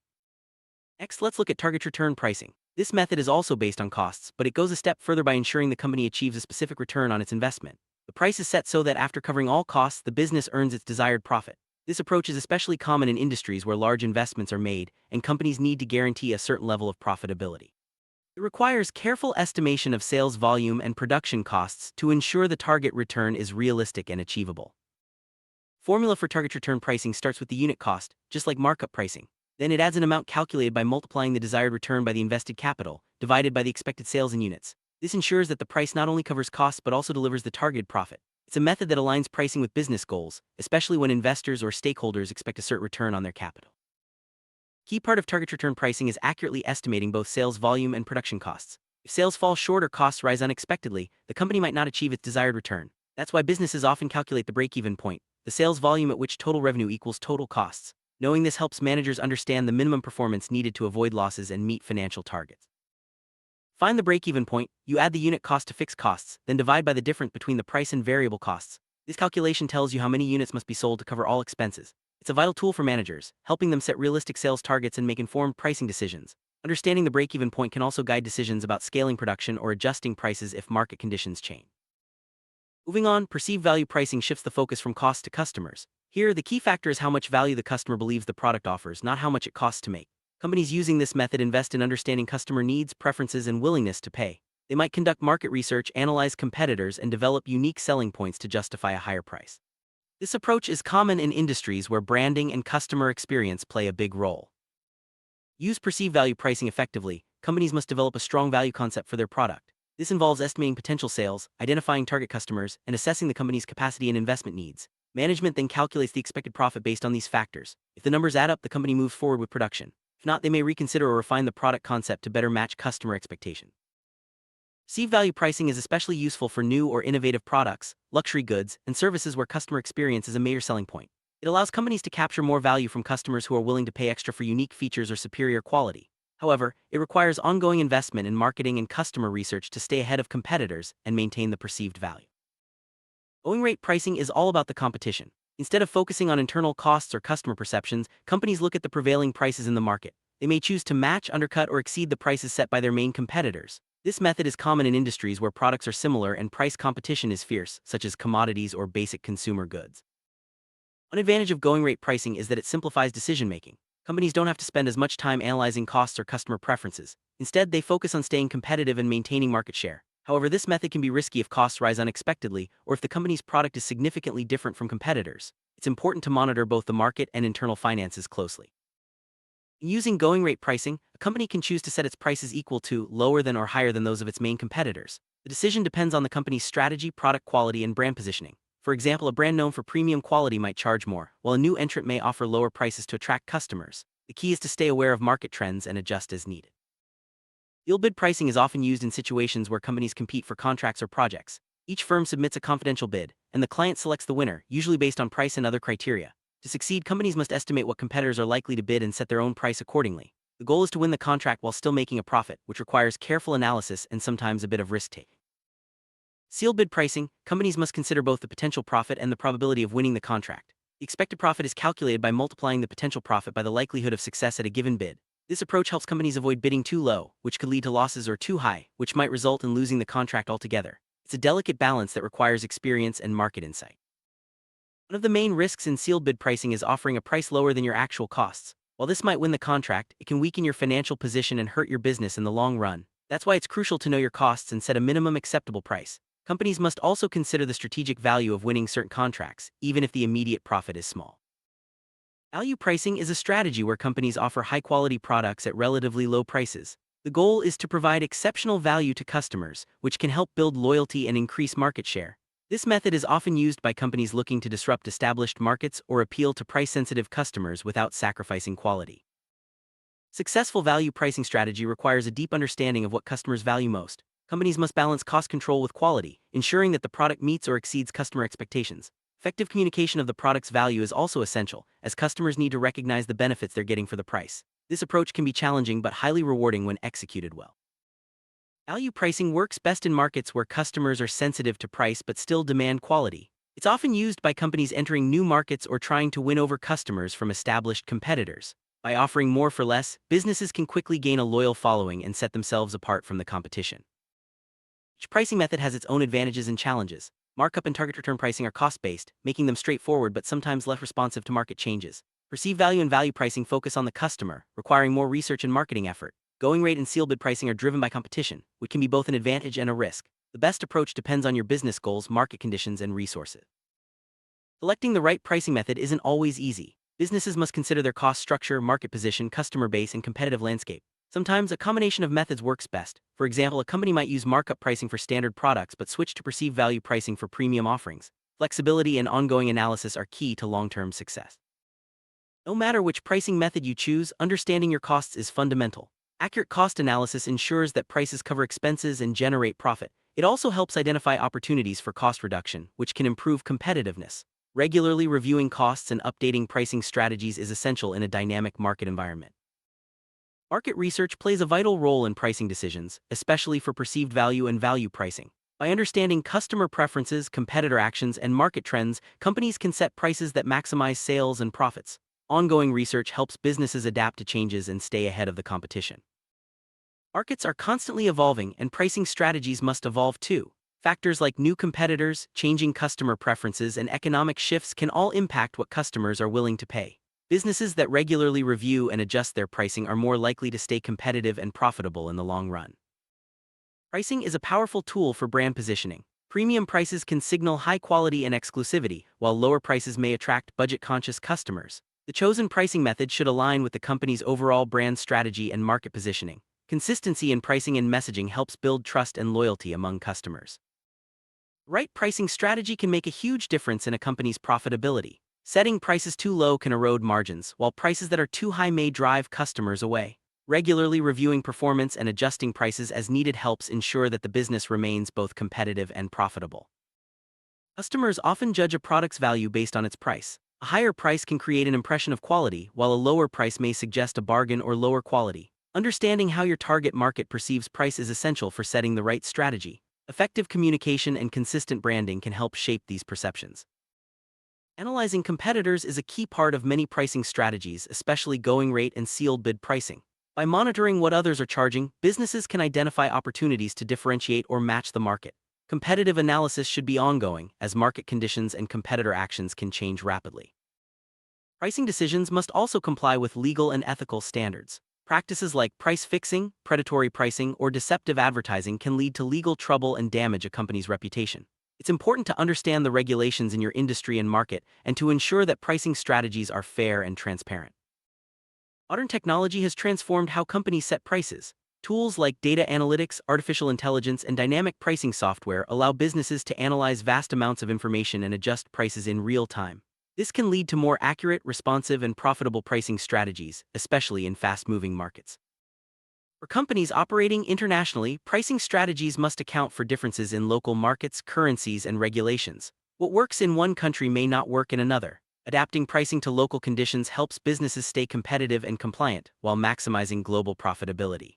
Next, let's look at target return pricing. This method is also based on costs, but it goes a step further by ensuring the company achieves a specific return on its investment. The price is set so that after covering all costs, the business earns its desired profit. This approach is especially common in industries where large investments are made and companies need to guarantee a certain level of profitability. It requires careful estimation of sales volume and production costs to ensure the target return is realistic and achievable. Formula for target return pricing starts with the unit cost, just like markup pricing. Then it adds an amount calculated by multiplying the desired return by the invested capital, divided by the expected sales in units. This ensures that the price not only covers costs but also delivers the targeted profit. It's a method that aligns pricing with business goals, especially when investors or stakeholders expect a certain return on their capital. Key part of target return pricing is accurately estimating both sales volume and production costs. If sales fall short or costs rise unexpectedly, the company might not achieve its desired return. That's why businesses often calculate the break-even point, the sales volume at which total revenue equals total costs. Knowing this helps managers understand the minimum performance needed to avoid losses and meet financial targets. Find the break-even point, you add the unit cost to fixed costs, then divide by the difference between the price and variable costs. This calculation tells you how many units must be sold to cover all expenses. It's a vital tool for managers, helping them set realistic sales targets and make informed pricing decisions. Understanding the break-even point can also guide decisions about scaling production or adjusting prices if market conditions change. Moving on, perceived value pricing shifts the focus from cost to customers. Here, the key factor is how much value the customer believes the product offers, not how much it costs to make. Companies using this method invest in understanding customer needs, preferences, and willingness to pay. They might conduct market research, analyze competitors, and develop unique selling points to justify a higher price. This approach is common in industries where branding and customer experience play a big role. Use perceived value pricing effectively. Companies must develop a strong value concept for their product. This involves estimating potential sales, identifying target customers, and assessing the company's capacity and investment needs. Management then calculates the expected profit based on these factors. If the numbers add up, the company moves forward with production. If not, they may reconsider or refine the product concept to better match customer expectation. Perceived value pricing is especially useful for new or innovative products, luxury goods, and services where customer experience is a major selling point. It allows companies to capture more value from customers who are willing to pay extra for unique features or superior quality. However, it requires ongoing investment in marketing and customer research to stay ahead of competitors and maintain the perceived value. Going rate pricing is all about the competition. Instead of focusing on internal costs or customer perceptions, companies look at the prevailing prices in the market. They may choose to match, undercut, or exceed the prices set by their main competitors. This method is common in industries where products are similar and price competition is fierce, such as commodities or basic consumer goods. One advantage of going rate pricing is that it simplifies decision-making. Companies don't have to spend as much time analyzing costs or customer preferences. Instead, they focus on staying competitive and maintaining market share. However, this method can be risky if costs rise unexpectedly or if the company's product is significantly different from competitors. It's important to monitor both the market and internal finances closely. Using going rate pricing, a company can choose to set its prices equal to, lower than, or higher than those of its main competitors. The decision depends on the company's strategy, product quality, and brand positioning. For example, a brand known for premium quality might charge more, while a new entrant may offer lower prices to attract customers. The key is to stay aware of market trends and adjust as needed. Yield bid pricing is often used in situations where companies compete for contracts or projects. Each firm submits a confidential bid, and the client selects the winner, usually based on price and other criteria. To succeed, companies must estimate what competitors are likely to bid and set their own price accordingly. The goal is to win the contract while still making a profit, which requires careful analysis and sometimes a bit of risk-taking. Sealed bid pricing, companies must consider both the potential profit and the probability of winning the contract. The expected profit is calculated by multiplying the potential profit by the likelihood of success at a given bid. This approach helps companies avoid bidding too low, which could lead to losses, or too high, which might result in losing the contract altogether. It's a delicate balance that requires experience and market insight. One of the main risks in sealed bid pricing is offering a price lower than your actual costs. While this might win the contract, it can weaken your financial position and hurt your business in the long run. That's why it's crucial to know your costs and set a minimum acceptable price. Companies must also consider the strategic value of winning certain contracts, even if the immediate profit is small. Value pricing is a strategy where companies offer high-quality products at relatively low prices. The goal is to provide exceptional value to customers, which can help build loyalty and increase market share. This method is often used by companies looking to disrupt established markets or appeal to price-sensitive customers without sacrificing quality. Successful value pricing strategy requires a deep understanding of what customers value most. Companies must balance cost control with quality, ensuring that the product meets or exceeds customer expectations. Effective communication of the product's value is also essential, as customers need to recognize the benefits they're getting for the price. This approach can be challenging but highly rewarding when executed well. Value pricing works best in markets where customers are sensitive to price but still demand quality. It's often used by companies entering new markets or trying to win over customers from established competitors. By offering more for less, businesses can quickly gain a loyal following and set themselves apart from the competition. Each pricing method has its own advantages and challenges. Markup and target return pricing are cost-based, making them straightforward but sometimes less responsive to market changes. Perceived value and value pricing focus on the customer, requiring more research and marketing effort. Going rate and sealed bid pricing are driven by competition, which can be both an advantage and a risk. The best approach depends on your business goals, market conditions, and resources. Selecting the right pricing method isn't always easy. Businesses must consider their cost structure, market position, customer base, and competitive landscape. Sometimes a combination of methods works best. For example, a company might use markup pricing for standard products but switch to perceived value pricing for premium offerings. Flexibility and ongoing analysis are key to long-term success. No matter which pricing method you choose, understanding your costs is fundamental. Accurate cost analysis ensures that prices cover expenses and generate profit. It also helps identify opportunities for cost reduction, which can improve competitiveness. Regularly reviewing costs and updating pricing strategies is essential in a dynamic market environment. Market research plays a vital role in pricing decisions, especially for perceived value and value pricing. By understanding customer preferences, competitor actions, and market trends, companies can set prices that maximize sales and profits. Ongoing research helps businesses adapt to changes and stay ahead of the competition. Markets are constantly evolving, and pricing strategies must evolve too. Factors like new competitors, changing customer preferences, and economic shifts can all impact what customers are willing to pay. Businesses that regularly review and adjust their pricing are more likely to stay competitive and profitable in the long run. Pricing is a powerful tool for brand positioning. Premium prices can signal high quality and exclusivity, while lower prices may attract budget-conscious customers. The chosen pricing method should align with the company's overall brand strategy and market positioning. Consistency in pricing and messaging helps build trust and loyalty among customers. Right pricing strategy can make a huge difference in a company's profitability. Setting prices too low can erode margins, while prices that are too high may drive customers away. Regularly reviewing performance and adjusting prices as needed helps ensure that the business remains both competitive and profitable. Customers often judge a product's value based on its price. A higher price can create an impression of quality, while a lower price may suggest a bargain or lower quality. Understanding how your target market perceives price is essential for setting the right strategy. Effective communication and consistent branding can help shape these perceptions. Analyzing competitors is a key part of many pricing strategies, especially going rate and sealed bid pricing. By monitoring what others are charging, businesses can identify opportunities to differentiate or match the market. Competitive analysis should be ongoing, as market conditions and competitor actions can change rapidly. Pricing decisions must also comply with legal and ethical standards. Practices like price fixing, predatory pricing, or deceptive advertising can lead to legal trouble and damage a company's reputation. It's important to understand the regulations in your industry and market, and to ensure that pricing strategies are fair and transparent. Modern technology has transformed how companies set prices. Tools like data analytics, artificial intelligence, and dynamic pricing software allow businesses to analyze vast amounts of information and adjust prices in real time. This can lead to more accurate, responsive, and profitable pricing strategies, especially in fast-moving markets. For companies operating internationally, pricing strategies must account for differences in local markets, currencies, and regulations. What works in one country may not work in another. Adapting pricing to local conditions helps businesses stay competitive and compliant, while maximizing global profitability.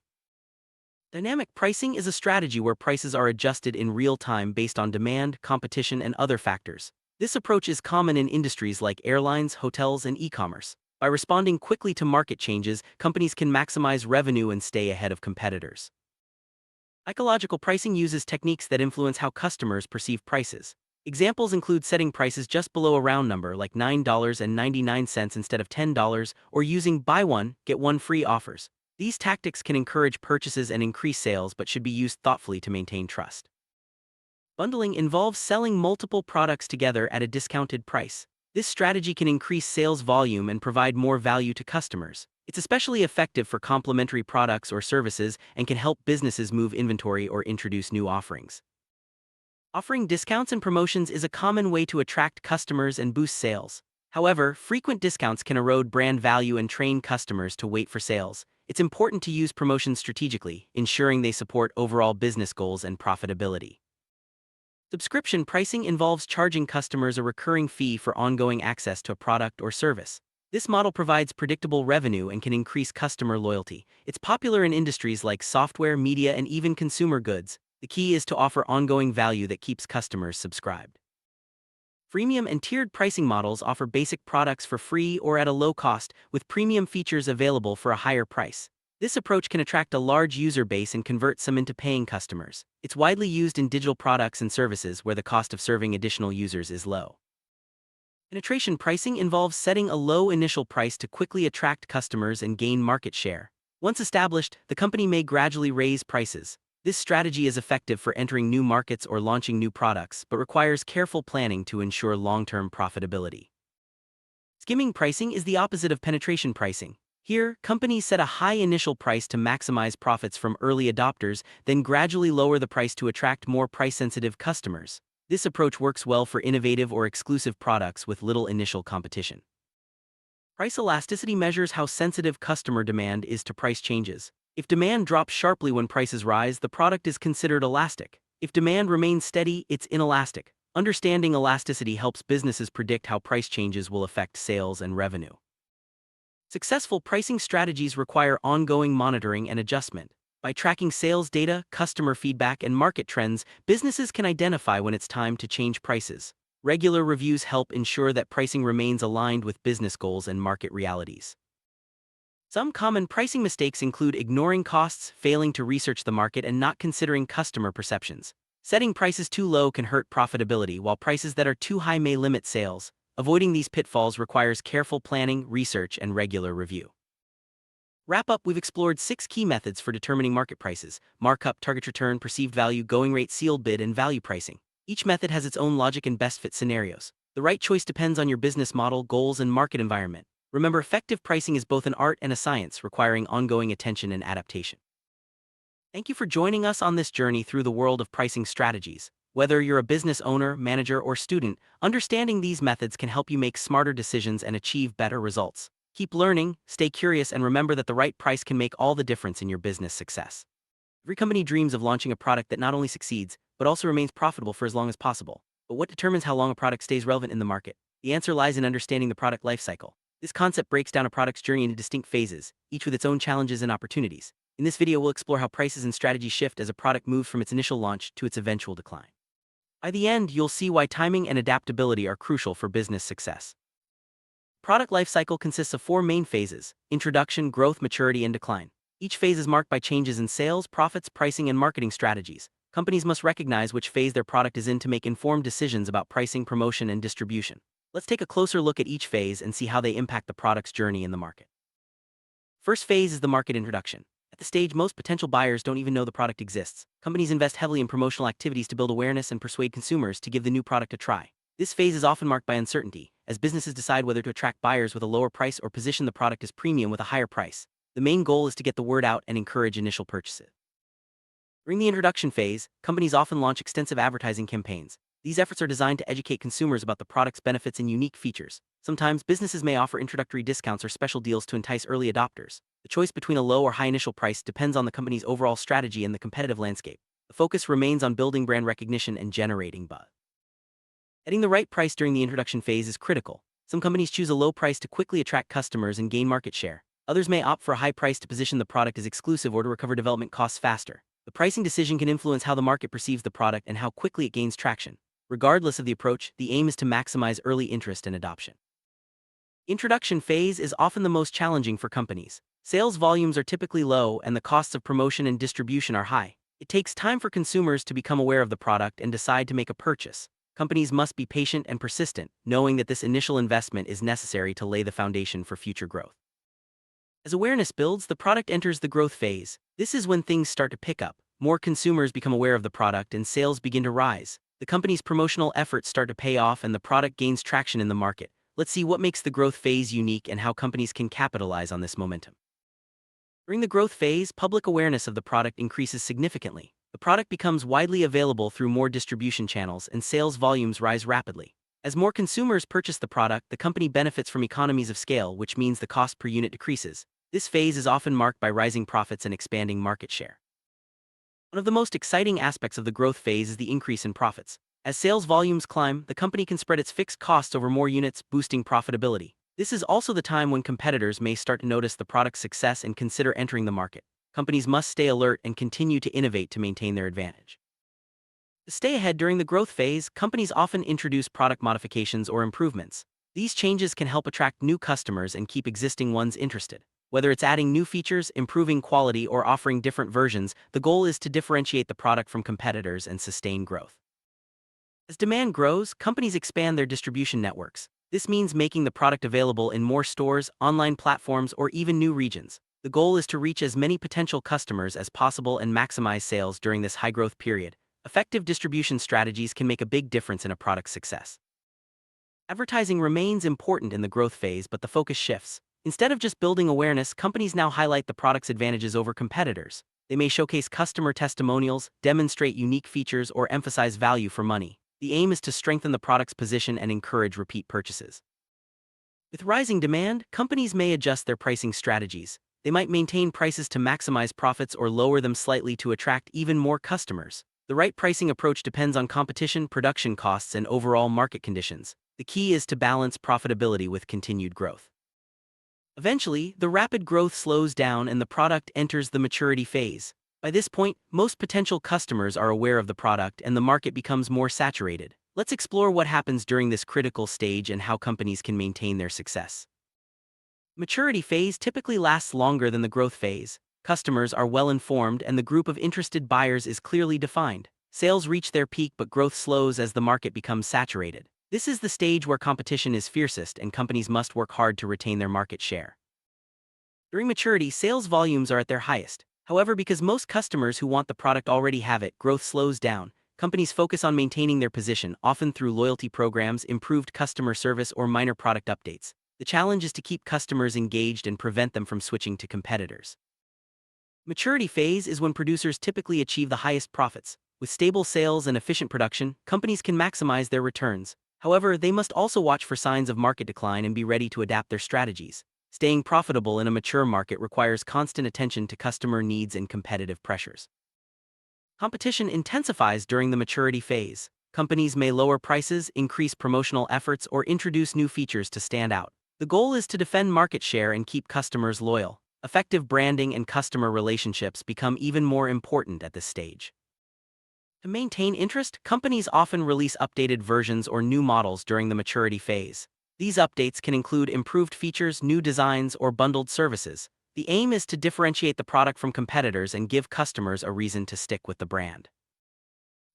Dynamic pricing is a strategy where prices are adjusted in real time based on demand, competition, and other factors. This approach is common in industries like airlines, hotels, and e-commerce. By responding quickly to market changes, companies can maximize revenue and stay ahead of competitors. Psychological pricing uses techniques that influence how customers perceive prices. Examples include setting prices just below a round number like $9.99 instead of $10, or using buy one, get one free offers. These tactics can encourage purchases and increase sales but should be used thoughtfully to maintain trust. Bundling involves selling multiple products together at a discounted price. This strategy can increase sales volume and provide more value to customers. It's especially effective for complementary products or services and can help businesses move inventory or introduce new offerings. Offering discounts and promotions is a common way to attract customers and boost sales. However, frequent discounts can erode brand value and train customers to wait for sales. It's important to use promotions strategically, ensuring they support overall business goals and profitability. Subscription pricing involves charging customers a recurring fee for ongoing access to a product or service. This model provides predictable revenue and can increase customer loyalty. It's popular in industries like software, media, and even consumer goods. The key is to offer ongoing value that keeps customers subscribed. Freemium and tiered pricing models offer basic products for free or at a low cost, with premium features available for a higher price. This approach can attract a large user base and convert some into paying customers. It's widely used in digital products and services where the cost of serving additional users is low. Penetration pricing involves setting a low initial price to quickly attract customers and gain market share. Once established, the company may gradually raise prices. This strategy is effective for entering new markets or launching new products, but requires careful planning to ensure long-term profitability. Skimming pricing is the opposite of penetration pricing. Here, companies set a high initial price to maximize profits from early adopters, then gradually lower the price to attract more price-sensitive customers. This approach works well for innovative or exclusive products with little initial competition. Price elasticity measures how sensitive customer demand is to price changes. If demand drops sharply when prices rise, the product is considered elastic. If demand remains steady, it's inelastic. Understanding elasticity helps businesses predict how price changes will affect sales and revenue. Successful pricing strategies require ongoing monitoring and adjustment. By tracking sales data, customer feedback, and market trends, businesses can identify when it's time to change prices. Regular reviews help ensure that pricing remains aligned with business goals and market realities. Some common pricing mistakes include ignoring costs, failing to research the market, and not considering customer perceptions. Setting prices too low can hurt profitability, while prices that are too high may limit sales. Avoiding these pitfalls requires careful planning, research, and regular review. Wrap up, we've explored 6 key methods for determining market prices: markup, target return, perceived value, going rate, sealed bid, and value pricing. Each method has its own logic and best fit scenarios. The right choice depends on your business model, goals, and market environment. Remember, effective pricing is both an art and a science, requiring ongoing attention and adaptation. Thank you for joining us on this journey through the world of pricing strategies. Whether you're a business owner, manager, or student, understanding these methods can help you make smarter decisions and achieve better results. Keep learning, stay curious, and remember that the right price can make all the difference in your business success. Every company dreams of launching a product that not only succeeds, but also remains profitable for as long as possible. But what determines how long a product stays relevant in the market? The answer lies in understanding the product lifecycle. This concept breaks down a product's journey into distinct phases, each with its own challenges and opportunities. In this video, we'll explore how prices and strategies shift as a product moves from its initial launch to its eventual decline. By the end, you'll see why timing and adaptability are crucial for business success. Product lifecycle consists of four main phases: introduction, growth, maturity, and decline. Each phase is marked by changes in sales, profits, pricing, and marketing strategies. Companies must recognize which phase their product is in to make informed decisions about pricing, promotion, and distribution. Let's take a closer look at each phase and see how they impact the product's journey in the market. First phase is the market introduction. At the stage, most potential buyers don't even know the product exists. Companies invest heavily in promotional activities to build awareness and persuade consumers to give the new product a try. This phase is often marked by uncertainty, as businesses decide whether to attract buyers with a lower price or position the product as premium with a higher price. The main goal is to get the word out and encourage initial purchases. During the introduction phase, companies often launch extensive advertising campaigns. These efforts are designed to educate consumers about the product's benefits and unique features. Sometimes, businesses may offer introductory discounts or special deals to entice early adopters. The choice between a low or high initial price depends on the company's overall strategy and the competitive landscape. The focus remains on building brand recognition and generating buzz. Setting the right price during the introduction phase is critical. Some companies choose a low price to quickly attract customers and gain market share. Others may opt for a high price to position the product as exclusive or to recover development costs faster. The pricing decision can influence how the market perceives the product and how quickly it gains traction. Regardless of the approach, the aim is to maximize early interest and adoption. Introduction phase is often the most challenging for companies. Sales volumes are typically low and the costs of promotion and distribution are high. It takes time for consumers to become aware of the product and decide to make a purchase. Companies must be patient and persistent, knowing that this initial investment is necessary to lay the foundation for future growth. As awareness builds, the product enters the growth phase. This is when things start to pick up. More consumers become aware of the product and sales begin to rise. The company's promotional efforts start to pay off and the product gains traction in the market. Let's see what makes the growth phase unique and how companies can capitalize on this momentum. During the growth phase, public awareness of the product increases significantly. The product becomes widely available through more distribution channels and sales volumes rise rapidly. As more consumers purchase the product, the company benefits from economies of scale, which means the cost per unit decreases. This phase is often marked by rising profits and expanding market share. One of the most exciting aspects of the growth phase is the increase in profits. As sales volumes climb, the company can spread its fixed costs over more units, boosting profitability. This is also the time when competitors may start to notice the product's success and consider entering the market. Companies must stay alert and continue to innovate to maintain their advantage. To stay ahead during the growth phase, companies often introduce product modifications or improvements. These changes can help attract new customers and keep existing ones interested. Whether it's adding new features, improving quality, or offering different versions, the goal is to differentiate the product from competitors and sustain growth. As demand grows, companies expand their distribution networks. This means making the product available in more stores, online platforms, or even new regions. The goal is to reach as many potential customers as possible and maximize sales during this high-growth period. Effective distribution strategies can make a big difference in a product's success. Advertising remains important in the growth phase, but the focus shifts. Instead of just building awareness, companies now highlight the product's advantages over competitors. They may showcase customer testimonials, demonstrate unique features, or emphasize value for money. The aim is to strengthen the product's position and encourage repeat purchases. With rising demand, companies may adjust their pricing strategies. They might maintain prices to maximize profits or lower them slightly to attract even more customers. The right pricing approach depends on competition, production costs, and overall market conditions. The key is to balance profitability with continued growth. Eventually, the rapid growth slows down and the product enters the maturity phase. By this point, most potential customers are aware of the product and the market becomes more saturated. Let's explore what happens during this critical stage and how companies can maintain their success. Maturity phase typically lasts longer than the growth phase. Customers are well informed and the group of interested buyers is clearly defined. Sales reach their peak but growth slows as the market becomes saturated. This is the stage where competition is fiercest and companies must work hard to retain their market share. During maturity, sales volumes are at their highest. However, because most customers who want the product already have it, growth slows down. Companies focus on maintaining their position, often through loyalty programs, improved customer service, or minor product updates. The challenge is to keep customers engaged and prevent them from switching to competitors. Maturity phase is when producers typically achieve the highest profits. With stable sales and efficient production, companies can maximize their returns. However, they must also watch for signs of market decline and be ready to adapt their strategies. Staying profitable in a mature market requires constant attention to customer needs and competitive pressures. Competition intensifies during the maturity phase. Companies may lower prices, increase promotional efforts, or introduce new features to stand out. The goal is to defend market share and keep customers loyal. Effective branding and customer relationships become even more important at this stage. To maintain interest, companies often release updated versions or new models during the maturity phase. These updates can include improved features, new designs, or bundled services. The aim is to differentiate the product from competitors and give customers a reason to stick with the brand.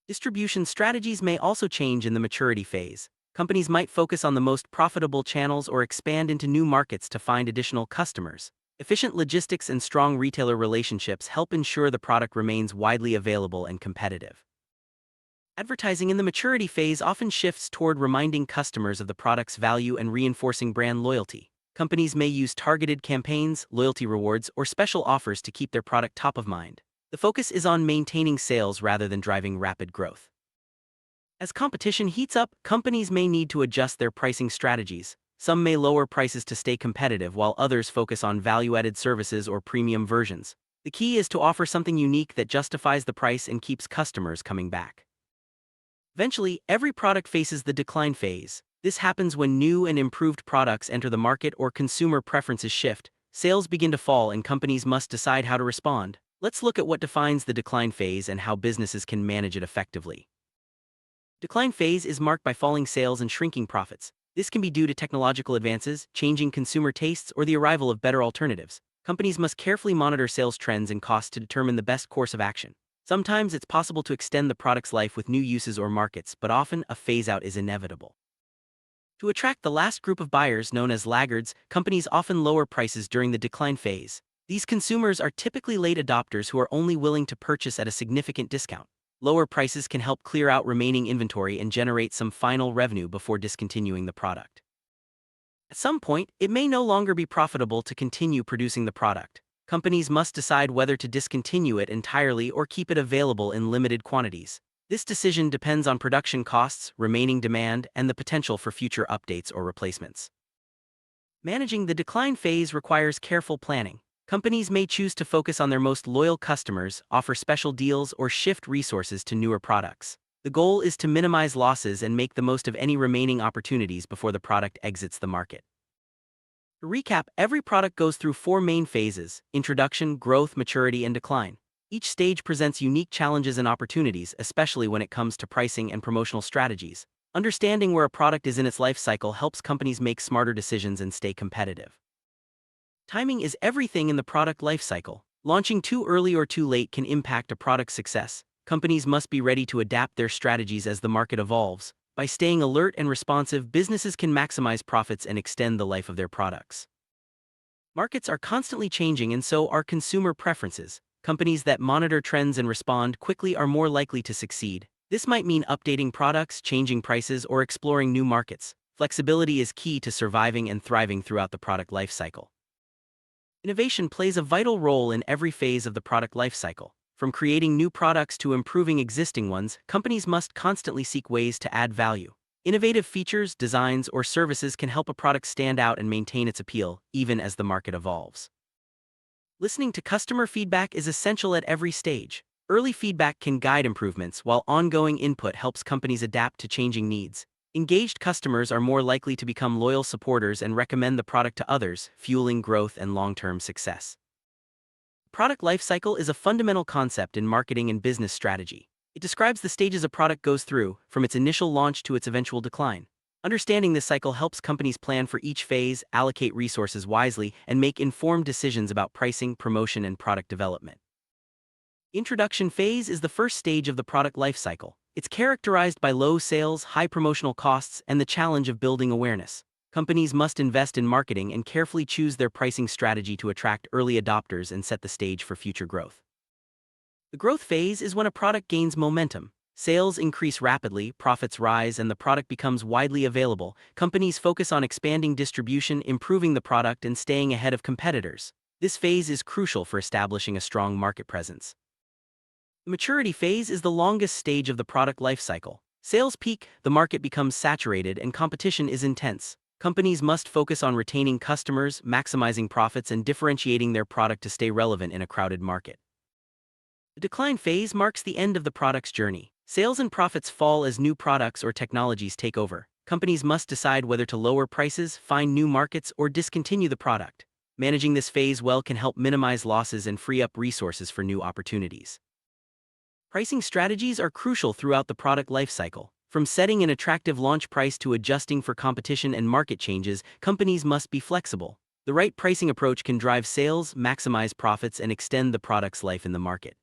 Distribution strategies may also change in the maturity phase. Companies might focus on the most profitable channels or expand into new markets to find additional customers. Efficient logistics and strong retailer relationships help ensure the product remains widely available and competitive. Advertising in the maturity phase often shifts toward reminding customers of the product's value and reinforcing brand loyalty. Companies may use targeted campaigns, loyalty rewards, or special offers to keep their product top of mind. The focus is on maintaining sales rather than driving rapid growth. As competition heats up, companies may need to adjust their pricing strategies. Some may lower prices to stay competitive, while others focus on value-added services or premium versions. The key is to offer something unique that justifies the price and keeps customers coming back. Eventually, every product faces the decline phase. This happens when new and improved products enter the market or consumer preferences shift. Sales begin to fall and companies must decide how to respond. Let's look at what defines the decline phase and how businesses can manage it effectively. Decline phase is marked by falling sales and shrinking profits. This can be due to technological advances, changing consumer tastes, or the arrival of better alternatives. Companies must carefully monitor sales trends and costs to determine the best course of action. Sometimes it's possible to extend the product's life with new uses or markets, but often a phase-out is inevitable. To attract the last group of buyers, known as laggards, companies often lower prices during the decline phase. These consumers are typically late adopters who are only willing to purchase at a significant discount. Lower prices can help clear out remaining inventory and generate some final revenue before discontinuing the product. At some point, it may no longer be profitable to continue producing the product. Companies must decide whether to discontinue it entirely or keep it available in limited quantities. This decision depends on production costs, remaining demand, and the potential for future updates or replacements. Managing the decline phase requires careful planning. Companies may choose to focus on their most loyal customers, offer special deals, or shift resources to newer products. The goal is to minimize losses and make the most of any remaining opportunities before the product exits the market. To recap, every product goes through 4 main phases: introduction, growth, maturity, and decline. Each stage presents unique challenges and opportunities, especially when it comes to pricing and promotional strategies. Understanding where a product is in its life cycle helps companies make smarter decisions and stay competitive. Timing is everything in the product life cycle. Launching too early or too late can impact a product's success. Companies must be ready to adapt their strategies as the market evolves. By staying alert and responsive, businesses can maximize profits and extend the life of their products. Markets are constantly changing, and so are consumer preferences. Companies that monitor trends and respond quickly are more likely to succeed. This might mean updating products, changing prices, or exploring new markets. Flexibility is key to surviving and thriving throughout the product life cycle. Innovation plays a vital role in every phase of the product life cycle. From creating new products to improving existing ones, companies must constantly seek ways to add value. Innovative features, designs, or services can help a product stand out and maintain its appeal, even as the market evolves. Listening to customer feedback is essential at every stage. Early feedback can guide improvements, while ongoing input helps companies adapt to changing needs. Engaged customers are more likely to become loyal supporters and recommend the product to others, fueling growth and long-term success. Product lifecycle is a fundamental concept in marketing and business strategy. It describes the stages a product goes through, from its initial launch to its eventual decline. Understanding this cycle helps companies plan for each phase, allocate resources wisely, and make informed decisions about pricing, promotion, and product development. Introduction phase is the first stage of the product lifecycle. It's characterized by low sales, high promotional costs, and the challenge of building awareness. Companies must invest in marketing and carefully choose their pricing strategy to attract early adopters and set the stage for future growth. The growth phase is when a product gains momentum. Sales increase rapidly, profits rise, and the product becomes widely available. Companies focus on expanding distribution, improving the product, and staying ahead of competitors. This phase is crucial for establishing a strong market presence. The maturity phase is the longest stage of the product lifecycle. Sales peak, the market becomes saturated, and competition is intense. Companies must focus on retaining customers, maximizing profits, and differentiating their product to stay relevant in a crowded market. The decline phase marks the end of the product's journey. Sales and profits fall as new products or technologies take over. Companies must decide whether to lower prices, find new markets, or discontinue the product. Managing this phase well can help minimize losses and free up resources for new opportunities. Pricing strategies are crucial throughout the product lifecycle. From setting an attractive launch price to adjusting for competition and market changes, companies must be flexible. The right pricing approach can drive sales, maximize profits, and extend the product's life in the market.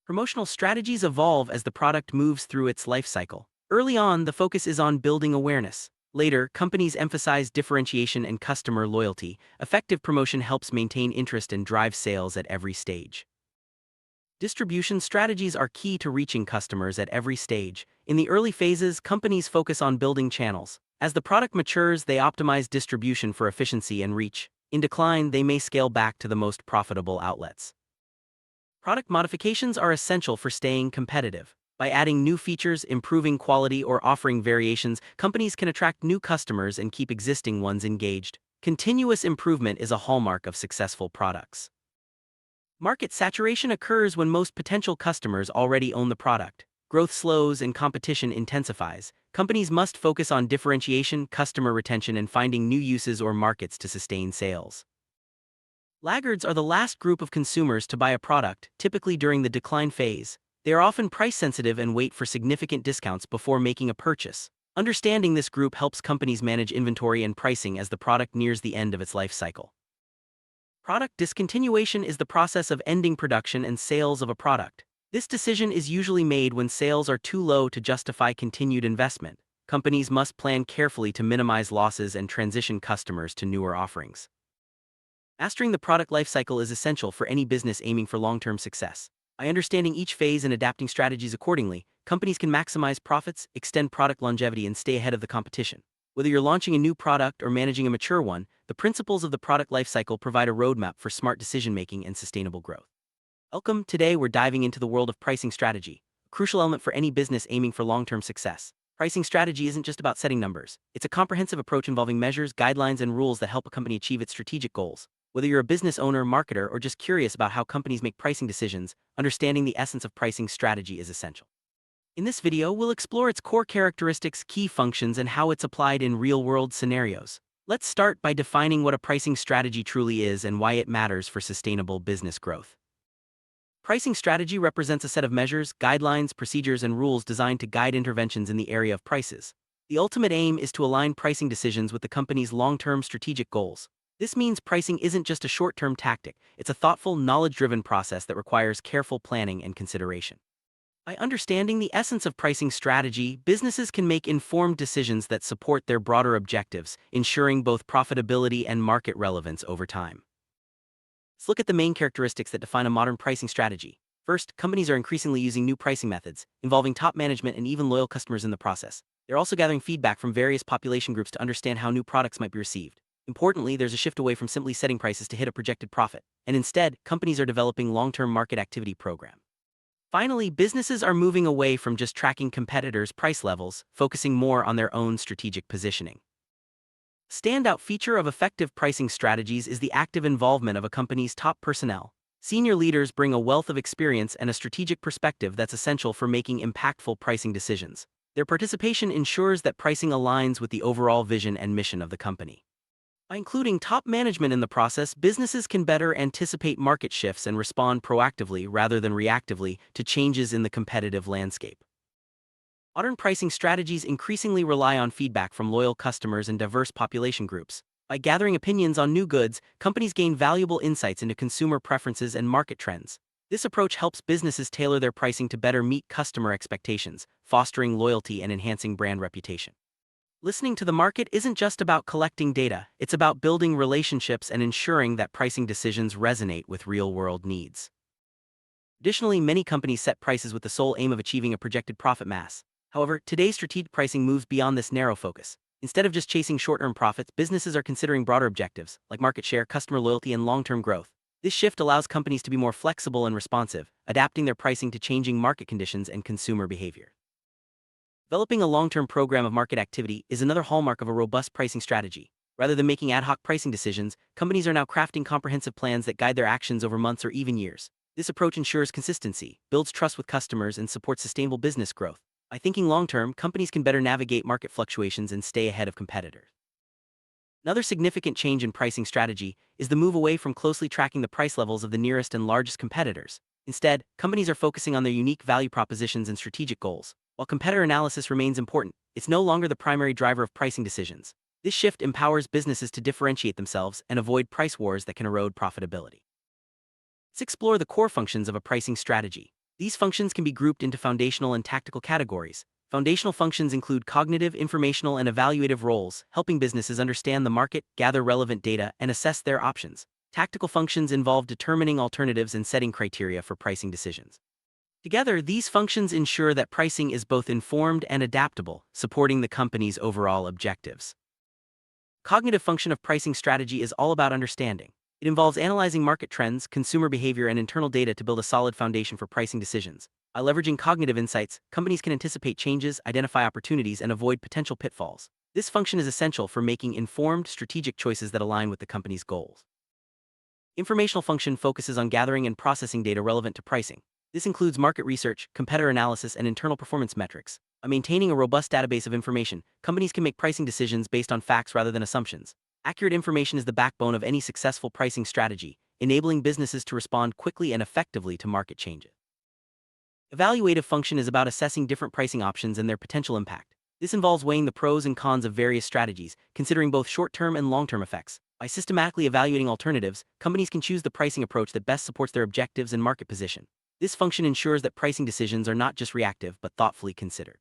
Promotional strategies evolve as the product moves through its life cycle. Early on, the focus is on building awareness. Later, companies emphasize differentiation and customer loyalty. Effective promotion helps maintain interest and drive sales at every stage. Distribution strategies are key to reaching customers at every stage. In the early phases, companies focus on building channels. As the product matures, they optimize distribution for efficiency and reach. In decline, they may scale back to the most profitable outlets. Product modifications are essential for staying competitive. By adding new features, improving quality, or offering variations, companies can attract new customers and keep existing ones engaged. Continuous improvement is a hallmark of successful products. Market saturation occurs when most potential customers already own the product. Growth slows and competition intensifies. Companies must focus on differentiation, customer retention, and finding new uses or markets to sustain sales. Laggards are the last group of consumers to buy a product, typically during the decline phase. They are often price-sensitive and wait for significant discounts before making a purchase. Understanding this group helps companies manage inventory and pricing as the product nears the end of its life cycle. Product discontinuation is the process of ending production and sales of a product. This decision is usually made when sales are too low to justify continued investment. Companies must plan carefully to minimize losses and transition customers to newer offerings. Mastering the product lifecycle is essential for any business aiming for long-term success. By understanding each phase and adapting strategies accordingly, companies can maximize profits, extend product longevity, and stay ahead of the competition. Whether you're launching a new product or managing a mature one, the principles of the product lifecycle provide a roadmap for smart decision-making and sustainable growth. Welcome. Today we're diving into the world of pricing strategy, a crucial element for any business aiming for long-term success. Pricing strategy isn't just about setting numbers. It's a comprehensive approach involving measures, guidelines, and rules that help a company achieve its strategic goals. Whether you're a business owner, marketer, or just curious about how companies make pricing decisions, understanding the essence of pricing strategy is essential. In this video, we'll explore its core characteristics, key functions, and how it's applied in real-world scenarios. Let's start by defining what a pricing strategy truly is and why it matters for sustainable business growth. Pricing strategy represents a set of measures, guidelines, procedures, and rules designed to guide interventions in the area of prices. The ultimate aim is to align pricing decisions with the company's long-term strategic goals. This means pricing isn't just a short-term tactic, it's a thoughtful, knowledge-driven process that requires careful planning and consideration. By understanding the essence of pricing strategy, businesses can make informed decisions that support their broader objectives, ensuring both profitability and market relevance over time. Let's look at the main characteristics that define a modern pricing strategy. First, companies are increasingly using new pricing methods, involving top management and even loyal customers in the process. They're also gathering feedback from various population groups to understand how new products might be received. Importantly, there's a shift away from simply setting prices to hit a projected profit, and instead, companies are developing long-term market activity programs. Finally, businesses are moving away from just tracking competitors' price levels, focusing more on their own strategic positioning. A standout feature of effective pricing strategies is the active involvement of a company's top personnel. Senior leaders bring a wealth of experience and a strategic perspective that's essential for making impactful pricing decisions. Their participation ensures that pricing aligns with the overall vision and mission of the company. By including top management in the process, businesses can better anticipate market shifts and respond proactively rather than reactively to changes in the competitive landscape. Modern pricing strategies increasingly rely on feedback from loyal customers and diverse population groups. By gathering opinions on new goods, companies gain valuable insights into consumer preferences and market trends. This approach helps businesses tailor their pricing to better meet customer expectations, fostering loyalty and enhancing brand reputation. Listening to the market isn't just about collecting data, it's about building relationships and ensuring that pricing decisions resonate with real-world needs. Additionally, many companies set prices with the sole aim of achieving a projected profit mass. However, today's strategic pricing moves beyond this narrow focus. Instead of just chasing short-term profits, businesses are considering broader objectives, like market share, customer loyalty, and long-term growth. This shift allows companies to be more flexible and responsive, adapting their pricing to changing market conditions and consumer behavior. Developing a long-term program of market activity is another hallmark of a robust pricing strategy. Rather than making ad hoc pricing decisions, companies are now crafting comprehensive plans that guide their actions over months or even years. This approach ensures consistency, builds trust with customers, and supports sustainable business growth. By thinking long-term, companies can better navigate market fluctuations and stay ahead of competitors. Another significant change in pricing strategy is the move away from closely tracking the price levels of the nearest and largest competitors. Instead, companies are focusing on their unique value propositions and strategic goals. While competitor analysis remains important, it's no longer the primary driver of pricing decisions. This shift empowers businesses to differentiate themselves and avoid price wars that can erode profitability. Let's explore the core functions of a pricing strategy. These functions can be grouped into foundational and tactical categories. Foundational functions include cognitive, informational, and evaluative roles, helping businesses understand the market, gather relevant data, and assess their options. Tactical functions involve determining alternatives and setting criteria for pricing decisions. Together, these functions ensure that pricing is both informed and adaptable, supporting the company's overall objectives. Cognitive function of pricing strategy is all about understanding. It involves analyzing market trends, consumer behavior, and internal data to build a solid foundation for pricing decisions. By leveraging cognitive insights, companies can anticipate changes, identify opportunities, and avoid potential pitfalls. This function is essential for making informed, strategic choices that align with the company's goals. Informational function focuses on gathering and processing data relevant to pricing. This includes market research, competitor analysis, and internal performance metrics. By maintaining a robust database of information, companies can make pricing decisions based on facts rather than assumptions. Accurate information is the backbone of any successful pricing strategy, enabling businesses to respond quickly and effectively to market changes. Evaluative function is about assessing different pricing options and their potential impact. This involves weighing the pros and cons of various strategies, considering both short-term and long-term effects. By systematically evaluating alternatives, companies can choose the pricing approach that best supports their objectives and market position. This function ensures that pricing decisions are not just reactive but thoughtfully considered.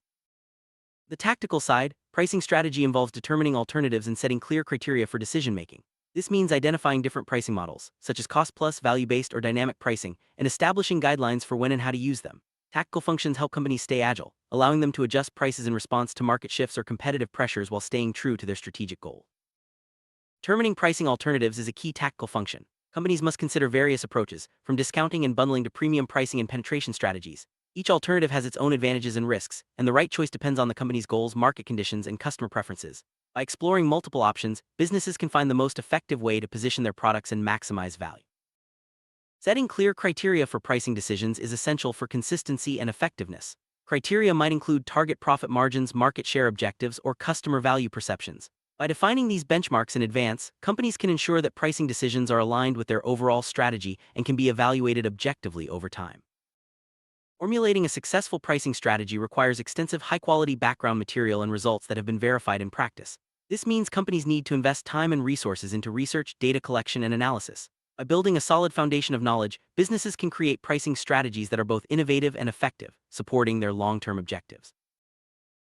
The tactical side, pricing strategy involves determining alternatives and setting clear criteria for decision-making. This means identifying different pricing models, such as cost-plus, value-based, or dynamic pricing, and establishing guidelines for when and how to use them. Tactical functions help companies stay agile, allowing them to adjust prices in response to market shifts or competitive pressures while staying true to their strategic goal. Determining pricing alternatives is a key tactical function. Companies must consider various approaches, from discounting and bundling to premium pricing and penetration strategies. Each alternative has its own advantages and risks, and the right choice depends on the company's goals, market conditions, and customer preferences. By exploring multiple options, businesses can find the most effective way to position their products and maximize value. Setting clear criteria for pricing decisions is essential for consistency and effectiveness. Criteria might include target profit margins, market share objectives, or customer value perceptions. By defining these benchmarks in advance, companies can ensure that pricing decisions are aligned with their overall strategy and can be evaluated objectively over time. Formulating a successful pricing strategy requires extensive high-quality background material and results that have been verified in practice. This means companies need to invest time and resources into research, data collection, and analysis. By building a solid foundation of knowledge, businesses can create pricing strategies that are both innovative and effective, supporting their long-term objectives.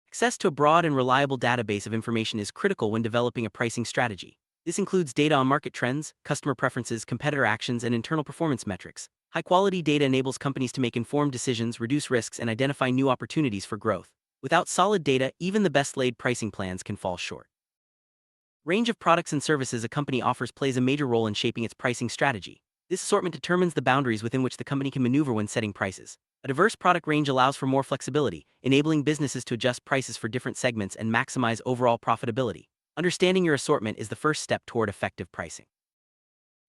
Access to a broad and reliable database of information is critical when developing a pricing strategy. This includes data on market trends, customer preferences, competitor actions, and internal performance metrics. High-quality data enables companies to make informed decisions, reduce risks, and identify new opportunities for growth. Without solid data, even the best-laid pricing plans can fall short. Range of products and services a company offers plays a major role in shaping its pricing strategy. This assortment determines the boundaries within which the company can maneuver when setting prices. A diverse product range allows for more flexibility, enabling businesses to adjust prices for different segments and maximize overall profitability. Understanding your assortment is the first step toward effective pricing.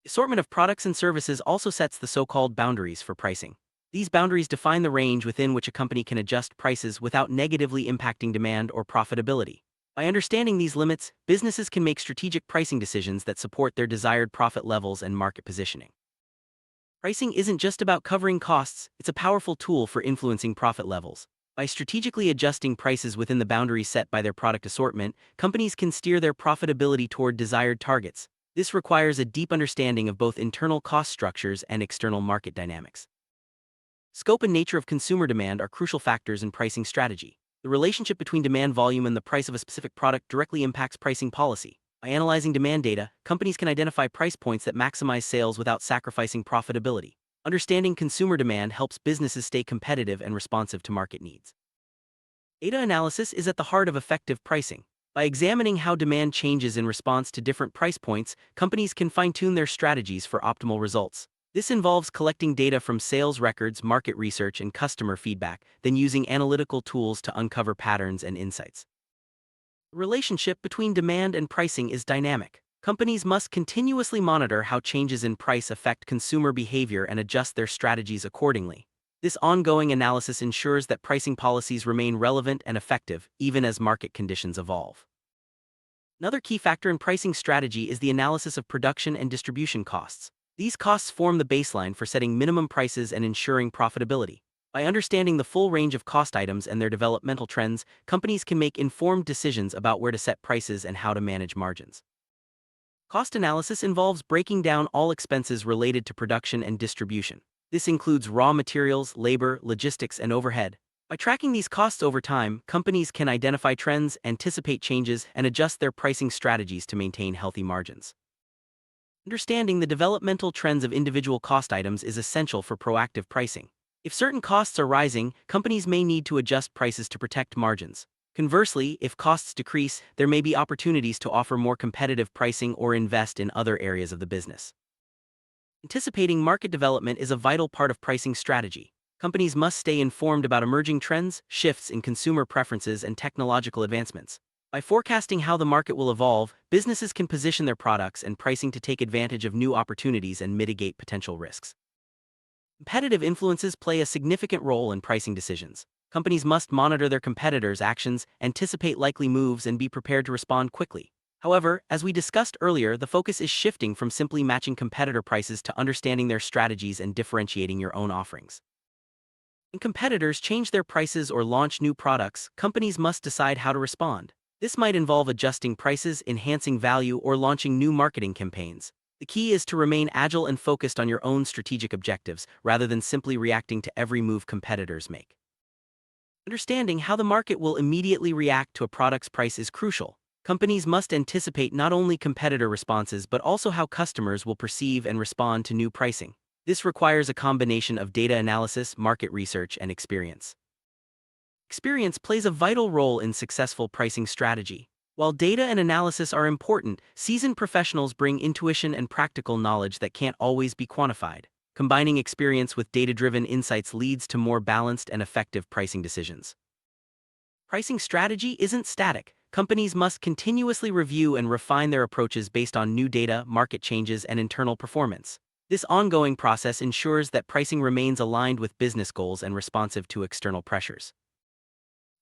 The assortment of products and services also sets the so-called boundaries for pricing. These boundaries define the range within which a company can adjust prices without negatively impacting demand or profitability. By understanding these limits, businesses can make strategic pricing decisions that support their desired profit levels and market positioning. Pricing isn't just about covering costs, it's a powerful tool for influencing profit levels. By strategically adjusting prices within the boundaries set by their product assortment, companies can steer their profitability toward desired targets. This requires a deep understanding of both internal cost structures and external market dynamics. Scope and nature of consumer demand are crucial factors in pricing strategy. The relationship between demand volume and the price of a specific product directly impacts pricing policy. By analyzing demand data, companies can identify price points that maximize sales without sacrificing profitability. Understanding consumer demand helps businesses stay competitive and responsive to market needs. Data analysis is at the heart of effective pricing. By examining how demand changes in response to different price points, companies can fine-tune their strategies for optimal results. This involves collecting data from sales records, market research, and customer feedback, then using analytical tools to uncover patterns and insights. The relationship between demand and pricing is dynamic. Companies must continuously monitor how changes in price affect consumer behavior and adjust their strategies accordingly. This ongoing analysis ensures that pricing policies remain relevant and effective, even as market conditions evolve. Another key factor in pricing strategy is the analysis of production and distribution costs. These costs form the baseline for setting minimum prices and ensuring profitability. By understanding the full range of cost items and their developmental trends, companies can make informed decisions about where to set prices and how to manage margins. Cost analysis involves breaking down all expenses related to production and distribution. This includes raw materials, labor, logistics, and overhead. By tracking these costs over time, companies can identify trends, anticipate changes, and adjust their pricing strategies to maintain healthy margins. Understanding the developmental trends of individual cost items is essential for proactive pricing. If certain costs are rising, companies may need to adjust prices to protect margins. Conversely, if costs decrease, there may be opportunities to offer more competitive pricing or invest in other areas of the business. Anticipating market development is a vital part of pricing strategy. Companies must stay informed about emerging trends, shifts in consumer preferences, and technological advancements. By forecasting how the market will evolve, businesses can position their products and pricing to take advantage of new opportunities and mitigate potential risks. Competitive influences play a significant role in pricing decisions. Companies must monitor their competitors' actions, anticipate likely moves, and be prepared to respond quickly. However, as we discussed earlier, the focus is shifting from simply matching competitor prices to understanding their strategies and differentiating your own offerings. When competitors change their prices or launch new products, companies must decide how to respond. This might involve adjusting prices, enhancing value, or launching new marketing campaigns. The key is to remain agile and focused on your own strategic objectives, rather than simply reacting to every move competitors make. Understanding how the market will immediately react to a product's price is crucial. Companies must anticipate not only competitor responses but also how customers will perceive and respond to new pricing. This requires a combination of data analysis, market research, and experience. Experience plays a vital role in successful pricing strategy. While data and analysis are important, seasoned professionals bring intuition and practical knowledge that can't always be quantified. Combining experience with data-driven insights leads to more balanced and effective pricing decisions. Pricing strategy isn't static. Companies must continuously review and refine their approaches based on new data, market changes, and internal performance. This ongoing process ensures that pricing remains aligned with business goals and responsive to external pressures.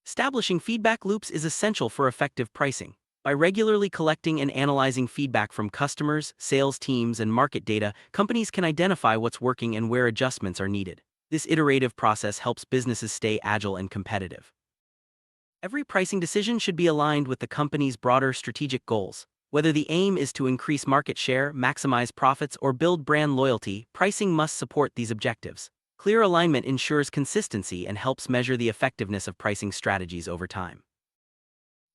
Establishing feedback loops is essential for effective pricing. By regularly collecting and analyzing feedback from customers, sales teams, and market data, companies can identify what's working and where adjustments are needed. This iterative process helps businesses stay agile and competitive. Every pricing decision should be aligned with the company's broader strategic goals. Whether the aim is to increase market share, maximize profits, or build brand loyalty, pricing must support these objectives. Clear alignment ensures consistency and helps measure the effectiveness of pricing strategies over time.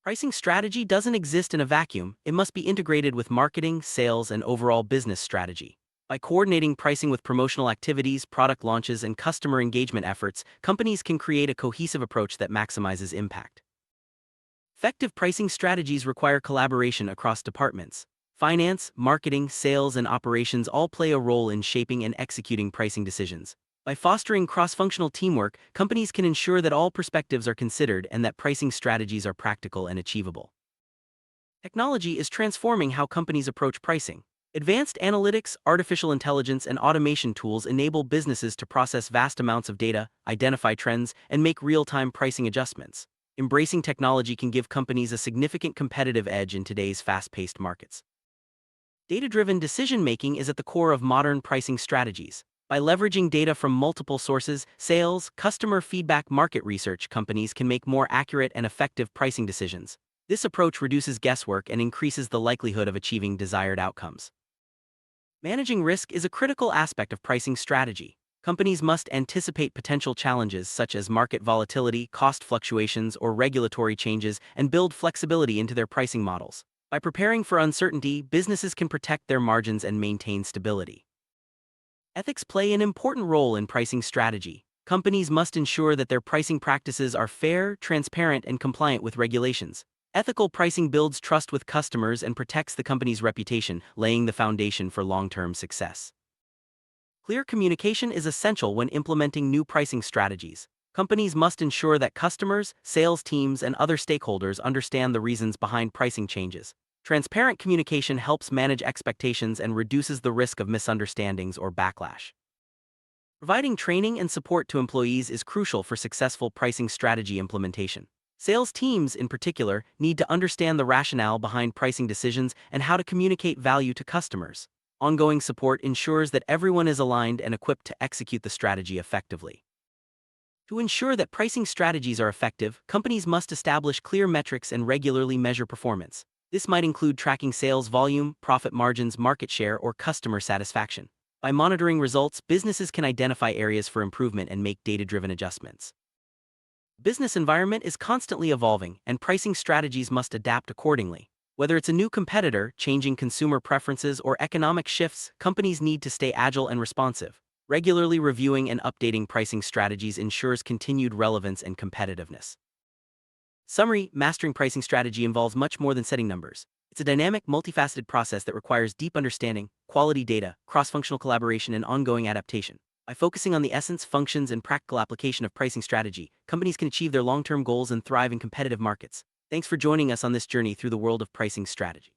Pricing strategy doesn't exist in a vacuum. It must be integrated with marketing, sales, and overall business strategy. By coordinating pricing with promotional activities, product launches, and customer engagement efforts, companies can create a cohesive approach that maximizes impact. Effective pricing strategies require collaboration across departments. Finance, marketing, sales, and operations all play a role in shaping and executing pricing decisions. By fostering cross-functional teamwork, companies can ensure that all perspectives are considered and that pricing strategies are practical and achievable. Technology is transforming how companies approach pricing. Advanced analytics, artificial intelligence, and automation tools enable businesses to process vast amounts of data, identify trends, and make real-time pricing adjustments. Embracing technology can give companies a significant competitive edge in today's fast-paced markets. Data-driven decision-making is at the core of modern pricing strategies. By leveraging data from multiple sources, sales, customer feedback, market research, companies can make more accurate and effective pricing decisions. This approach reduces guesswork and increases the likelihood of achieving desired outcomes. Managing risk is a critical aspect of pricing strategy. Companies must anticipate potential challenges such as market volatility, cost fluctuations, or regulatory changes and build flexibility into their pricing models. By preparing for uncertainty, businesses can protect their margins and maintain stability. Ethics play an important role in pricing strategy. Companies must ensure that their pricing practices are fair, transparent, and compliant with regulations. Ethical pricing builds trust with customers and protects the company's reputation, laying the foundation for long-term success. Clear communication is essential when implementing new pricing strategies. Companies must ensure that customers, sales teams, and other stakeholders understand the reasons behind pricing changes. Transparent communication helps manage expectations and reduces the risk of misunderstandings or backlash. Providing training and support to employees is crucial for successful pricing strategy implementation. Sales teams, in particular, need to understand the rationale behind pricing decisions and how to communicate value to customers. Ongoing support ensures that everyone is aligned and equipped to execute the strategy effectively. To ensure that pricing strategies are effective, companies must establish clear metrics and regularly measure performance. This might include tracking sales volume, profit margins, market share, or customer satisfaction. By monitoring results, businesses can identify areas for improvement and make data-driven adjustments. Business environment is constantly evolving, and pricing strategies must adapt accordingly. Whether it's a new competitor, changing consumer preferences, or economic shifts, companies need to stay agile and responsive. Regularly reviewing and updating pricing strategies ensures continued relevance and competitiveness. Summary: mastering pricing strategy involves much more than setting numbers. It's a dynamic, multifaceted process that requires deep understanding, quality data, cross-functional collaboration, and ongoing adaptation. By focusing on the essence, functions, and practical application of pricing strategy, companies can achieve their long-term goals and thrive in competitive markets. Thanks for joining us on this journey through the world of pricing strategy.